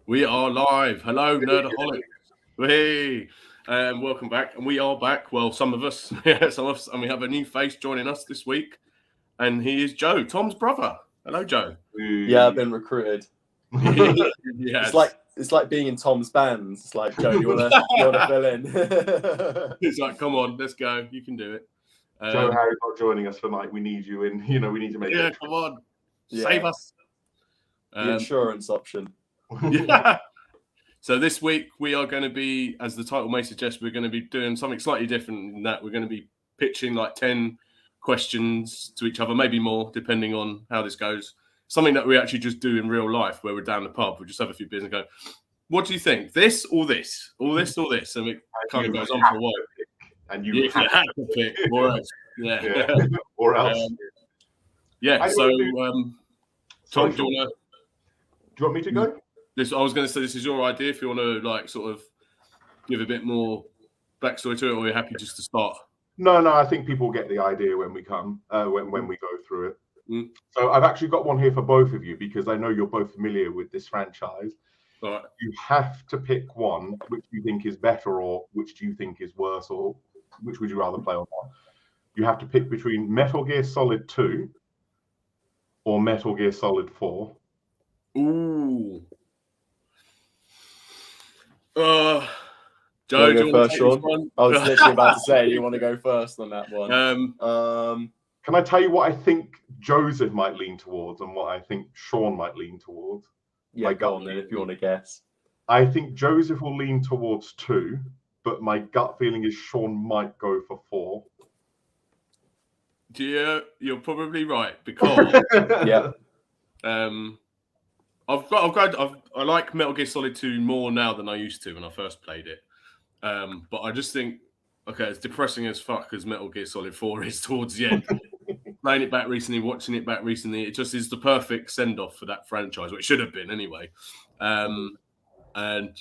We are live. Hello, Nerdaholic. Hey, welcome back. And we are back. Well, some of us, and we have a new face joining us this week. And he is Joe, Tom's brother. Hello, Joe. Yeah, I've been recruited. Yes. It's like being in Tom's band. It's like, Joe, you wanna fill in? It's like, come on, let's go. You can do it. Joe Harry's not joining us for night. We need you in. We need to make it. Come on. Save us. The insurance option. Yeah. So this week we are going to be, as the title may suggest, we're going to be doing something slightly different in that we're going to be pitching like 10 questions to each other, maybe more, depending on how this goes. Something that we actually just do in real life where we're down the pub. We just have a few beers and go, what do you think? This or this? Or this or this? And it kind of goes on for a while. And you had to pick. Or else. Yeah. Or else. So, Tom, do you want me to go? I was going to say this is your idea. If you want to like sort of give a bit more backstory to it, or you're happy just to start? No. I think people get the idea when we come when we go through it. So I've actually got one here for both of you because I know you're both familiar with this franchise. All right. You have to pick one which you think is better, or which do you think is worse, or which would you rather play on one. You have to pick between Metal Gear Solid 2 or Metal Gear Solid 4. Ooh. Joe, do you want to go first, Sean? I was literally about to say, you want to go first on that one? Can I tell you what I think Joseph might lean towards and what I think Sean might lean towards? Yeah, go on then if you want to guess. I think Joseph will lean towards 2, but my gut feeling is Sean might go for 4. Yeah, you're probably right because I like Metal Gear Solid 2 more now than I used to when I first played it. But I just think, it's depressing as fuck as Metal Gear Solid 4 is towards the end. Playing it back recently, watching it back recently, it just is the perfect send-off for that franchise, or it should have been anyway. And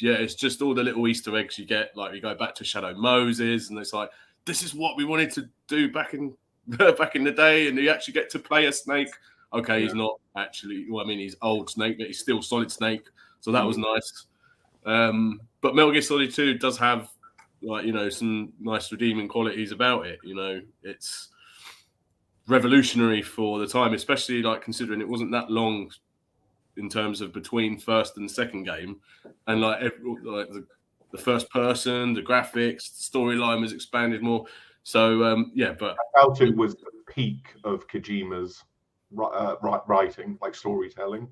yeah, it's just all the little Easter eggs you get. Like you go back to Shadow Moses, and it's like, this is what we wanted to do back in the day, and you actually get to play a Snake. Okay, he's not actually. Well, I mean, he's old Snake, but he's still Solid Snake, so that was nice. But Metal Gear Solid 2 does have, some nice redeeming qualities about it. It's revolutionary for the time, especially considering it wasn't that long in terms of between first and second game, and the first person, the graphics, the storyline was expanded more. So but I felt it was the peak of Kojima's writing, like storytelling.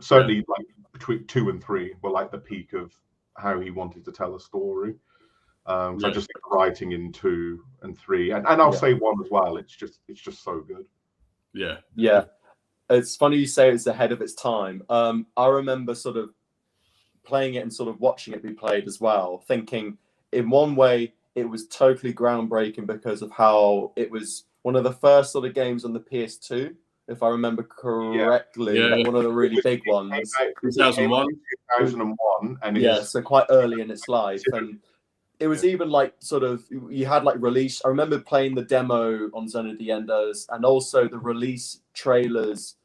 Certainly, between 2 and 3 were the peak of how he wanted to tell a story. So I just think the writing in 2 and 3, and I'll say 1 as well. It's just so good. Yeah. It's funny you say it's ahead of its time. I remember sort of playing it and sort of watching it be played as well, thinking in one way it was totally groundbreaking because of how it was one of the first sort of games on the PS2, if I remember correctly. One of the really big ones. 2001. And so quite early in its life. And it was even you had release. I remember playing the demo on Zone of the Enders, and also the release trailers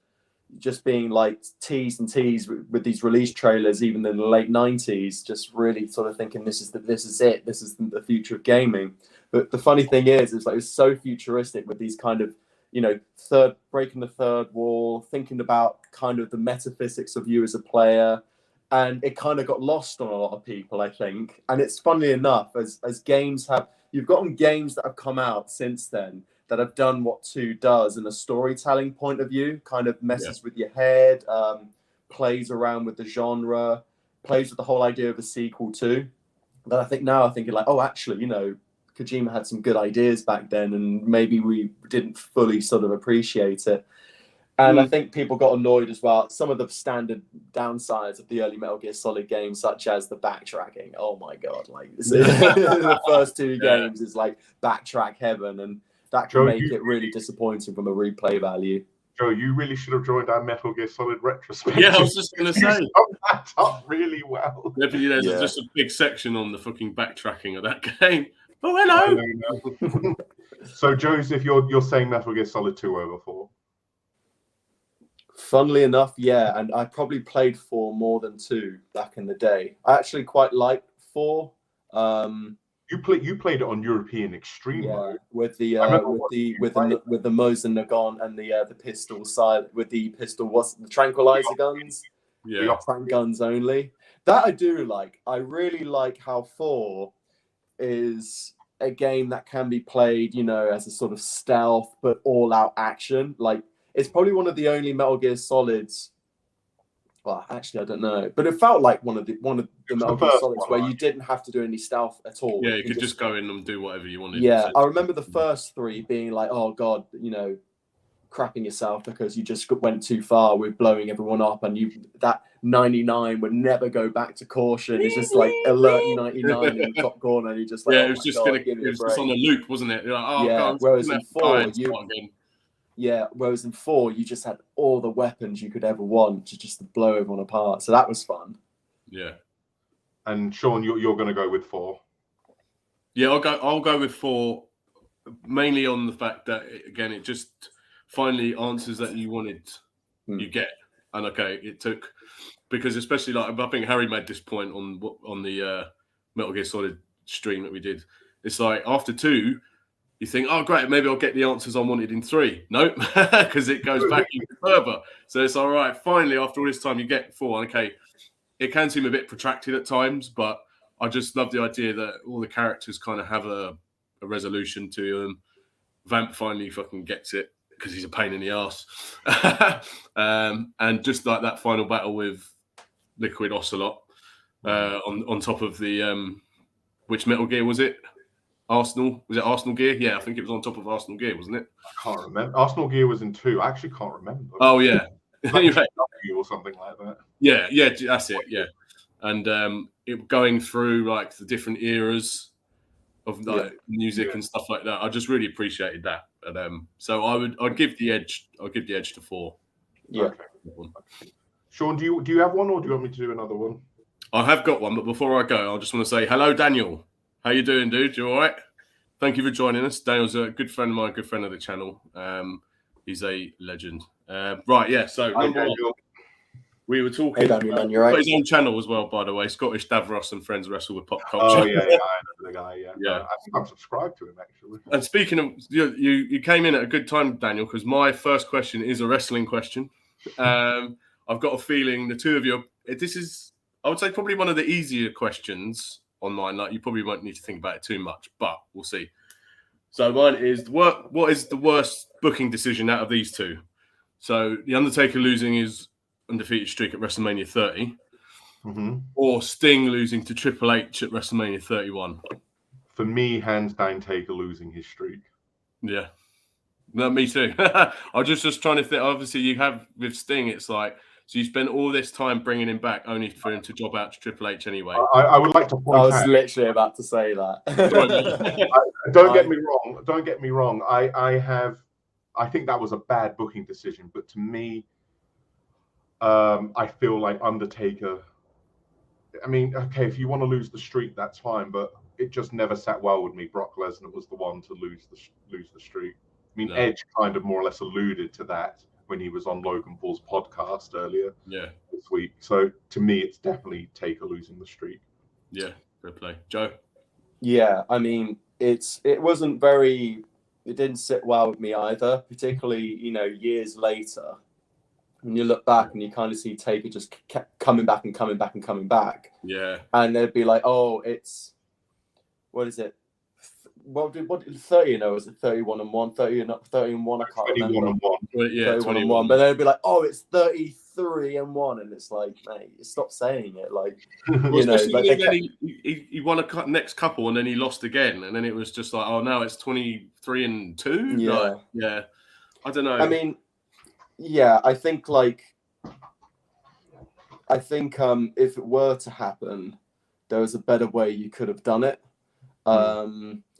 just being teased with these release trailers, even in the late 90s, just really sort of thinking this is it. This is the future of gaming. But the funny thing is, it's it's so futuristic with these kind of, breaking the third wall, thinking about kind of the metaphysics of you as a player. And it kind of got lost on a lot of people, I think. And it's funny enough, as games you've gotten games that have come out since then that have done what 2 does in a storytelling point of view, kind of messes with your head, plays around with the genre, plays with the whole idea of a sequel too. But I think now I'm thinking actually, Kojima had some good ideas back then, and maybe we didn't fully sort of appreciate it. And I think people got annoyed as well. Some of the standard downsides of the early Metal Gear Solid games, such as the backtracking. Oh my God. The first 2 games is backtrack heaven, and that can make it really disappointing from a replay value. Joe, you really should have joined our Metal Gear Solid retrospective. Yeah, I was just going to say. You summed that up really well. There's just a big section on the fucking backtracking of that game. Oh, hello. So, Joseph, you're saying Metal Gear Solid 2 over 4? Funnily enough, yeah, and I probably played 4 more than 2 back in the day. I actually quite liked 4. You played it on European Extreme mode. With the Mosin Nagant and the pistol side with the pistol, what's the tranquilizer guns? Yeah, Trank guns only. That I do like. I really like how 4 is a game that can be played, you know, as a sort of stealth but all-out action. Like, it's probably one of the only Metal Gear Solids. Well, actually, I don't know, but it felt like one of the Metal Gear Solids where you didn't have to do any stealth at all. Yeah, you could just go in and do whatever you wanted. Yeah, I remember the first 3 being like, oh god, you know, crapping yourself because you just went too far with blowing everyone up, and that 99 would never go back to caution. It's just like alert 99 in the top corner, and you just like, it was just on a loop, wasn't it? You're like, oh god, whereas in 4 whereas in 4 you just had all the weapons you could ever want to just blow everyone apart. So that was fun. Yeah. And Sean, you're going to go with 4. Yeah, I'll go with 4, mainly on the fact that again it just finally answers that you wanted. You get, and okay, it took, because especially like I think Harry made this point on the Metal Gear Solid stream that we did. It's like after 2. You think, oh, great, maybe I'll get the answers I wanted in 3. Nope, because it goes back even further. So it's all right. Finally, after all this time, you get 4. Okay, it can seem a bit protracted at times, but I just love the idea that all the characters kind of have a resolution to them. Vamp finally fucking gets it because he's a pain in the ass. And just like that final battle with Liquid Ocelot on top of the... which Metal Gear was it? Arsenal? Was it Arsenal Gear? Yeah, I think it was on top of Arsenal Gear, wasn't it? I can't remember. Arsenal Gear was in 2. I actually can't remember. Oh, yeah. Anyway, or something like that. Yeah, that's it, yeah. And it going through like the different eras of like music and stuff like that. I just really appreciated that. And so I'd give the edge. I'll give the edge to 4. Yeah. Okay. Sean, do you have one, or do you want me to do another one? I have got one, but before I go, I just want to say hello, Daniel. How you doing, dude? You all right? Thank you for joining us. Daniel's a good friend of mine, good friend of the channel. He's a legend. Right, yeah. So number 1, we were talking. Hey, Daniel, man, you're right. His own channel as well, by the way. Scottish Davros and Friends Wrestle with Pop Culture. Oh yeah, I know the guy. Yeah. I think I'm subscribed to him actually. And speaking of, you came in at a good time, Daniel, because my first question is a wrestling question. I've got a feeling the two of you. This is, I would say, probably one of the easier questions online. Like, you probably won't need to think about it too much, but we'll see. So mine is, what is the worst booking decision out of these two? So The Undertaker losing his undefeated streak at WrestleMania 30, or Sting losing to Triple H at WrestleMania 31. For me, hands down, Taker losing his streak. Yeah, no, me too. I was just trying to think. Obviously, you have with Sting, it's like, so you spend all this time bringing him back only for him to job out to Triple H anyway. I would like to point out. I was literally about to say that. Don't get me wrong. Don't get me wrong. I think that was a bad booking decision, but to me, I feel like Undertaker. I mean, okay, if you want to lose the streak, that's fine, but it just never sat well with me. Brock Lesnar was the one to lose the streak. I mean, Edge kind of more or less alluded to that when he was on Logan Paul's podcast earlier this week. So to me, it's definitely Taker losing the streak. Yeah, fair play. Joe? Yeah, I mean, it didn't sit well with me either, particularly, years later. When you look back and you kind of see Taker just kept coming back and coming back and coming back. Yeah. And they'd be like, oh, it's, what is it? What did 30 was it 31-1? 30 and 1, I can't remember. 21-1. Yeah, 21-1. But they'd be like, oh, it's 33-1, and it's like, mate, stop saying it. Like, he won a next couple and then he lost again, and then it was just like, oh, now it's 23-2. Yeah, like, yeah. I don't know. I mean, yeah, I think if it were to happen, there was a better way you could have done it.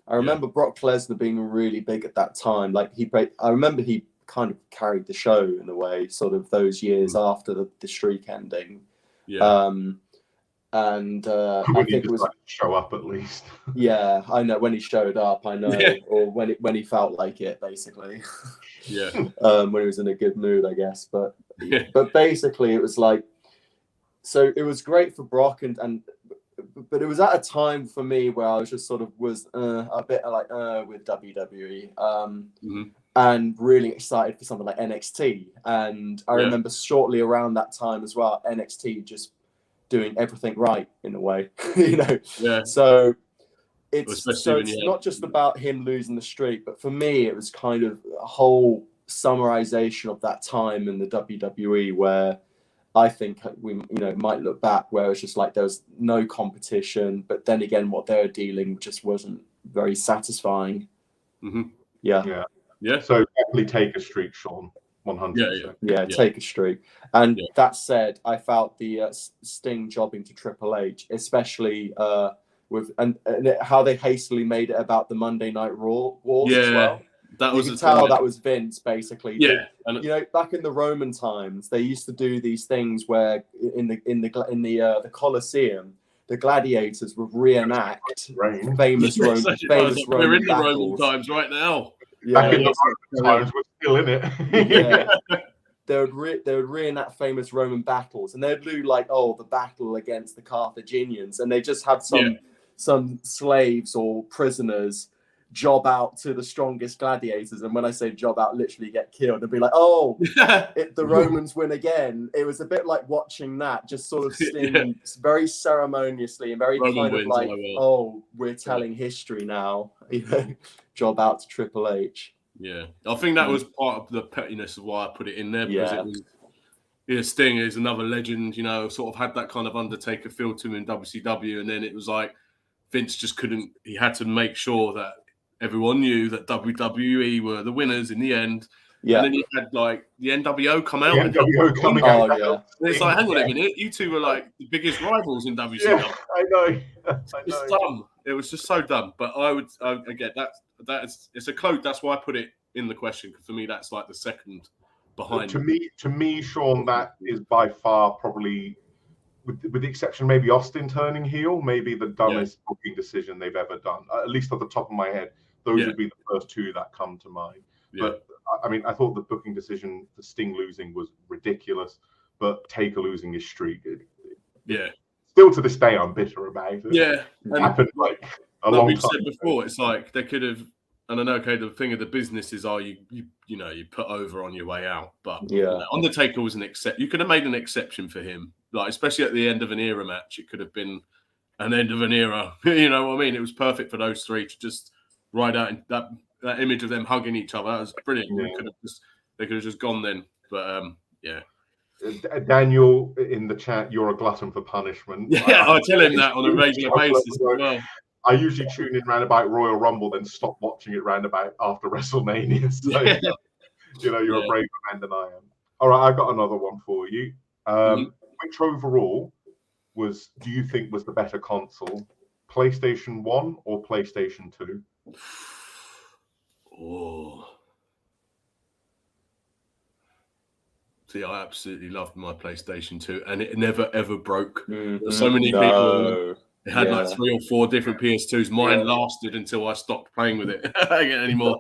I remember Brock Lesnar being really big at that time. Like, I remember he kind of carried the show in a way, sort of those years after the streak ending. Yeah. and when I he think it was decided to show up at least. yeah, I know when he showed up, I know, Yeah. or when he felt like it, basically. Yeah. When he was in a good mood, I guess. But Yeah. but basically, it was like, so it was great for Brock, but it was at a time for me where I was just sort of a bit like with WWE, and really excited for something like NXT. And I remember shortly around that time as well, NXT just doing everything right in a way, you know. Yeah. So it's Especially not just about him losing the streak, but for me, it was kind of a whole summarization of that time in the WWE where I think we might look back where it's just like there was no competition, but then again, what they were dealing just wasn't very satisfying. Yeah. So definitely take a streak, Sean. 100%. Yeah, take a streak. And that said, I felt the Sting jobbing to Triple H, especially with and how they hastily made it about the Monday Night Raw wars as well. That was you could tell that was Vince, basically. Yeah, you know, back in the Roman times, they used to do these things where in the Colosseum, the gladiators would reenact famous Roman we're in the battles. Roman times right now. Back in the Roman times, we're still in it. They would reenact famous Roman battles, and they'd do like, the battle against the Carthaginians, and they just had some slaves or prisoners job out to the strongest gladiators, and when I say job out, literally get killed. They'd be like, the Romans win again. It was a bit like watching that, just sort of Sting very ceremoniously and very Roman kind of like, we're telling history now. You know, job out to Triple H. Yeah, I think that was part of the pettiness of why I put it in there, because it was, Sting is another legend, you know, sort of had that kind of Undertaker feel to him in WCW, and then it was like Vince just couldn't, he had to make sure that everyone knew that WWE were the winners in the end. Yeah. And then you had like the NWO come out. And it's like, hang on a minute, you two were like the biggest rivals in WCW. Yeah, I know. It's dumb. It was just so dumb. But I get it's a close. That's why I put it in the question. For me, that's like the second behind. To me, Sean, that is by far probably, with the exception maybe Austin turning heel, maybe the dumbest booking decision they've ever done. At least at the top of my head, those would be the first two that come to mind. But I mean, I thought the booking decision for Sting losing was ridiculous, but Taker losing his streak, still to this day, I'm bitter about it. Yeah, it happened like a long time. We've said before, it's like they could have. And I know, the thing of the business is, you put over on your way out. But Undertaker was an exception. You could have made an exception for him, like especially at the end of an era match. It could have been an end of an era. You know what I mean? It was perfect for those three to just ride out in that image of them hugging each other. That was brilliant. They could have just gone then. But Daniel in the chat, you're a glutton for punishment. Yeah, I tell him that on a regular basis as well. I usually tune in round about Royal Rumble, then stop watching it round about after WrestleMania. So, you're a braver man than I am. All right, I got another one for you. Which overall do you think was the better console? PlayStation 1 or PlayStation 2? Oh. See, I absolutely loved my PlayStation 2, and it never, ever broke. There's so many people... It had like 3 or 4 different PS2s. Mine lasted until I stopped playing with it anymore.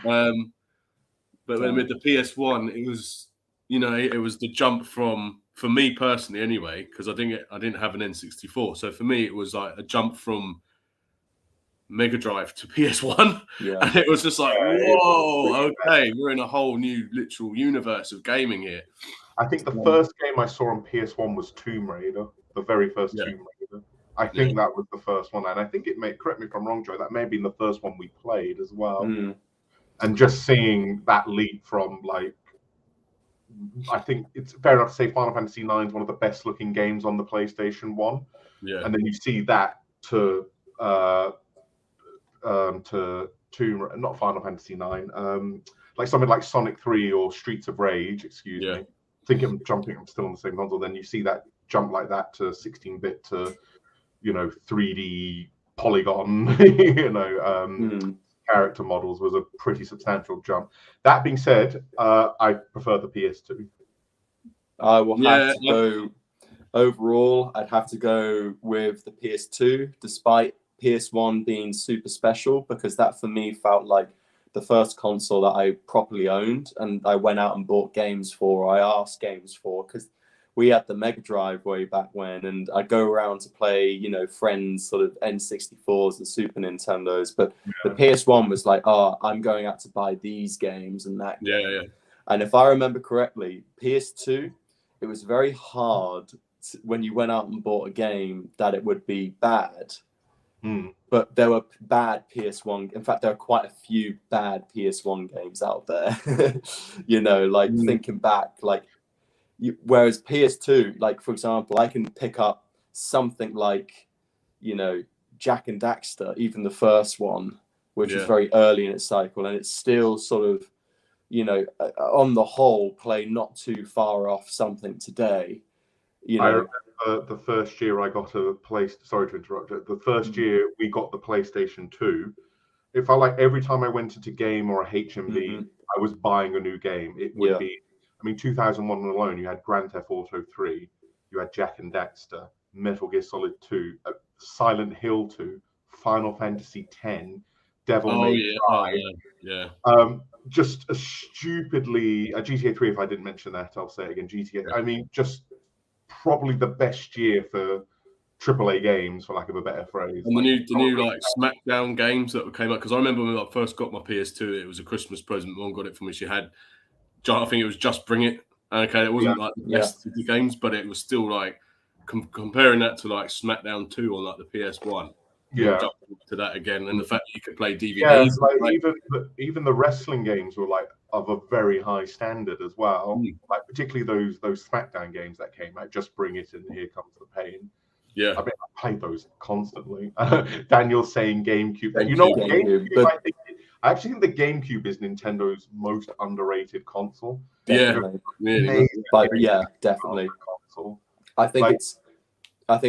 But then with the PS1, it was, it was the jump from, for me personally anyway, because I didn't have an N64. So for me, it was like a jump from Mega Drive to PS1. Yeah. And it was just like, whoa, okay, we're in a whole new literal universe of gaming here. I think the first game I saw on PS1 was Tomb Raider, the very first Tomb Raider. I think that was the first one, and I think correct me if I'm wrong, Joe, that may have been the first one we played as well. And just seeing that leap from, like, I think it's fair enough to say Final Fantasy IX is one of the best looking games on the PlayStation 1. Yeah. And then you see that to not Final Fantasy IX, like something like Sonic 3 or Streets of Rage, excuse me. I think I'm still on the same console. Then you see that jump like that to 16-bit to 3D polygon, character models was a pretty substantial jump. That being said, I prefer the PS2. I will have to go overall, I'd have to go with the PS2, despite PS1 being super special, because that for me felt like the first console that I properly owned, and I went out and bought games for, I asked games for, because we had the Mega Drive way back when, and I'd go around to play, you know, friends' sort of N64s and Super Nintendos. But the PS1 was like, oh, I'm going out to buy these games and that game. Yeah. And if I remember correctly, PS2, it was very hard when you went out and bought a game that it would be bad. But there were bad PS1. In fact, there are quite a few bad PS1 games out there. You know, like thinking back, like, whereas PS2, like, for example, I can pick up something like, you know, Jak and Daxter, even the first one, which is very early in its cycle, and it's still sort of, you know, on the whole, play not too far off something today. You know, I remember the first year I got a sorry to interrupt you. The first year we got the PlayStation 2, it felt like every time I went into game or a HMV, I was buying a new game. It would be, I mean, 2001 alone, you had Grand Theft Auto 3, you had Jak and Daxter, Metal Gear Solid 2, Silent Hill 2, Final Fantasy 10, Devil May Cry. Just a stupidly, GTA 3, if I didn't mention that, I'll say it again, GTA. I mean, just probably the best year for AAA games, for lack of a better phrase. And the new like SmackDown games that came out, because I remember when I first got my PS2, it was a Christmas present. Mom got it for me. She had, I think it was Just Bring It. Okay, it wasn't like the best of the games, but it was still like comparing that to like SmackDown 2 on like the PS1. To that again, and the fact that you could play DVDs. Even the wrestling games were like of a very high standard as well. Like particularly those SmackDown games that came out, Just Bring It and Here Comes the Pain. Yeah, I mean, I played those constantly. Daniel's saying GameCube. You know, GameCube. I actually think the GameCube is Nintendo's most underrated console. Definitely. Definitely. Console. I think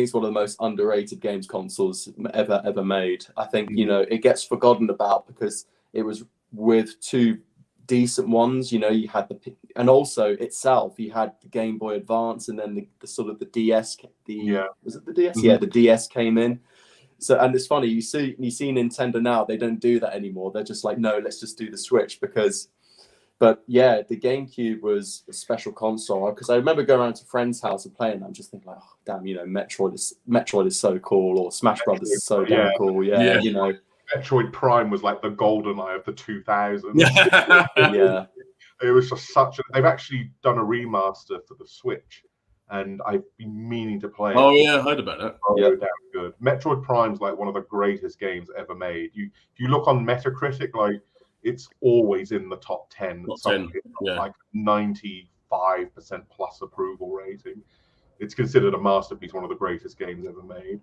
it's one of the most underrated games consoles ever made. I think, you know, it gets forgotten about because it was with two decent ones. You know, you had and also itself, you had the Game Boy Advance, and then the sort of the DS. Was it the DS? Yeah, the DS came in. So, and it's funny, you see Nintendo now, they don't do that anymore. They're just like, no, let's just do the Switch because. But yeah, the GameCube was a special console because I remember going around to friends' house and playing. I'm just thinking, like, oh, damn, you know, Metroid is so cool, or Smash Brothers is so damn cool. Yeah, you know, Metroid Prime was like the golden eye of the 2000s. It was just they've actually done a remaster for the Switch, and I've been meaning to play. Oh yeah, I heard about it. Damn good. Metroid Prime's like one of the greatest games ever made. You look on Metacritic, like. It's always in the top 10. Like 95% plus approval rating. It's considered a masterpiece, one of the greatest games ever made.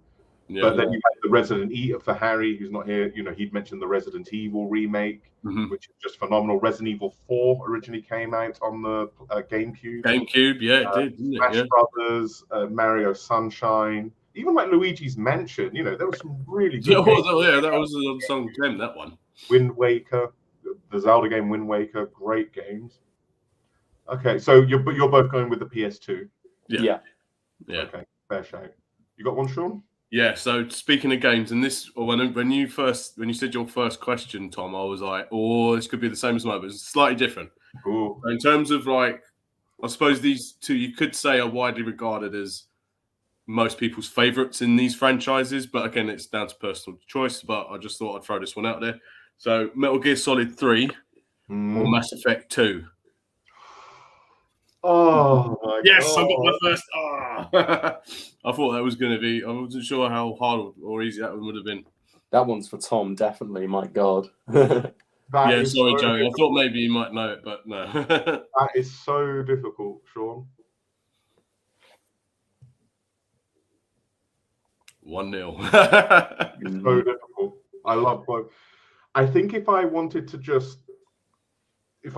But then you had the Resident Evil, for Harry, who's not here, you know, he'd mentioned the Resident Evil remake, which is just phenomenal. Resident Evil 4 originally came out on the GameCube. GameCube, it did, didn't Smash Brothers, Mario Sunshine, even like Luigi's Mansion, you know, there was some really good games. That was a song gem, that one. Wind Waker. The Zelda game, Wind Waker, great games. Okay, so you're both going with the PS2. Yeah. Okay, fair shout. You got one, Sean? Yeah. So speaking of games, and this, when you said your first question, Tom, I was like, oh, this could be the same as mine, but it's slightly different. Cool. In terms of like, I suppose these two you could say are widely regarded as most people's favorites in these franchises, but again, it's down to personal choice. But I just thought I'd throw this one out there. So, Metal Gear Solid 3 or Mass Effect 2? Oh, my God. Yes, I got my first. I thought that was going to be. I wasn't sure how hard or easy that one would have been. That one's for Tom, definitely. My God. Sorry, Joey. I thought maybe you might know it, but no. That is so difficult, Sean. 1-0. It's so difficult. I love both. I think if I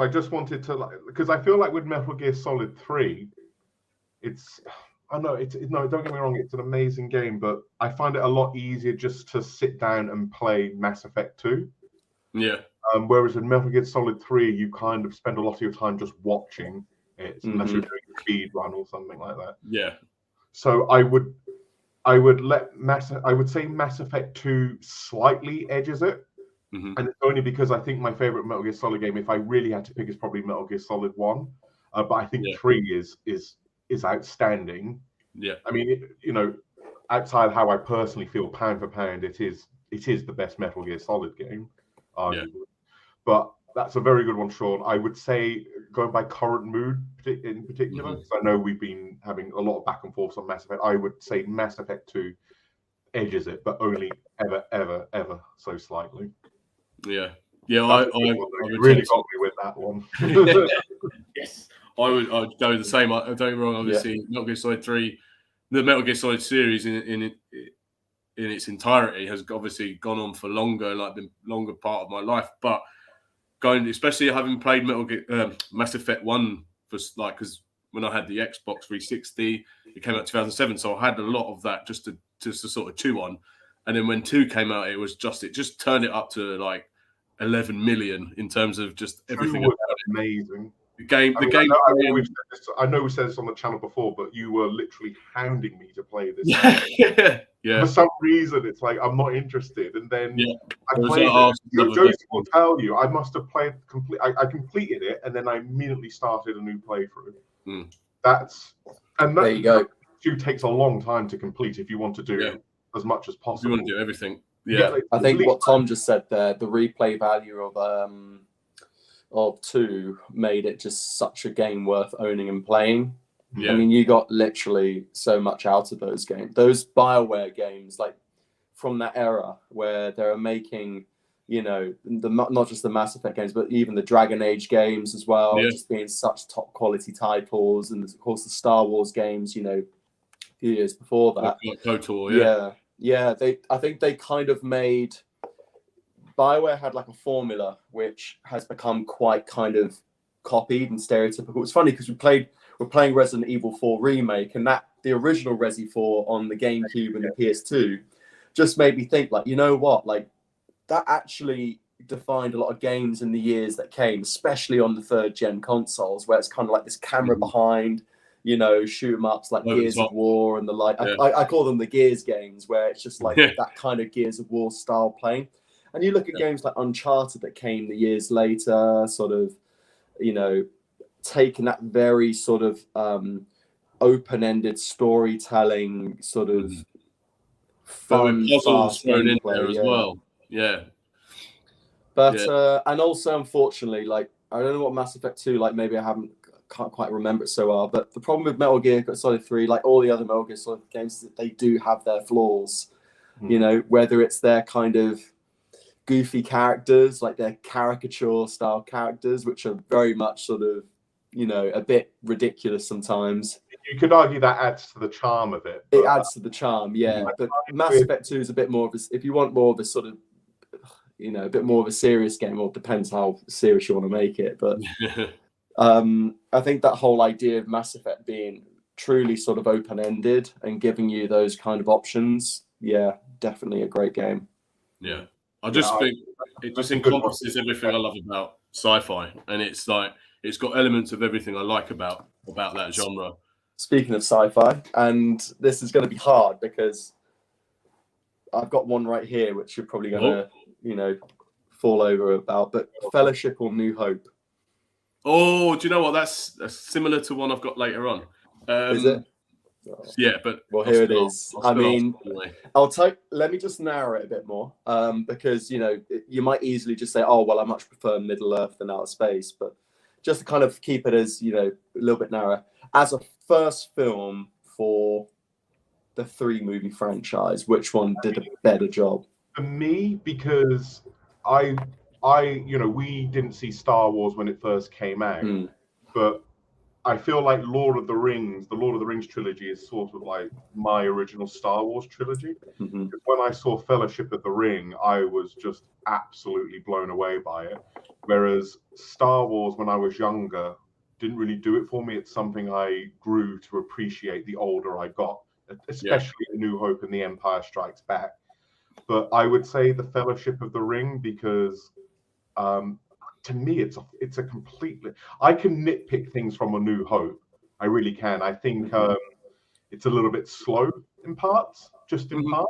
just wanted to, like, because I feel like with Metal Gear Solid 3, don't get me wrong, it's an amazing game, but I find it a lot easier just to sit down and play Mass Effect 2. Yeah. Whereas in Metal Gear Solid 3, you kind of spend a lot of your time just watching it, unless you're doing a speed run or something like that. Yeah. So I would say Mass Effect 2 slightly edges it. Mm-hmm. And it's only because I think my favorite Metal Gear Solid game, if I really had to pick, is probably Metal Gear Solid 1. But I think 3 is outstanding. Yeah. I mean, outside how I personally feel, pound for pound, it is the best Metal Gear Solid game, arguably. Yeah. But that's a very good one, Sean. I would say, going by current mood in particular, because I know we've been having a lot of back and forth on Mass Effect, I would say Mass Effect 2 edges it, but only ever so slightly. Yeah. Yeah, I would really got me with that one. Yes. I'd go the same. Don't get me wrong, obviously, Metal Gear Solid 3, the Metal Gear Solid series in its entirety has obviously gone on for longer, like the longer part of my life. But especially having played Mass Effect 1 because when I had the Xbox 360, it came out in 2007, so I had a lot of that just to sort of chew on. And then when 2 came out, it just turned it up to like 11 million in terms of just everything about it. Amazing. I know we said this on the channel before, but you were literally hounding me to play this. Yeah. For some reason, it's like I'm not interested, and then I played it. Josie will tell you I must have played I completed it, and then I immediately started a new playthrough. There you go. It takes a long time to complete if you want to do as much as possible. You want to do everything. Yeah, I think what Tom just said there, the replay value of 2 made it just such a game worth owning and playing. Yeah. I mean, you got literally so much out of those games. Those BioWare games, like from that era where they're making, not just the Mass Effect games, but even the Dragon Age games as well, just being such top quality titles. And of course the Star Wars games, a few years before that. Total, I think they kind of made... BioWare had like a formula which has become quite kind of copied and stereotypical. It's funny because we're playing Resident Evil 4 Remake, and the original Resi 4 on the GameCube and the PS2 just made me think, like, you know what? Like, that actually defined a lot of games in the years that came, especially on the 3rd gen consoles, where it's kind of like this camera behind, shoot 'em ups like Gears of War and the like. I call them the Gears games, where it's just like that kind of Gears of War style playing. And you look at games like Uncharted that came the years later, sort of, taking that very sort of open-ended storytelling, sort of fun, puzzles thrown in there as well. Yeah. But and also, unfortunately, like, I don't know what Mass Effect 2, like, maybe can't quite remember it so well. But the problem with Metal Gear Solid 3, like all the other Metal Gear Solid games, is that they do have their flaws. Whether it's their kind of goofy characters, like their caricature style characters, which are very much sort of, a bit ridiculous sometimes. You could argue that adds to the charm of it. It adds to the charm, yeah. But Mass Effect 2 is a bit more of a, if you want more of a sort of, a bit more of a serious game, or depends how serious you want to make it. But I think that whole idea of Mass Effect being truly sort of open-ended and giving you those kind of options, definitely a great game. Yeah. I just think it just encompasses everything I love about sci-fi, and it's like it's got elements of everything I like about that genre. Speaking of sci-fi, and this is going to be hard because I've got one right here which you're probably going to, fall over about, but Fellowship or New Hope? Oh, do you know what? That's similar to one I've got later on. Is it? Yeah, but here it is. I mean, let me just narrow it a bit more, because you might easily just say, oh well, I much prefer Middle Earth than Outer Space, but just to kind of keep it as a little bit narrower, as a first film for the 3 movie franchise, which one did a better job? For me, because we didn't see Star Wars when it first came out, but I feel like the Lord of the Rings trilogy is sort of like my original Star Wars trilogy. When I saw Fellowship of the Ring, I was just absolutely blown away by it. Whereas Star Wars, when I was younger, didn't really do it for me. It's something I grew to appreciate the older I got, especially New Hope and The Empire Strikes Back. But I would say the Fellowship of the Ring, because to me, it's a completely... I can nitpick things from A New Hope. I really can. I think it's a little bit slow in parts, just in Mhm. part.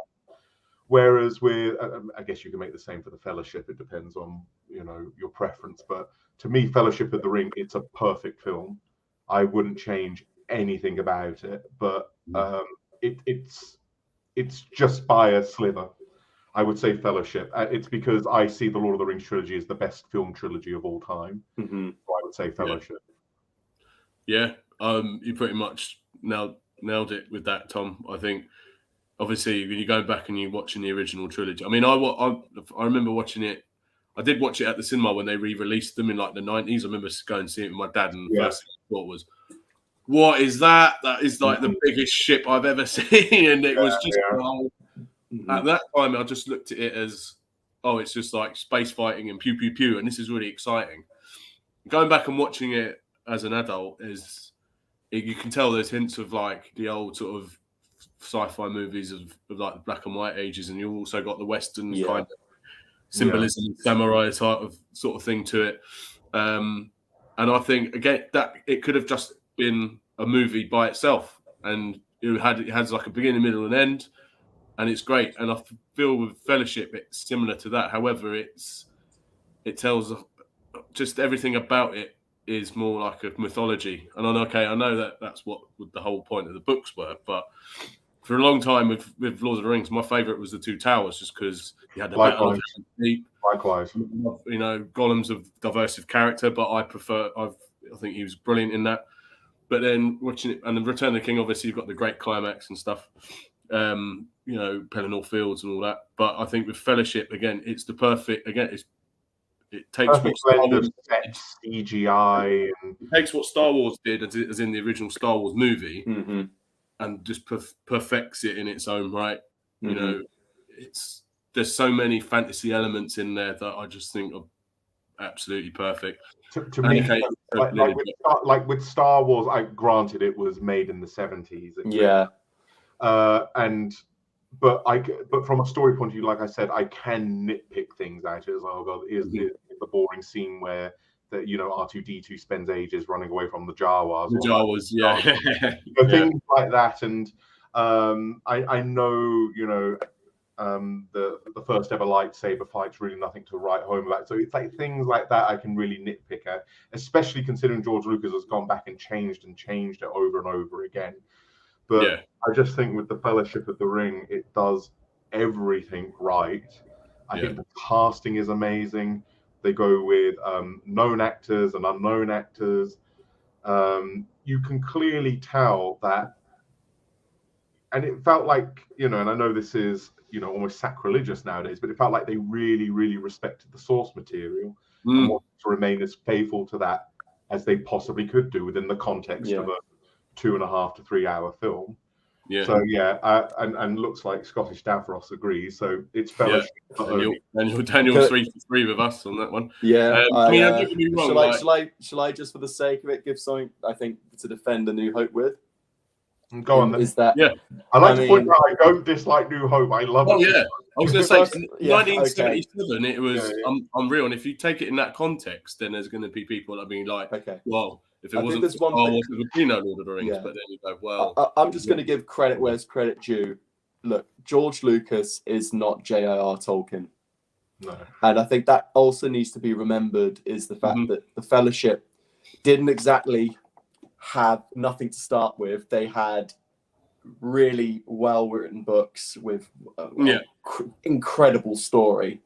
Whereas with, I guess you can make the same for the Fellowship. It depends on your preference. But to me, Fellowship of the Ring, it's a perfect film. I wouldn't change anything about it. But it's just by a sliver. I would say Fellowship. It's because I see the Lord of the Rings trilogy as the best film trilogy of all time. Mm-hmm. So I would say Fellowship. Yeah, you pretty much nailed it with that, Tom. I think obviously when you go back and you're watching the original trilogy. I mean, I remember watching it. I did watch it at the cinema when they re-released them in like the 90s. I remember going and seeing it with my dad, and the first thing I thought was, "What is that? That is like the biggest ship I've ever seen." And it was just at that time I just looked at it as, oh, it's just like space fighting and pew pew pew, and this is really exciting. Going back and watching it as an adult you can tell there's hints of like the old sort of sci-fi movies of like the black and white ages, and you also got the Western kind of symbolism, samurai type of sort of thing to it. And I think again that it could have just been a movie by itself, and it has like a beginning, middle, and end, and it's great. And I feel with Fellowship it's similar to that. However, it tells just everything about it is more like a mythology. And I know that's what the whole point of the books were, but for a long time with Lord of the Rings, my favourite was the Two Towers, just because you had the Battle of Helm's Deep. Likewise. Gollum's of diverse character, but I think he was brilliant in that. But then watching it, and the Return of the King, obviously you've got the great climax and stuff, Pelennor Fields and all that. But I think with Fellowship, again, it's the perfect, it takes what Star Wars CGI and it takes what Star Wars did, as in the original Star Wars movie, and just perfects it in its own right. There's so many fantasy elements in there that I just think are absolutely perfect. To me, like with Star Wars, granted it was made in the 70s. But from a story point of view, like I said, I can nitpick things out. As oh god, is the boring scene where R2D2 spends ages running away from the Jawas. Things like that. And I know the first ever lightsaber fight's really nothing to write home about. So it's like things like that I can really nitpick at, especially considering George Lucas has gone back and changed it over and over again. But I just think with the Fellowship of the Ring, it does everything right. I think the casting is amazing. They go with known actors and unknown actors. You can clearly tell that, and it felt like, and I know this is, almost sacrilegious nowadays, but it felt like they really, really respected the source material and wanted to remain as faithful to that as they possibly could do within the context of a 2.5 to 3 hour film. So and looks like Scottish Davros agrees. So it's Fellowship. Daniel's 3 for 3 with us on that one. Shall I just for the sake of it give something I think to defend A New Hope with? Go on then. Is that I like to point out I don't dislike New Hope. I love it. I was going to say 1977. It was unreal, and if you take it in that context, then there's going to be people that are being like, well, if it wasn't Star Wars, it would be no Lord of the Rings. But then you go, well, I'm just going to give credit where's credit due. Look, George Lucas is not J.R.R. Tolkien. No. And I think that also needs to be remembered is the fact that the Fellowship didn't exactly have nothing to start with. They had really well-written books with incredible story.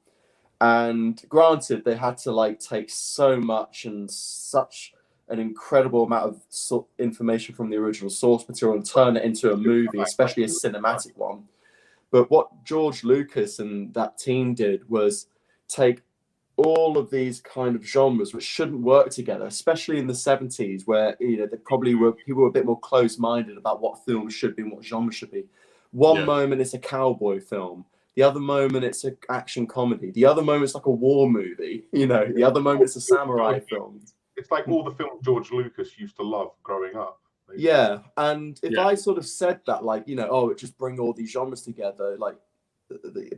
And granted, they had to take so much and such an incredible amount of information from the original source material and turn it into a movie, especially a cinematic one. But what George Lucas and that team did was take all of these kind of genres which shouldn't work together, especially in the 70s, where they probably were people were a bit more closed-minded about what films should be and what genre should be. One moment it's a cowboy film, the other moment it's an action comedy, the other moment it's like a war movie, the other moment it's a samurai film. It's like all the films George Lucas used to love growing up. Basically. Yeah, and if I sort of said that, just bring all these genres together,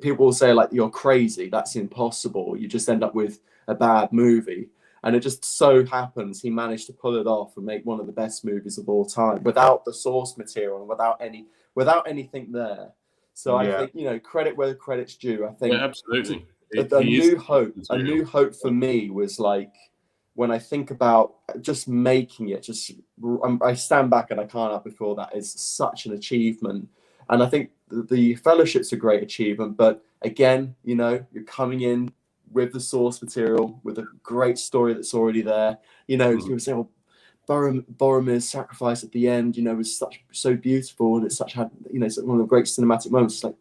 people will say, you're crazy, that's impossible. You just end up with a bad movie. And it just so happens he managed to pull it off and make one of the best movies of all time without the source material and without anything there. So I think, you know, credit where the credit's due. I think absolutely. A New Hope for me was like, when I think about just making it, I stand back and I can't help before that is such an achievement. And I think the Fellowship's a great achievement, but again, you know, you're coming in with the source material, with a great story that's already there. You know, you would say, well, Boromir's sacrifice at the end, you know, was so beautiful, and it's it's one of the great cinematic moments. It's like,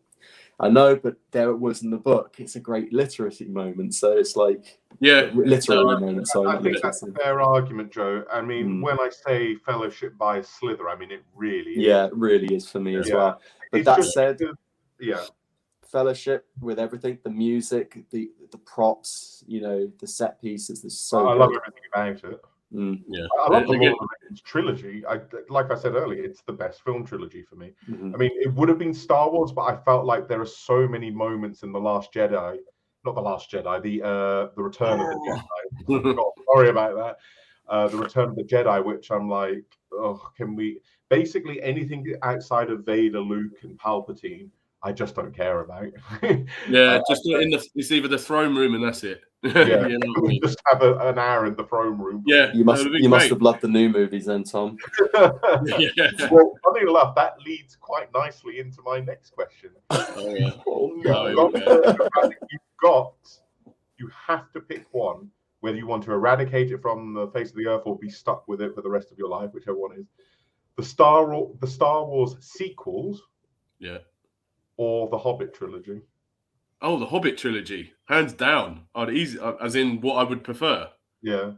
I know, but there it was in the book. It's a great literacy moment. So it's like, literary moment. So I think that's a fair argument, Joe. I mean, when I say Fellowship by Slither, I mean it really is. Yeah, it really is for me as well. But it's that said, Fellowship with everything, the music, the props, you know, the set pieces. I love everything about it. Yeah, I love the Lord of the Rings trilogy. Like I said earlier, it's the best film trilogy for me. I mean, it would have been Star Wars, but I felt like there are so many moments in The Last Jedi, not The Last Jedi, the Return of the Jedi. God, sorry about that. The Return of the Jedi, which I'm like, can we basically anything outside of Vader, Luke, and Palpatine? I just don't care about. Just it's either the throne room and that's it. Yeah, you know what I mean? Just have an hour in the throne room. Yeah, you must have loved the new movies then, Tom. Well, funny enough, that leads quite nicely into my next question. You have to pick one, whether you want to eradicate it from the face of the earth or be stuck with it for the rest of your life, whichever one is. The Star Wars sequels, or the Hobbit trilogy. Oh, the Hobbit trilogy, hands down. As in what I would prefer. Yeah,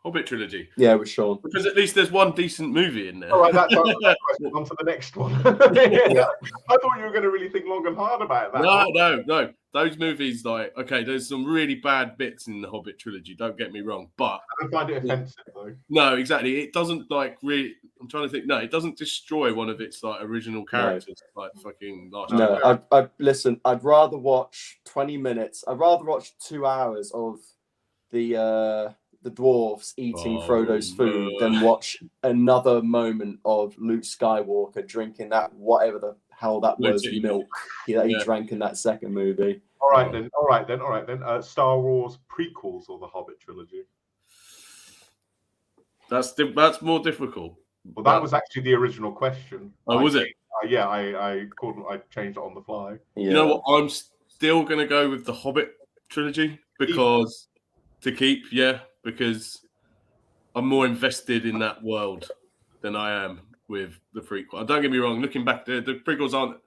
Hobbit trilogy. Yeah, with Sean. Because at least there's one decent movie in there. All right, that's on to the next one. I thought you were going to really think long and hard about that. No. Those movies, like, okay, there's some really bad bits in the Hobbit trilogy. Don't get me wrong, but I don't find it offensive though. No, exactly. It doesn't like really. I'm trying to think. No, it doesn't destroy one of its like original characters, like fucking Last Jedi. No, I listen. I'd rather watch 20 minutes. I'd rather watch 2 hours of the dwarves eating Frodo's food than watch another moment of Luke Skywalker drinking that whatever the hell that was milk that he drank in that second movie. All right then. Star Wars prequels or the Hobbit trilogy? That's more difficult. Well, that was actually the original question. Oh, was it? I changed it on the fly. You know what? I'm still going to go with the Hobbit trilogy because I'm more invested in that world than I am with the prequel. Don't get me wrong. Looking back, the prequels aren't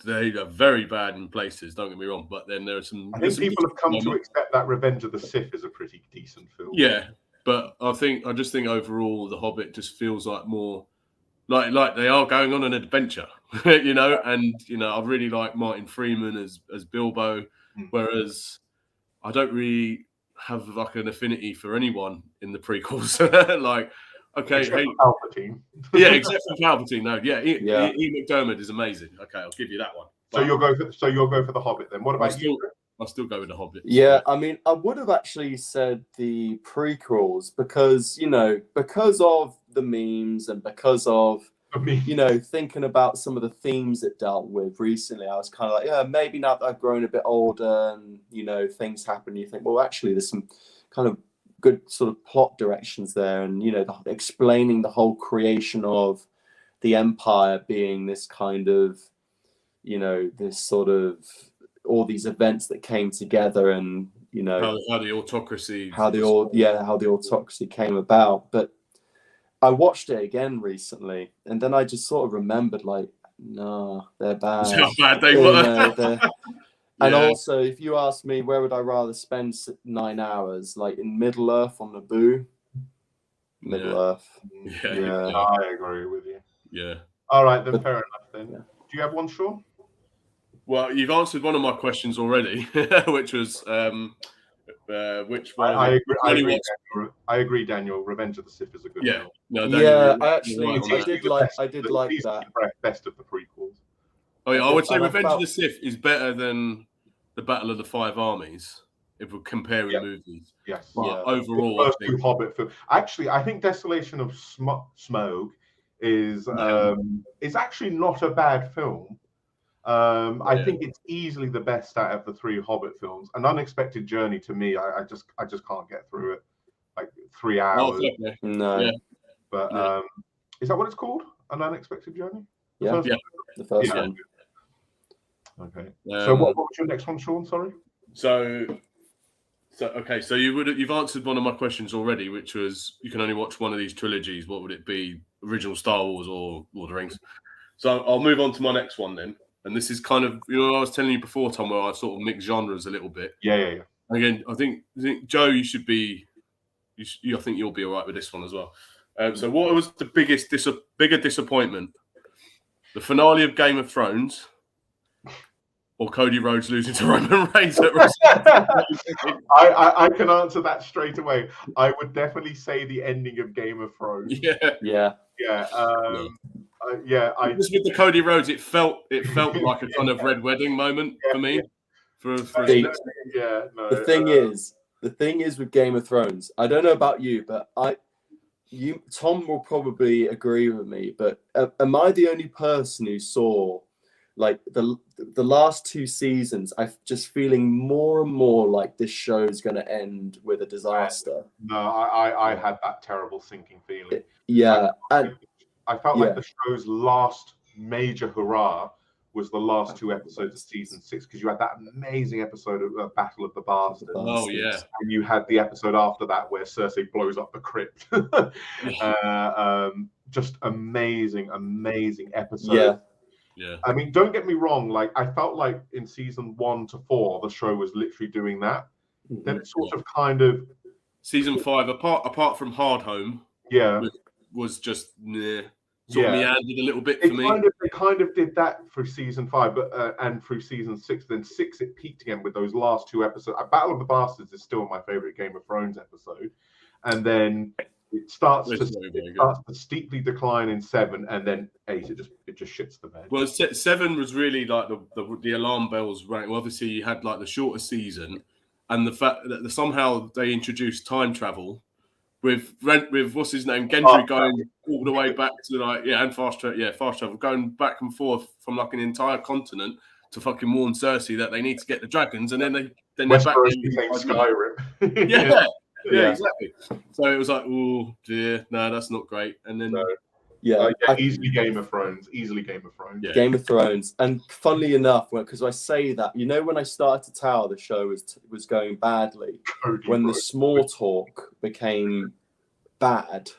they are very bad in places. Don't get me wrong, but then there are some. I think people have come to accept that Revenge of the Sith is a pretty decent film. Yeah, but I just think overall the Hobbit just feels like more like they are going on an adventure, you know. And you know, I really like Martin Freeman as Bilbo, whereas I don't really have like an affinity for anyone in the prequels. Like, okay, except for Palpatine. Except for Palpatine. No, Ian McDiarmid is amazing. Okay, I'll give you that one. So you'll go for the Hobbit then. What about you? I'll still go with the Hobbit. Yeah, I mean, I would have actually said the prequels because of the memes and because of thinking about some of the themes it dealt with recently. I was kind of like, maybe now that I've grown a bit older and things happen, you think, well, actually, there's some kind of good sort of plot directions there, and explaining the whole creation of the Empire being this kind of this sort of all these events that came together, and how the autocracy came about. But I watched it again recently, and then I just sort of remembered, like, no, they're bad. That's how bad they were. And also, if you ask me, where would I rather spend 9 hours? Like in Middle Earth on Naboo? Middle Earth. Yeah, I agree with you. Yeah. All right, then fair enough then. Yeah. Do you have one, Sean? Well, you've answered one of my questions already, which was which one? I agree, Daniel. Revenge of the Sith is a good film. No, I did like that. Best of the prequels. Oh yeah, I would say Revenge of the Sith is better than the Battle of the Five Armies if we're comparing movies. Yes. But overall, the first two Hobbit films. Actually, I think Desolation of Smaug is actually not a bad film. I think it's easily the best out of the three Hobbit films. An Unexpected Journey, to me, I just can't get through it. Like 3 hours. Oh, no. Yeah. But is that what it's called? An Unexpected Journey? The first one. Okay. So what was your next one, Sean? Sorry. So you've answered one of my questions already, which was you can only watch one of these trilogies. What would it be? Original Star Wars or Lord of the Rings? So I'll move on to my next one then. And this is kind of, I was telling you before, Tom, where I sort of mix genres a little bit. Yeah. Again, I think Joe, I think you'll be all right with this one as well. So what was the bigger disappointment? The finale of Game of Thrones or Cody Rhodes losing to Roman Reigns at I can answer that straight away. I would definitely say the ending of Game of Thrones. Yeah. Just with the Cody Rhodes, it felt like a kind of red wedding moment for me. The thing is with Game of Thrones, I don't know about you, but Tom will probably agree with me. But am I the only person who saw like the last 2 seasons? I'm just feeling more and more like this show is going to end with a disaster. No, I had that terrible sinking feeling. I felt like the show's last major hurrah was the last 2 episodes of season 6, because you had that amazing episode of Battle of the Bastards. Oh yeah, and you had the episode after that where Cersei blows up the crypt. Just amazing episode. Yeah. I mean, don't get me wrong. Like, I felt like in season 1 to 4, the show was literally doing that. Then it sort of kind of season 5, apart from Hard Home, was just meandered a little bit for me. They kind of did that for season 5, but and through season 6. Then 6, it peaked again with those last 2 episodes. Battle of the Bastards is still my favorite Game of Thrones episode, and then it starts to steeply decline in 7, and then 8 it just shits the bed. Well, 7 was really like the alarm bells rang. Well, obviously you had like the shorter season, and the fact that somehow they introduced time travel with what's his name, Gendry going all the way back to and fast travel, going back and forth from like an entire continent to fucking warn Cersei that they need to get the dragons, and then they're back became Skyrim. Yeah, exactly. So it was like, oh dear, no, that's not great. And then easily Game of Thrones. Yeah. Game of Thrones. And funnily enough, because I say that, when I started to tell the show was going badly, when the small talk became bad,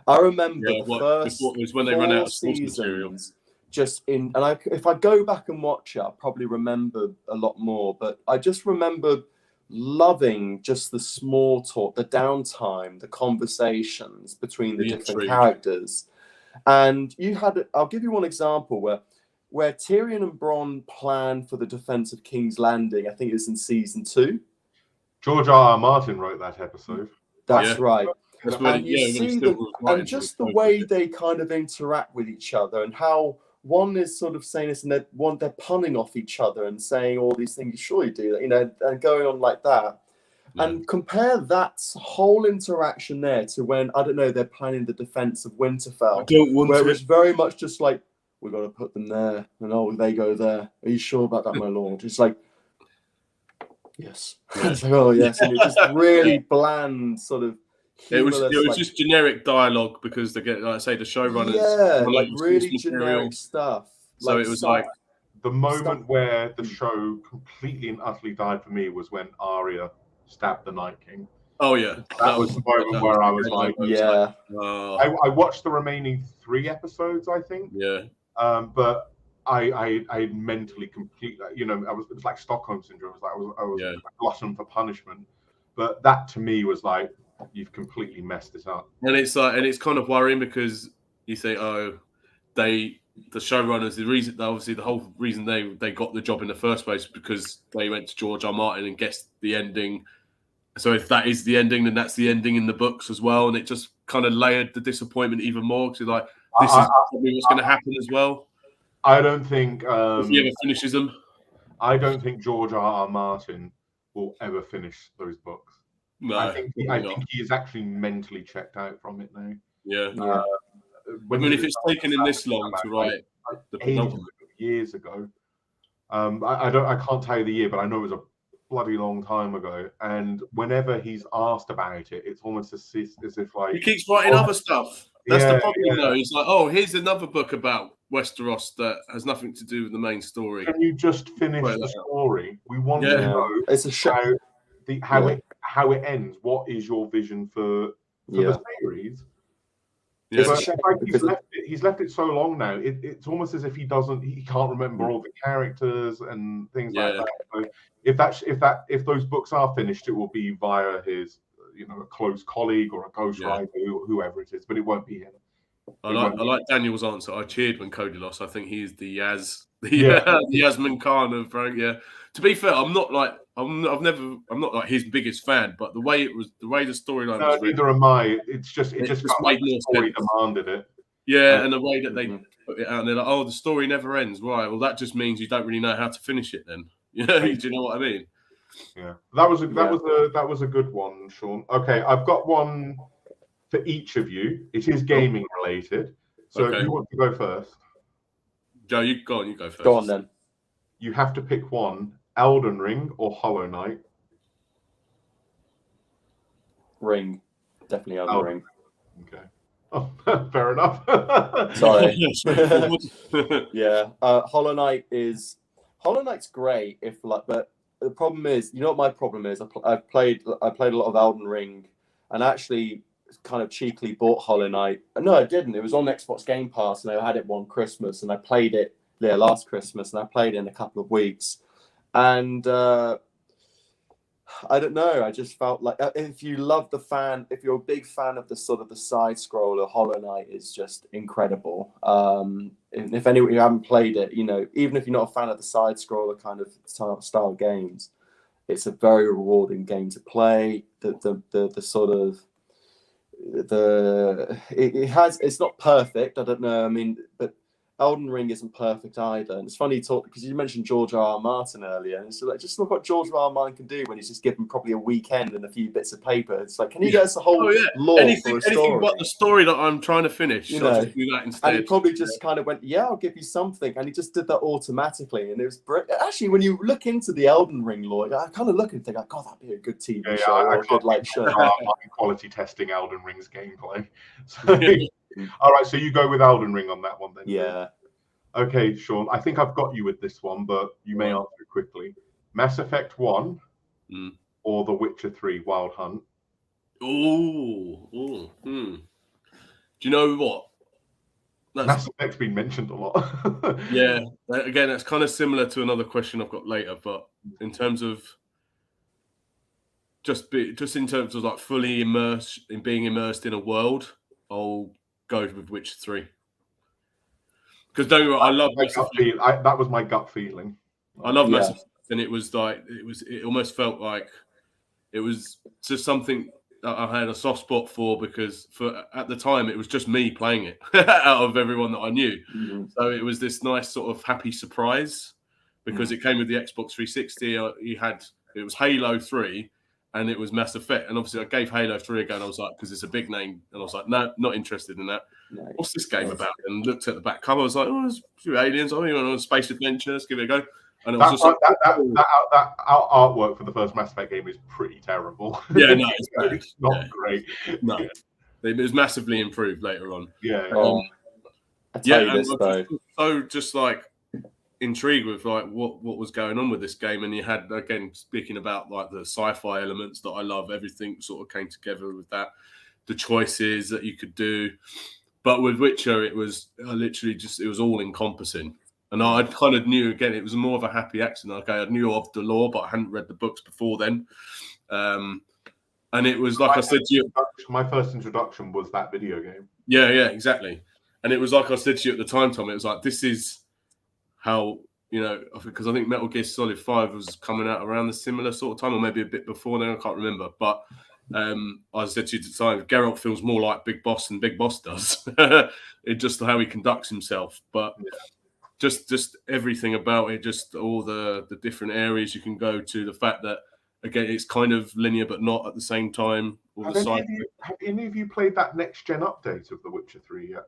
I remember the first was when they ran out of seasons. If I go back and watch it, I'll probably remember a lot more. But I just remember loving just the small talk, the downtime, the conversations between the different characters. And I'll give you one example where Tyrion and Bronn plan for the defense of King's Landing. I think it was in season 2. George R.R. Martin wrote that episode. That's right. And you see them, and just the way they kind of interact with each other, and how one is sort of saying this, and they're punning off each other and saying all these things. You surely do that, and going on like that. Yeah. And compare that whole interaction there to when, I don't know, they're planning the defense of Winterfell, where it was very much just like, we're going to put them there, and they go there. Are you sure about that, my lord? It's like, yes. It's like, oh yes, and it's just really bland sort of. It was just generic dialogue because they get, like I say, the showrunners. Like really generic stuff. So it was like the moment where the show completely and utterly died for me was when Arya stabbed the Night King. Oh yeah, that was the moment where I was like, I watched the remaining 3 episodes, I think. Yeah. But I mentally completely, it was like Stockholm syndrome. I was a glutton for punishment. But that to me was like, you've completely messed it up. And it's kind of worrying because you say, the showrunners, the whole reason they got the job in the first place because they went to George R. Martin and guessed the ending. So if that is the ending, then that's the ending in the books as well. And it just kind of layered the disappointment even more because like, this is probably what's going to happen as well. I don't think if he ever finishes them. I don't think George R. R. Martin will ever finish those books. No, I think he is actually mentally checked out from it now. Yeah. When I mean, if it's taken him this long to write the penultimate, years ago, I can't tell you the year, but I know it was a bloody long time ago. And whenever he's asked about it, it's almost as if like he keeps writing other stuff. That's the problem, though. He's like, oh, here's another book about Westeros that has nothing to do with the main story. Can you just finish the story? We want to know it's a how it ends. What is your vision for the series? Yeah. He's left it so long now. It's almost as if he can't remember all the characters and things like that. So if those books are finished, it will be via his a close colleague or a ghostwriter, whoever it is, but it won't be him. I like Daniel's answer. I cheered when Cody lost. I think he's the Yasmin Khan of To be fair, I'm not like his biggest fan, but the way the storyline was written, neither am I. It just made like more story sense. demanded it. Yeah, and the way that they put it out, and they're like, oh, the story never ends. Right. Well, that just means you don't really know how to finish it. Then, do you know what I mean? Yeah, that was a good one, Sean. Okay, I've got one for each of you. It is gaming related. So who wants to go first? Joe, you go on. You go first. Go on then. You have to pick one: Elden Ring or Hollow Knight. Ring, definitely Elden Ring. Okay. Oh, fair enough. Sorry. Hollow Knight's great but the problem is, you know what my problem is? I played a lot of Elden Ring, and actually kind of cheekily bought Hollow Knight. No, I didn't. It was on Xbox Game Pass, and I had it one Christmas, and I played it last Christmas, and I played it in a couple of weeks. And I don't know. I just felt like if you're a big fan of the sort of the side scroller, Hollow Knight is just incredible. If anyone you haven't played it, even if you're not a fan of the side scroller kind of style games, it's a very rewarding game to play. It's not perfect. I don't know. I mean, but Elden Ring isn't perfect either. And it's funny you talk because you mentioned George R.R. Martin earlier. And so like, just look what George R.R. Martin can do when he's just given probably a weekend and a few bits of paper. It's like, can you get us the whole lore for a story? Anything but the story that I'm trying to finish. Just do that instead. And he probably just kind of went, I'll give you something. And he just did that automatically. And it was actually, when you look into the Elden Ring lore, I kind of look and think, God, that'd be a good TV show. I could show. Quality testing Elden Ring's gameplay. So, all right, so you go with Elden Ring on that one then. Yeah. Okay, Sean, I think I've got you with this one, but you may answer it quickly. Mass Effect 1 or The Witcher 3 Wild Hunt? Do you know what? Mass Effect's been mentioned a lot. Yeah, again, that's kind of similar to another question I've got later, but in terms of just in terms of like fully being immersed in a world, I'll go with Witcher 3. Because I love Mass Effect. That was my gut feeling. I love Mass Effect, and it was like it almost felt like it was just something that I had a soft spot for, because at the time it was just me playing it out of everyone that I knew. Mm-hmm. So it was this nice sort of happy surprise because it came with the Xbox 360. It was Halo 3 and it was Mass Effect, and obviously I gave Halo 3 a go, and I was like, because it's a big name, and I was like, no, not interested in that. Nice. What's this game about? And looked at the back cover, I was like, oh, there's a few aliens. Oh, you want a space adventure? Let's give it a go. And it was just that artwork for the first Mass Effect game is pretty terrible. Yeah, no, it's bad. It's not great. No, it was massively improved later on. Yeah. I tell you this though. So just like intrigued with like what was going on with this game, and you had, again, speaking about like the sci-fi elements that I love, everything sort of came together with that, the choices that you could do. But with Witcher, it was literally just, it was all encompassing. And I kind of knew, again, it was more of a happy accident. Okay, I knew of the lore, but I hadn't read the books before then. And it was like I said to you, my first introduction was that video game. Yeah, exactly. And it was like I said to you at the time, Tom, it was like, this is how, because I think Metal Gear Solid 5 was coming out around the similar sort of time, or maybe a bit before then, I can't remember. But I said to you at the time, Geralt feels more like Big Boss than Big Boss does. It's just how he conducts himself. But just everything about it, just all the different areas you can go to, the fact that again, it's kind of linear but not at the same time. Have any of you played that next-gen update of The Witcher 3 yet?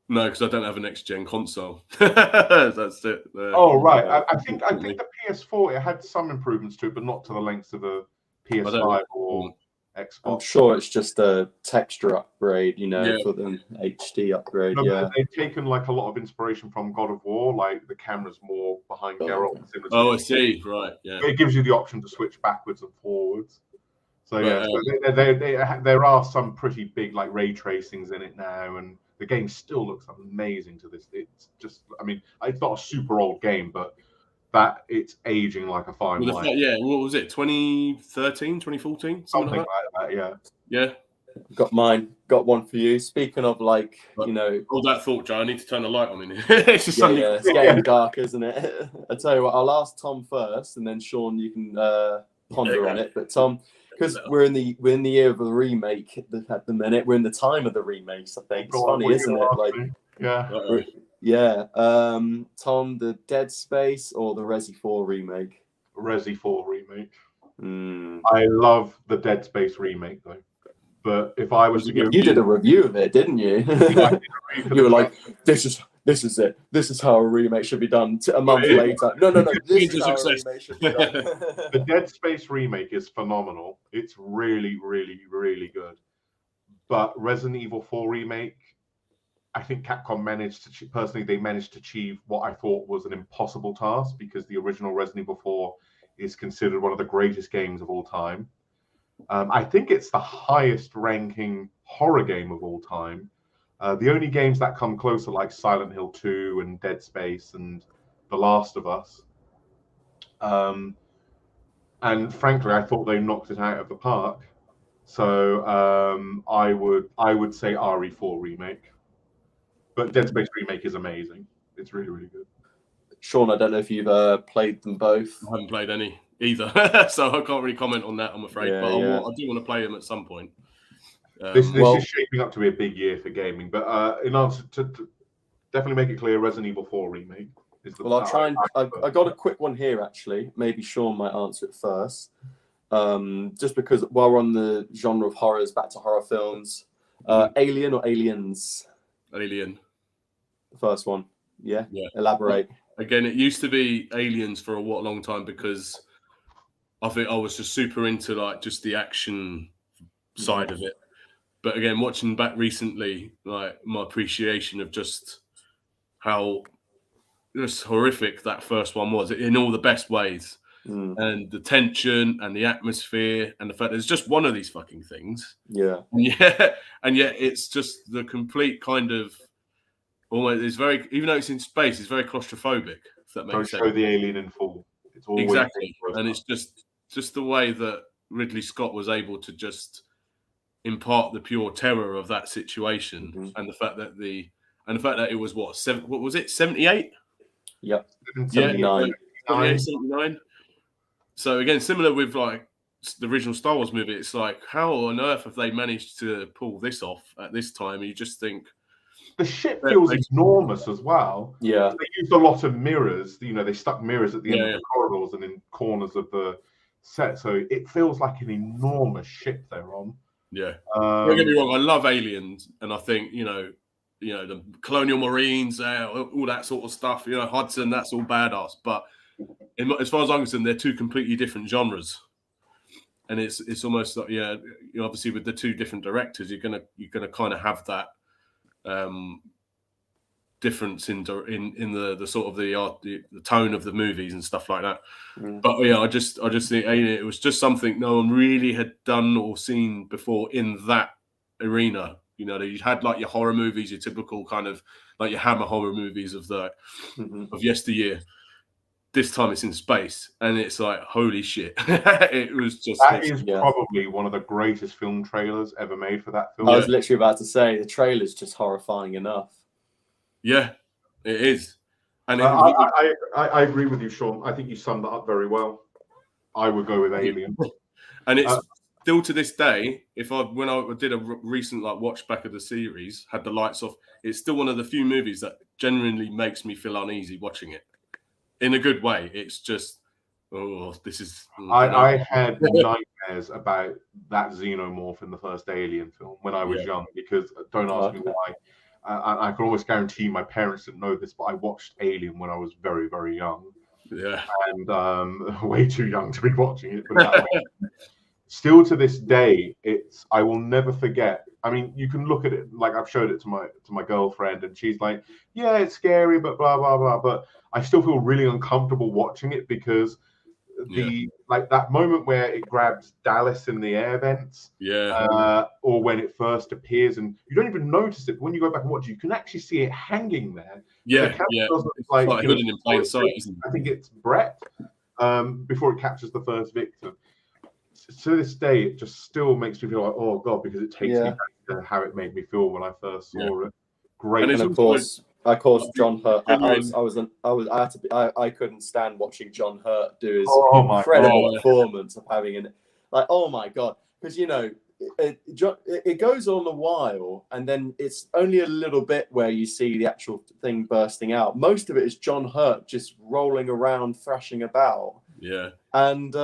No, because I don't have a next-gen console. That's it. Oh, right. I think the PS4, it had some improvements to it, but not to the lengths of a PS5 or Xbox. I'm sure it's just a texture upgrade, for the HD upgrade. No, they've taken like a lot of inspiration from God of War, like the camera's more behind Geralt. Oh, I see. Right, yeah. It gives you the option to switch backwards and forwards. So there are some pretty big like ray tracings in it now, and the game still looks amazing to this. It's just, I mean, it's not a super old game, but that it's aging like a fine wine. Yeah, what was it? 2013, 2014? Something like that, yeah. Yeah. Got one for you. Speaking of like, All that thought, Joe, I need to turn the light on in here. It's just it's getting dark, isn't it? I tell you what, I'll ask Tom first, and then Sean, you can ponder on it. But Tom, because we're in the year of the remake at the minute, we're in the time of the remakes. I think it's funny, isn't it? Like, Tom, the Dead Space or the Resi 4 remake? Resi 4 remake. I love the Dead Space remake though. But if I was to give you did a review of it, didn't you? You were like, this is it. This is how a remake should be done. A month later, no. This is how a remake should be done. The Dead Space remake is phenomenal. It's really, really, really good. But Resident Evil 4 remake, I think Capcom managed to achieve what I thought was an impossible task, because the original Resident Evil 4 is considered one of the greatest games of all time. I think it's the highest ranking horror game of all time. The only games that come closer, like Silent Hill 2 and Dead Space and The Last of Us. And frankly, I thought they knocked it out of the park. So I would say RE4 remake. But Dead Space remake is amazing. It's really, really good. Sean, I don't know if you've played them both. I haven't played any either, so I can't really comment on that, I'm afraid. But I do want to play them at some point. This is shaping up to be a big year for gaming. But in answer to definitely make it clear, Resident Evil 4 remake is the. Well, I'll try and I got a quick one here actually. Maybe Sean might answer it first. Just because while we're on the genre of horrors, back to horror films, Alien or Aliens? Alien. The first one. Yeah. Elaborate. Again, it used to be Aliens for a long time, because I think I was just super into like just the action side of it. But again, watching back recently, like my appreciation of just how just horrific that first one was in all the best ways. And the tension and the atmosphere and the fact that it's just one of these fucking things. Yeah. And yet it's just the complete kind of almost, it's very, even though it's in space, it's very claustrophobic, if that makes sense. Don't show the alien in full. It's always exactly. And it's just the way that Ridley Scott was able to just impart the pure terror of that situation, and the fact that it was what was it, 78? Yep. 79. 79. So again, similar with like the original Star Wars movie, it's like, how on earth have they managed to pull this off at this time? And you just think the ship feels enormous as well. Yeah, they used a lot of mirrors. They stuck mirrors at the end of the corridors and in corners of the set, so it feels like an enormous ship they're on. Yeah, don't get me wrong, I love Aliens, and I think the Colonial Marines, all that sort of stuff. Hudson, that's all badass. But as far as I'm concerned, they're two completely different genres, and it's almost like obviously with the two different directors, you're gonna kind of have that difference in the sort of the tone of the movies and stuff like that. But I just think it was just something no one really had done or seen before in that arena. You had like your horror movies, your typical kind of like your Hammer horror movies of of yesteryear. This time it's in space, and it's like, holy shit. It was just probably one of the greatest film trailers ever made for that film. I was literally about to say the trailer's just horrifying enough. Yeah, it is. And I agree with you, Sean. I think you summed that up very well. I would go with Alien. And it's still to this day, when I did a recent watch back of the series, had the lights off, it's still one of the few movies that genuinely makes me feel uneasy watching it. In a good way. It's just Oh, this is. I had nightmares about that xenomorph in the first Alien film when I was young, because don't ask me why. I can almost guarantee my parents didn't know this, but I watched Alien when I was very, very young. Yeah. And way too young to be watching it. But that way. Still to this day, I will never forget. I mean, you can look at it like I've showed it to my girlfriend, and she's like, "Yeah, it's scary, but blah blah blah." But I still feel really uncomfortable watching it because like that moment where it grabs Dallas in the air vents, or when it first appears, and you don't even notice it. But when you go back and watch it, you can actually see it hanging there. Yeah, doesn't, like hidden in plain sight, isn't it? I think it's Brett before it captures the first victim. To this day, it just still makes me feel like, oh god, because it takes me back to how it made me feel when I first saw it. Great, and of course, John Hurt. I couldn't stand watching John Hurt do his incredible performance of having oh my god, because it goes on a while, and then it's only a little bit where you see the actual thing bursting out. Most of it is John Hurt just rolling around, thrashing about. Yeah, and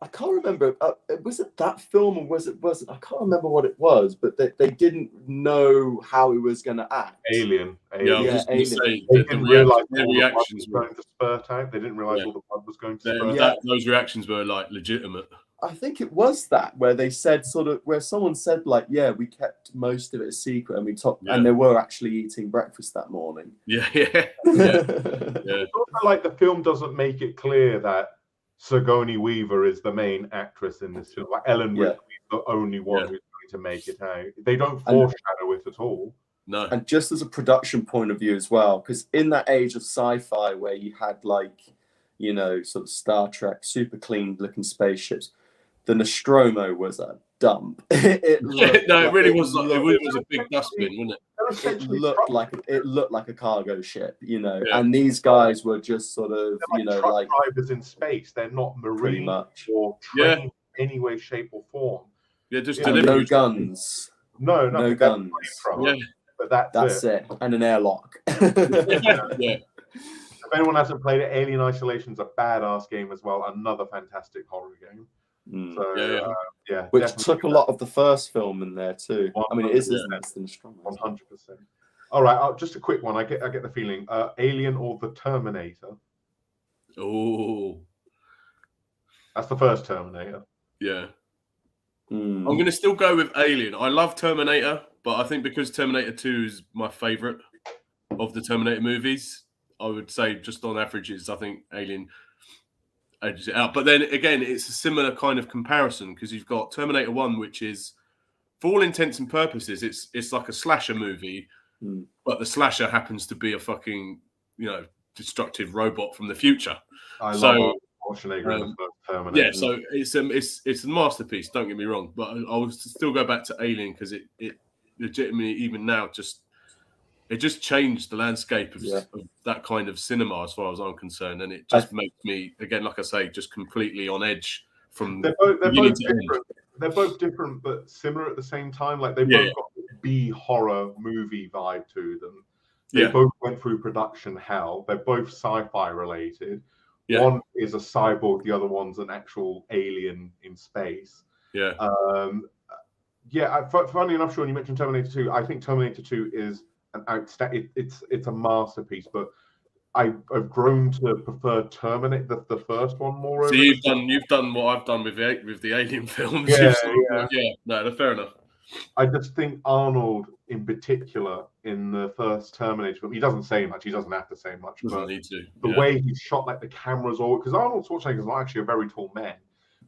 I can't remember. Was it that film or was it? I can't remember what it was, but they didn't know how he was going to act. Alien. Yeah, I was just going to say they didn't realize the reactions were going to spurt out. They didn't realize all the blood was going to spurt out. Those reactions were like legitimate. I think it was that where they said where someone said like, yeah, we kept most of it a secret and we talked, and they were actually eating breakfast that morning. Yeah. It's also like the film doesn't make it clear that Sigourney Weaver is the main actress in this film. Like Ellen Ripley is the only one who's going to make it out. They don't foreshadow it at all. No. And just as a production point of view as well, because in that age of sci-fi where you had like, sort of Star Trek, super clean looking spaceships, the Nostromo was a dump. It really was. It was a big dustbin, wasn't it? It looked like a cargo ship, and these guys were just sort of, like drivers in space. They're not marine or trained in any way, shape, or form. Yeah, just no guns. No guns. But that's it, and an airlock. If anyone hasn't played it, Alien Isolation's a badass game as well. Another fantastic horror game. So, which took a lot of the first film in there too. 100%. I mean, it is, isn't it? 100%. All right, just a quick one. I get the feeling, Alien or the Terminator? Oh, that's the first Terminator. Yeah, I'm going to still go with Alien. I love Terminator, but I think because Terminator 2 is my favorite of the Terminator movies, I would say just on averages, I think Alien edges it out. But then again, it's a similar kind of comparison because you've got Terminator 1, which is, for all intents and purposes, it's like a slasher movie, but the slasher happens to be a fucking, destructive robot from the future. I love Schwarzenegger in the first Terminator. Yeah, so it's a masterpiece, don't get me wrong, but I would still go back to Alien because it legitimately, even now, it just changed the landscape of that kind of cinema as far as I'm concerned, and it just makes me, again, like I say, just completely on edge from they're both different. They're both different but similar at the same time. Like they both got this B horror movie vibe to them. They both went through production hell. They're both sci-fi related. Yeah. One is a cyborg, the other one's an actual alien in space. Yeah. Funny enough, Sean, you mentioned Terminator 2. I think Terminator 2 is an outstanding. It's a masterpiece, but I've grown to prefer Terminator, the first one, more. So you've done what I've done with the Alien films. No, fair enough. I just think Arnold, in particular, in the first Terminator film, he doesn't say much. He doesn't have to say much. Doesn't need to. The way he's shot, like the cameras, because Arnold Schwarzenegger is not actually a very tall man,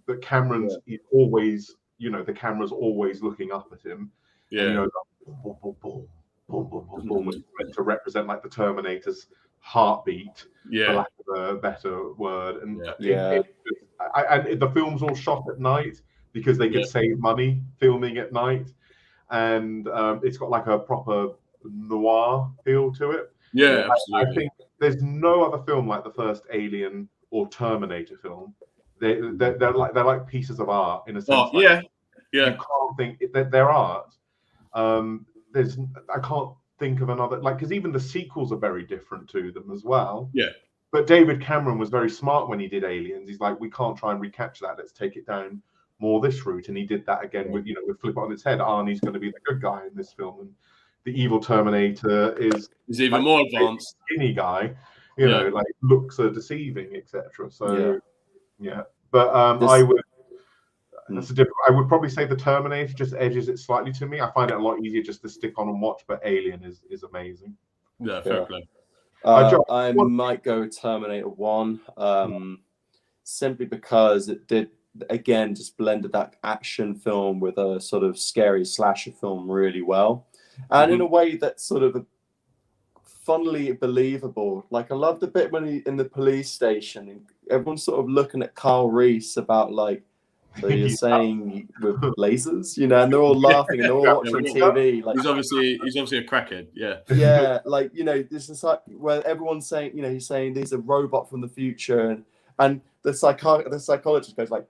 but Cameron's is always, the camera's always looking up at him. Yeah. And, boom, boom, boom, boom, boom, boom, boom, it's meant to represent like the Terminator's heartbeat, for lack of a better word. And the film's all shot at night because they could save money filming at night, and it's got like a proper noir feel to it. Yeah, absolutely. I think there's no other film like the first Alien or Terminator film. They're like pieces of art in a sense. You can't think they're art. I can't think of another, because even the sequels are very different to them as well. Yeah. But David Cameron was very smart when he did Aliens. He's like, we can't try and recapture that. Let's take it down more this route. And he did that again with, with Flip It on its head. Arnie's going to be the good guy in this film, and the evil Terminator is even more advanced, skinny guy. You know, like looks are deceiving, etc. So but I would. That's a different. I would probably say the Terminator just edges it slightly to me. I find it a lot easier just to stick on and watch, but Alien is amazing. Yeah, fair play. I might go Terminator 1, simply because it did, again, just blended that action film with a sort of scary slasher film really well. And in a way that's sort of funnily believable. Like, I loved the bit when he in the police station, and everyone's sort of looking at Kyle Reese about, like, so you're saying with lasers, and they're all laughing and they're all watching TV. Like, he's obviously a crackhead, yeah, like, this is like where everyone's saying, he's saying these are robot from the future, and the psychologist goes like,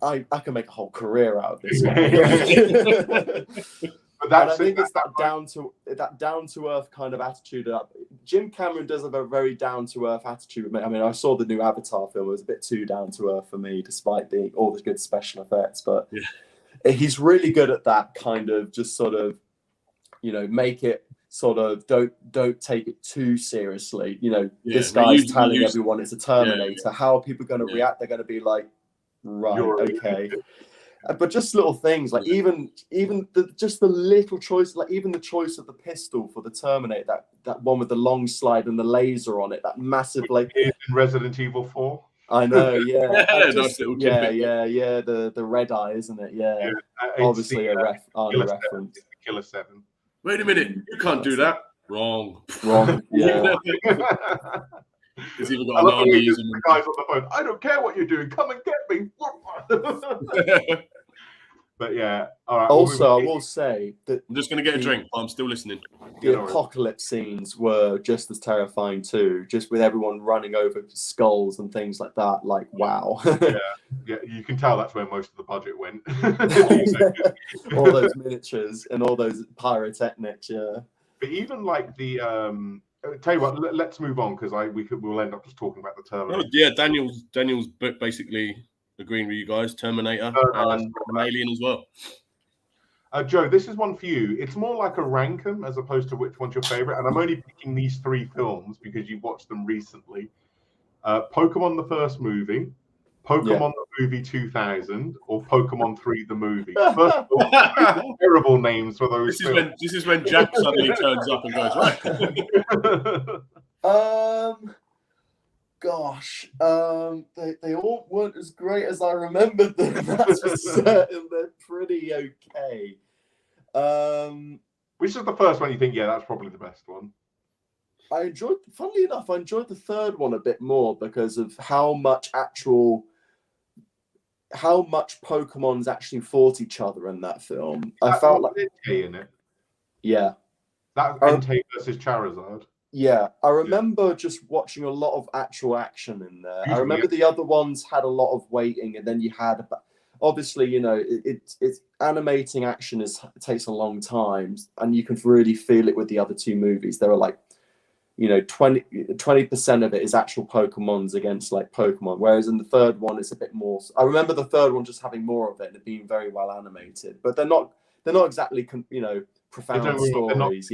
I can make a whole career out of this guy. But I think it's that down to earth kind of attitude. Jim Cameron does have a very down to earth attitude. I mean, I saw the new Avatar film; it was a bit too down to earth for me, despite being all the good special effects. But he's really good at that kind of just sort of, make it sort of don't take it too seriously. This guy's telling everyone it's a Terminator. How are people going to react? They're going to be like, right, okay. But just little things like even the little choice, like even the choice of the pistol for the Terminator, that one with the long slide and the laser on it, that massive like in Resident Evil 4. I know, yeah, nice little the red eye, isn't it? Yeah, obviously a reference. Killer 7. Wait a minute, you can't do that. Wrong. Yeah. It's even got an the guys on the phone. I don't care what you're doing. Come and get me. But yeah, all right. Also, I will say that I'm just going to get a drink. I'm still listening. The apocalypse scenes were just as terrifying too, just with everyone running over skulls and things like that. Like, wow. yeah, you can tell that's where most of the budget went. All those miniatures and all those pyrotechnics. Yeah. But even like the tell you what, let's move on because we'll end up just talking about the Terminator. Oh, yeah, Daniel's basically agreeing with you guys. Terminator and Alien as well. Joe, this is one for you. It's more like a rank 'em as opposed to which one's your favorite. And I'm only picking these 3 films because you've watched them recently. Pokemon the first movie, Pokemon the movie 2000, or Pokemon 3 the movie. First of all, terrible names for those films. This is when Jack suddenly turns up and goes, right. Gosh, they all weren't as great as I remembered them. That's for certain. They're pretty okay. Which is the first one you think, yeah, that's probably the best one? Funnily enough, I enjoyed the third one a bit more because of how much Pokemons actually fought each other in that film. I felt like Entei in it. Yeah. That's Entei versus Charizard. Yeah, I remember just watching a lot of actual action in there. I remember the other ones had a lot of waiting, and then you had, obviously, it's animating action takes a long time, and you can really feel it with the other 2 movies. There were like, 20% of it is actual Pokemons against like Pokemon, whereas in the third one it's a bit more. I remember the third one just having more of it and it being very well animated, but they're not exactly profound stories,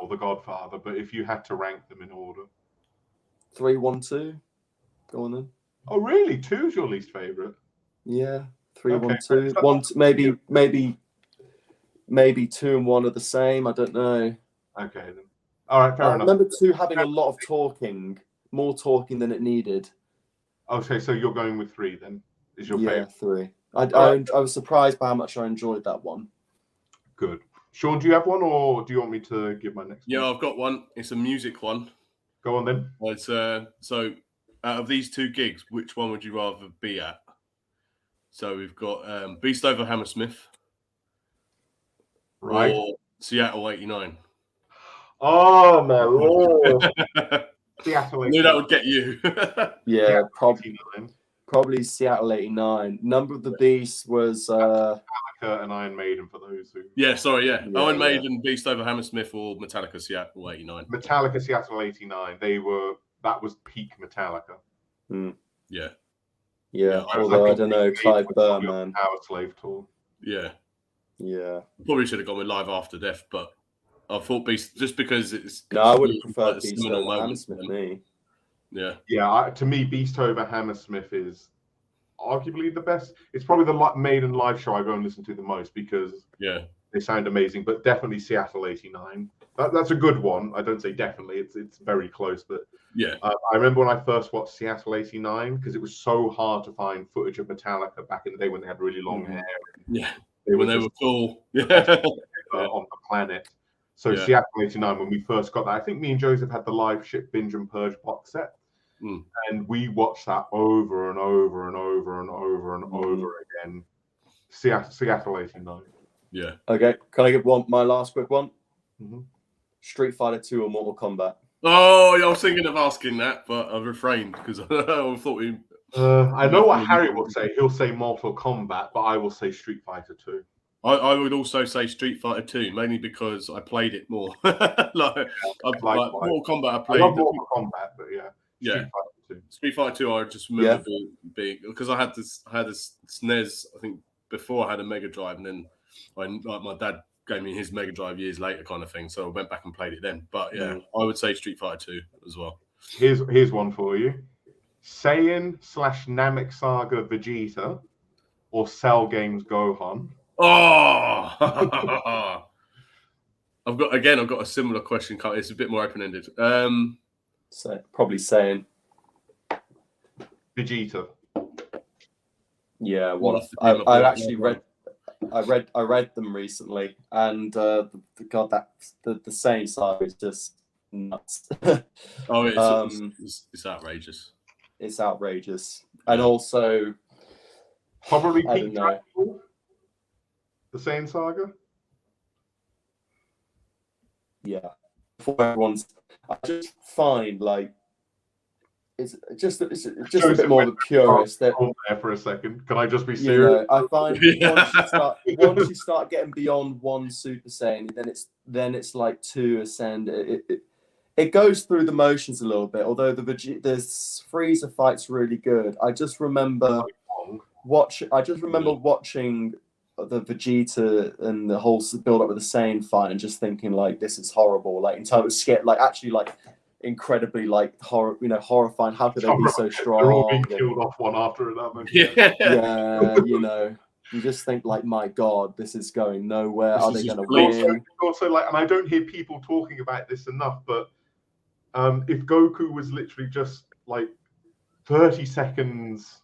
or The Godfather, but if you had to rank them in order, 3, 1, 2, go on then. Oh, really? 2's your least favorite? Yeah, 3, 1, 2, 1, maybe 2 and 1 are the same. I don't know. Okay then. All right, fair enough. I remember 2 having a lot of talking, more talking than it needed. Okay, so you're going with 3 then? Is your favorite? Yeah, 3. I was surprised by how much I enjoyed that one. Good. Sean, do you have one, or do you want me to give my next one? Yeah, I've got one. It's a music one. Go on then. It's so out of these 2 gigs, which one would you rather be at? So we've got Beast over Hammersmith, right, or Seattle '89. Oh my lord! Seattle 89. I knew that would get you. Yeah, probably Seattle '89. Number of the Beast was Metallica and Iron Maiden for those who. Yeah, sorry, yeah. Iron Maiden, Beast over Hammersmith, or Metallica Seattle '89. Metallica Seattle '89. They were that was peak Metallica. Yeah. Yeah. Although I don't know, Clive Burr, man. Power Slave tour. Yeah. Yeah. Probably should have gone with Live After Death, but I thought Beast just because it's. No, I would have preferred a Beast seminal over moment Hammersmith. for them. Me. Yeah. Yeah, to me, Beast over Hammersmith is arguably the best. It's probably the Maiden live show I go and listen to the most because they sound amazing. But definitely Seattle '89. That's a good one. I don't say definitely. It's very close, but yeah. I remember when I first watched Seattle '89 because it was so hard to find footage of Metallica back in the day when they had really long hair. Yeah. They when were they were cool. on the planet. So Seattle '89, when we first got that, I think me and Joseph had the live ship Binge and Purge box set. And we watched that over and over and over and over and over again. Seattle '89. Yeah. Okay. Can I give my last quick one? Street Fighter 2 or Mortal Kombat? Oh, yeah, I was thinking of asking that, but I refrained because I thought we. I know what Harry will say. He'll say Mortal Kombat, but I will say Street Fighter 2. I would also say Street Fighter 2, mainly because I played it more. like Mortal Kombat, I played. I love Mortal Kombat, but yeah. Street Fighter 2, I just remember being because I had this SNES. I think before I had a Mega Drive, and then my dad gave me his Mega Drive years later, kind of thing. So I went back and played it then. But yeah, I would say Street Fighter 2 as well. Here's one for you: Saiyan / Namek Saga Vegeta, or Cell Games Gohan. Oh, I've got a similar question. It's a bit more open ended. So probably saying Vegeta. Yeah, I actually read. I read them recently, and the Saiyan saga is just nuts. It's outrageous. It's outrageous, and also probably I don't know. The Saiyan saga. Yeah, for everyone's. I just find like it's just a bit more of a purist. That there for a second. Can I just be serious? I find once you start getting beyond one Super Saiyan, then it's like two Ascend. It goes through the motions a little bit. Although the Frieza fight's really good. I just remember watching the Vegeta and the whole build up with the Saiyan fight and just thinking like this is horrible, like in terms of scare, like actually like incredibly like horrifying. How could they be so strong? They're all being killed off one after another. Yeah, you just think like, my God, this is going nowhere. Are they going to win? Also, like, and I don't hear people talking about this enough, but if Goku was literally just like 30 seconds,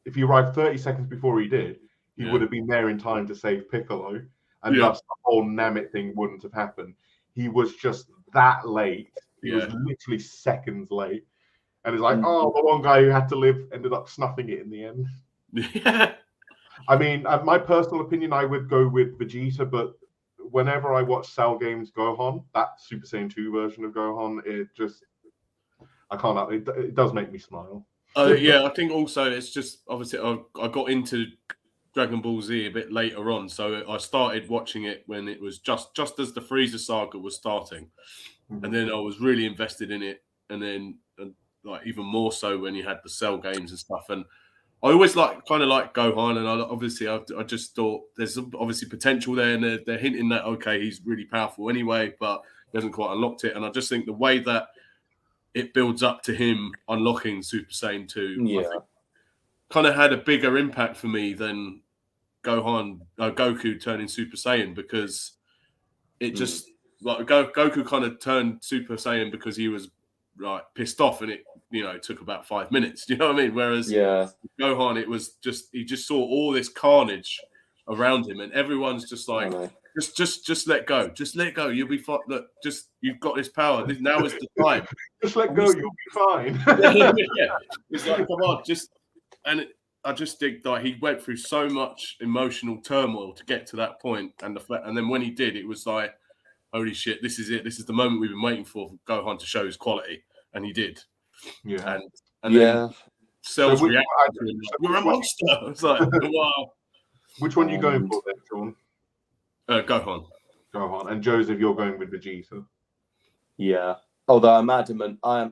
if he arrived 30 seconds before he did, he would have been there in time to save Piccolo, and thus the whole Namek thing wouldn't have happened. He was just that late. He was literally seconds late. And it's like, the one guy who had to live ended up snuffing it in the end. Yeah. I mean, my personal opinion, I would go with Vegeta, but whenever I watch Cell Games Gohan, that Super Saiyan 2 version of Gohan, it does make me smile. I think also it's just, obviously, I got into Dragon Ball Z a bit later on, so I started watching it when it was just as the Frieza saga was starting, and then I was really invested in it, and then like even more so when you had the Cell games and stuff. And I always kind of like Gohan, and I just thought there's obviously potential there, and they're hinting that he's really powerful anyway, but he hasn't quite unlocked it. And I just think the way that it builds up to him unlocking Super Saiyan 2, I think, kind of had a bigger impact for me than Goku turning Super Saiyan, because it just like Goku kind of turned Super Saiyan because he was like pissed off, and it took about 5 minutes. Do you know what I mean? Whereas Gohan, it was he just saw all this carnage around him, and everyone's just like, just let go, you'll be fine. Look, you've got this power. Now is the time. Just let go, you'll be fine. It's like, come on, I just think that he went through so much emotional turmoil to get to that point, and then when he did, it was like, holy shit, this is it. This is the moment we've been waiting for Gohan to show his quality, and he did. Yeah, and then Cell's reaction to him, like, you're a monster. It's like, wow. Which one are you going for then, Sean? Gohan. And Joseph, you're going with Vegeta. Yeah. Although I am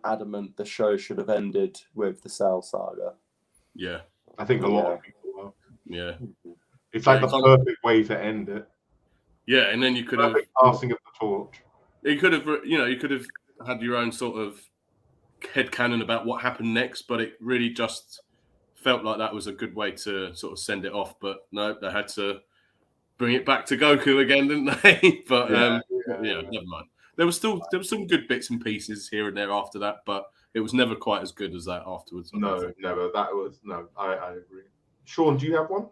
adamant the show should have ended with the Cell saga. Yeah. I think a lot of people are. Yeah. It's like the perfect way to end it. Yeah, and then you could have passing of the torch. You could have, you could have had your own sort of headcanon about what happened next, but it really just felt like that was a good way to sort of send it off. But no, they had to bring it back to Goku again, didn't they? But never mind. There was some good bits and pieces here and there after that, but it was never quite as good as that afterwards. No, never. That was no. I agree. Sean, do you have one?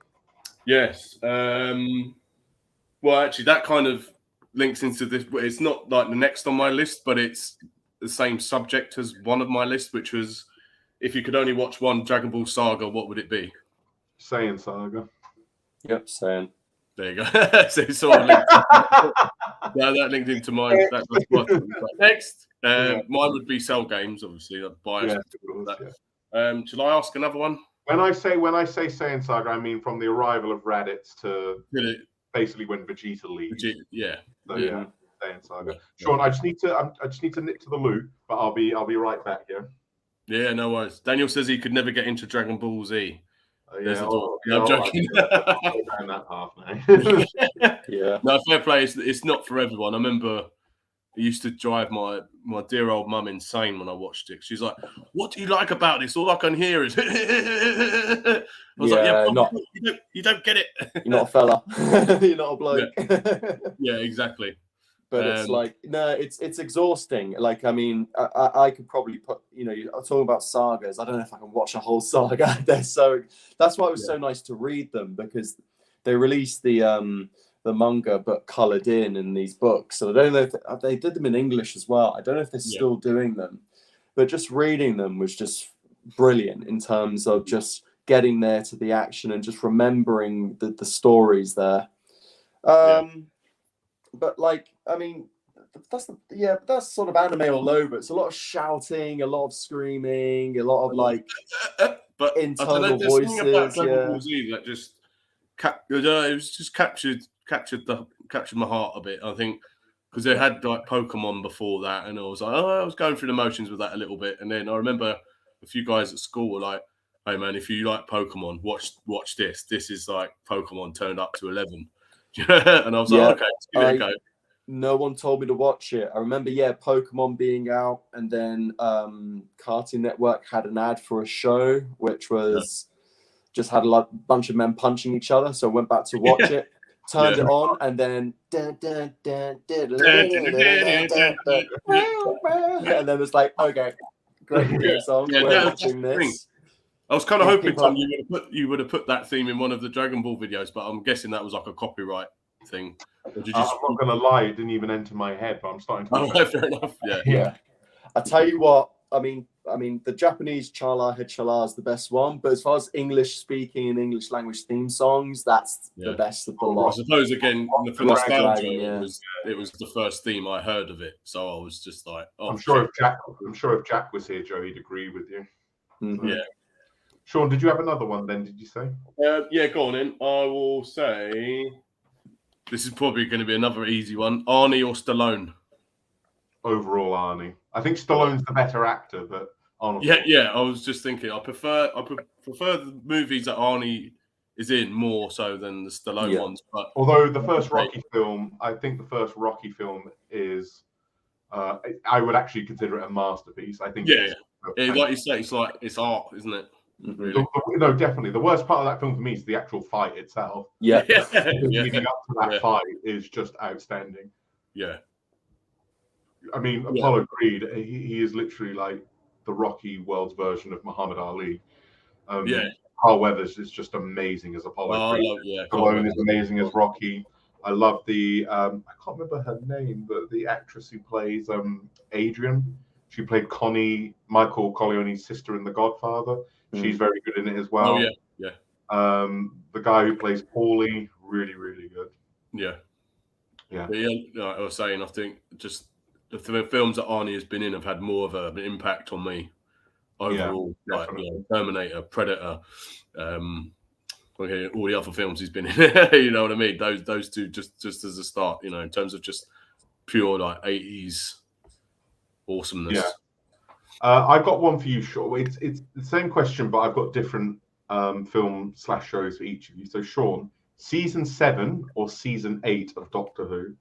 Yes. Well, actually, that kind of links into this. It's not like the next on my list, but it's the same subject as one of my lists, which was if you could only watch one Dragon Ball saga, what would it be? Saiyan saga. Yep, Saiyan. There you go. So it sort of linked that linked into mine. That's what next. Mine would be Cell Games, obviously. I'm biased. Shall I ask another one? When I say Saiyan saga, I mean from the arrival of Raditz to basically when Vegeta leaves. Yeah. So, Saiyan saga. Sean, I just need to nip to the loo, but I'll be right back here. Yeah, no worries. Daniel says he could never get into Dragon Ball Z. I'm joking. Down that path now. Yeah. No, fair play. It's not for everyone. I remember it used to drive my dear old mum insane when I watched it. She's like, "What do you like about this? All I can hear is." I was you don't get it. You're not a fella. You're not a bloke. Yeah, exactly. But it's like, no, it's exhausting. Like, I mean, I could probably put, I'm talking about sagas. I don't know if I can watch a whole saga. That's why it was so nice to read them, because they released the manga but colored in these books. So I don't know if they did them in English as well. I don't know if they're still doing them, but just reading them was just brilliant in terms of just getting there to the action and just remembering the stories there. But like, I mean, that's sort of anime all over. It's a lot of shouting, a lot of screaming, a lot of like but internal voices. About Dragon Ball Z that just it was just captured my heart a bit. I think because they had like Pokemon before that, and I was like, I was going through the motions with that a little bit, and then I remember a few guys at school were like, "Hey man, if you like Pokemon, watch this. This is like Pokemon turned up to 11." And I was like, okay, let's give it a go. No one told me to watch it. I remember, Pokemon being out, and then Cartoon Network had an ad for a show, which was just had a bunch of men punching each other. So I went back to watch it, turned it on, and then and then it's like, okay, great song. We're watching this. I was kind of hoping, Tom, you would have put that theme in one of the Dragon Ball videos, but I'm guessing that was like a copyright thing. I'm not going to lie, it didn't even enter my head, but I'm starting to. Fair enough. Yeah. I tell you what, I mean, the Japanese Chala Hechala is the best one, but as far as English speaking and English language theme songs, that's the best of the lot. I suppose again, for nostalgia, it was the first theme I heard of it, so I was just like, I'm sure if Jack was here, Joe, he'd agree with you. Mm-hmm. Yeah. Sean, did you have another one then, did you say? Yeah, go on then. I will say this is probably going to be another easy one. Arnie or Stallone? Overall, Arnie. I think Stallone's the better actor, but Arnold. Yeah. I was just thinking, I prefer the movies that Arnie is in more so than the Stallone ones. But although the first Rocky film, I think the first Rocky film is, I would actually consider it a masterpiece. I think. Like you say, it's art, isn't it? Really? No, definitely. The worst part of that film for me is the actual fight itself. Leading up to that fight is just outstanding. Yeah. I mean, Apollo Creed, he is literally like the Rocky world's version of Muhammad Ali. Carl Weathers is just amazing as Apollo Creed. Stallone is amazing as Rocky. I love the I can't remember her name, but the actress who plays Adrian. She played Michael Corleone's sister in The Godfather. She's very good in it as well. Oh, yeah. The guy who plays Paulie, really, really good. Yeah. Yeah. But like I was saying, I think just the films that Arnie has been in have had more of an impact on me overall. Like Terminator, Predator, all the other films he's been in. You know what I mean? Those two just as a start, in terms of just pure like 80s awesomeness. Yeah. I've got one for you, Sean. It's the same question, but I've got different film/shows for each of you. So, Sean, season 7 or season 8 of Doctor Who?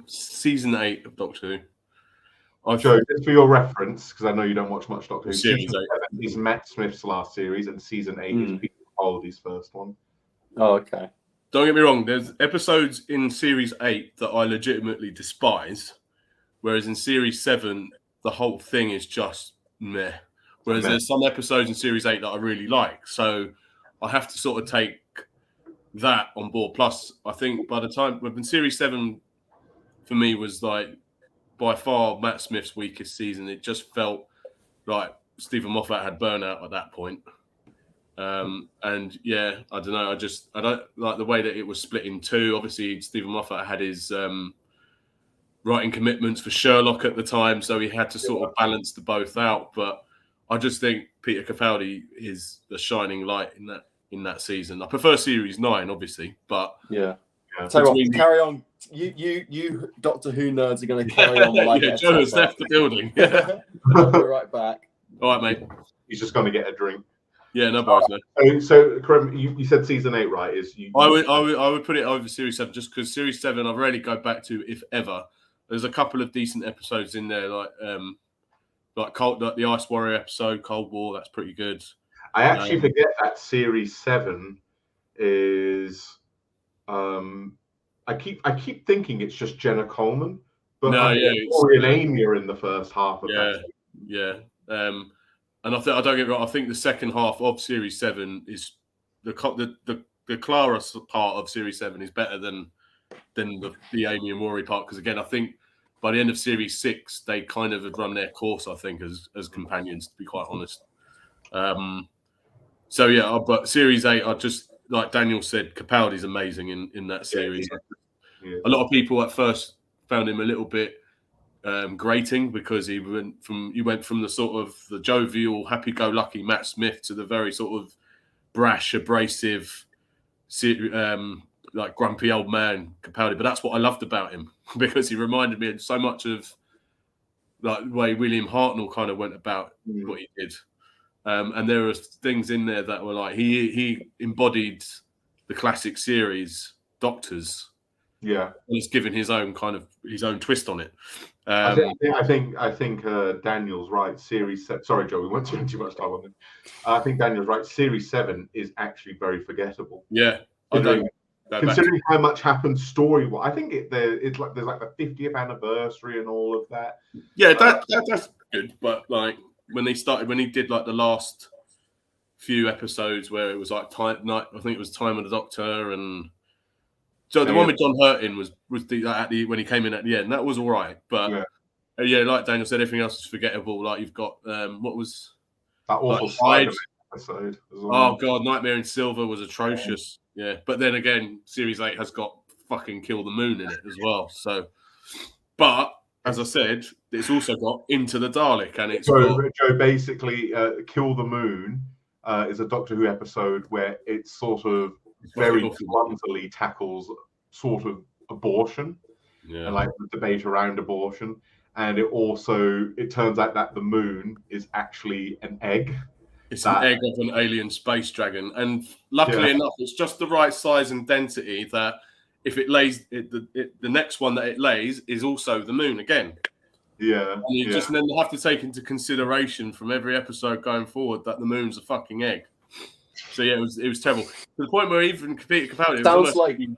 Season 8 of Doctor Who. Joe, just for your reference, because I know you don't watch much Doctor Who. Series Season 7 is Matt Smith's last series, and season 8 is Peter Capaldi's first one. Oh, okay. Don't get me wrong. There's episodes in series 8 that I legitimately despise, whereas in series 7 the whole thing is just meh. Whereas there's some episodes in series 8 that I really like. So I have to sort of take that on board. Plus, I think by the time when series 7 for me was like by far Matt Smith's weakest season. It just felt like Stephen Moffat had burnout at that point. And yeah, I don't know. I don't like the way that it was split in two. Obviously, Stephen Moffat had his writing commitments for Sherlock at the time, so he had to sort of balance the both out. But I just think Peter Capaldi is the shining light in that season. I prefer series 9, obviously, but yeah. So carry on. You Doctor Who nerds are going to carry on. Like Joe has left the building. I'll be right back. All right, mate. He's just going to get a drink. Yeah, no worries, mate. So Karim, you said season 8, right? I would put it over series 7 just because series 7 I rarely go back to, if ever. There's a couple of decent episodes in there, like the Ice Warrior episode, Cold War. That's pretty good. I actually forget that series 7 is. I keep thinking it's just Jenna Coleman, but Rory and Amy are in the first half of that. Yeah. And I don't get it wrong. I think the second half of series 7 is the Clara part of series 7 is better than the Amy and Rory part, because again, I think by the end of series 6 they kind of had run their course. I think as companions, to be quite honest. So yeah, but series 8, I just like Daniel said, Capaldi's amazing in that series. Yeah. A lot of people at first found him a little bit grating because he went from the sort of the jovial, happy-go-lucky Matt Smith to the very sort of brash, abrasive, like grumpy old man Capaldi. But that's what I loved about him, because he reminded me so much of like the way William Hartnell kind of went about what he did. And there were things in there that were like he embodied the classic series Doctors. Yeah, and he's given his own twist on it. I think Daniel's right. Series 7. Sorry, Joe, we won't spend too much time on it. I think Daniel's right. Series 7 is actually very forgettable. Yeah, considering how much happened story-wise, I think there's like the 50th anniversary and all of that. Yeah, that's good. But like when he did like the last few episodes where it was like I think it was Time of the Doctor, and so the one with John Hurtin was when he came in at the end. That was all right, but like Daniel said, everything else is forgettable. Like you've got what was that awful Spider-Man episode as well. Oh god, Nightmare in Silver was atrocious. Yeah, but then again, Series 8 has got fucking Kill the Moon in it as well. So, but as I said, it's also got Into the Dalek, and it's Joe, basically, Kill the Moon is a Doctor Who episode where it's sort of very clumsily tackles sort of abortion and like the debate around abortion, and it turns out that the moon is actually an egg. It's an egg of an alien space dragon, and luckily enough, it's just the right size and density that if it lays, the next one that it lays is also the moon again. Yeah, and you just then have to take into consideration from every episode going forward that the moon's a fucking egg. So yeah, it was terrible to the point where even Peter Capaldi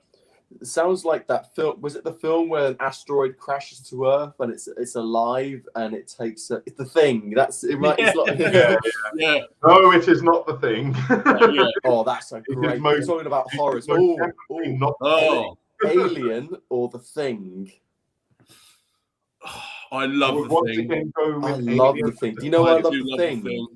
sounds like that film. Was it the film where an asteroid crashes to Earth and it's alive and it takes it's the Thing? That's it. Right? Yeah. It's yeah. No, it is not the Thing. Oh, that's a great. We're talking about horrors. Alien or the Thing. I love the Thing. I love the Thing. Do you know why I love the Thing?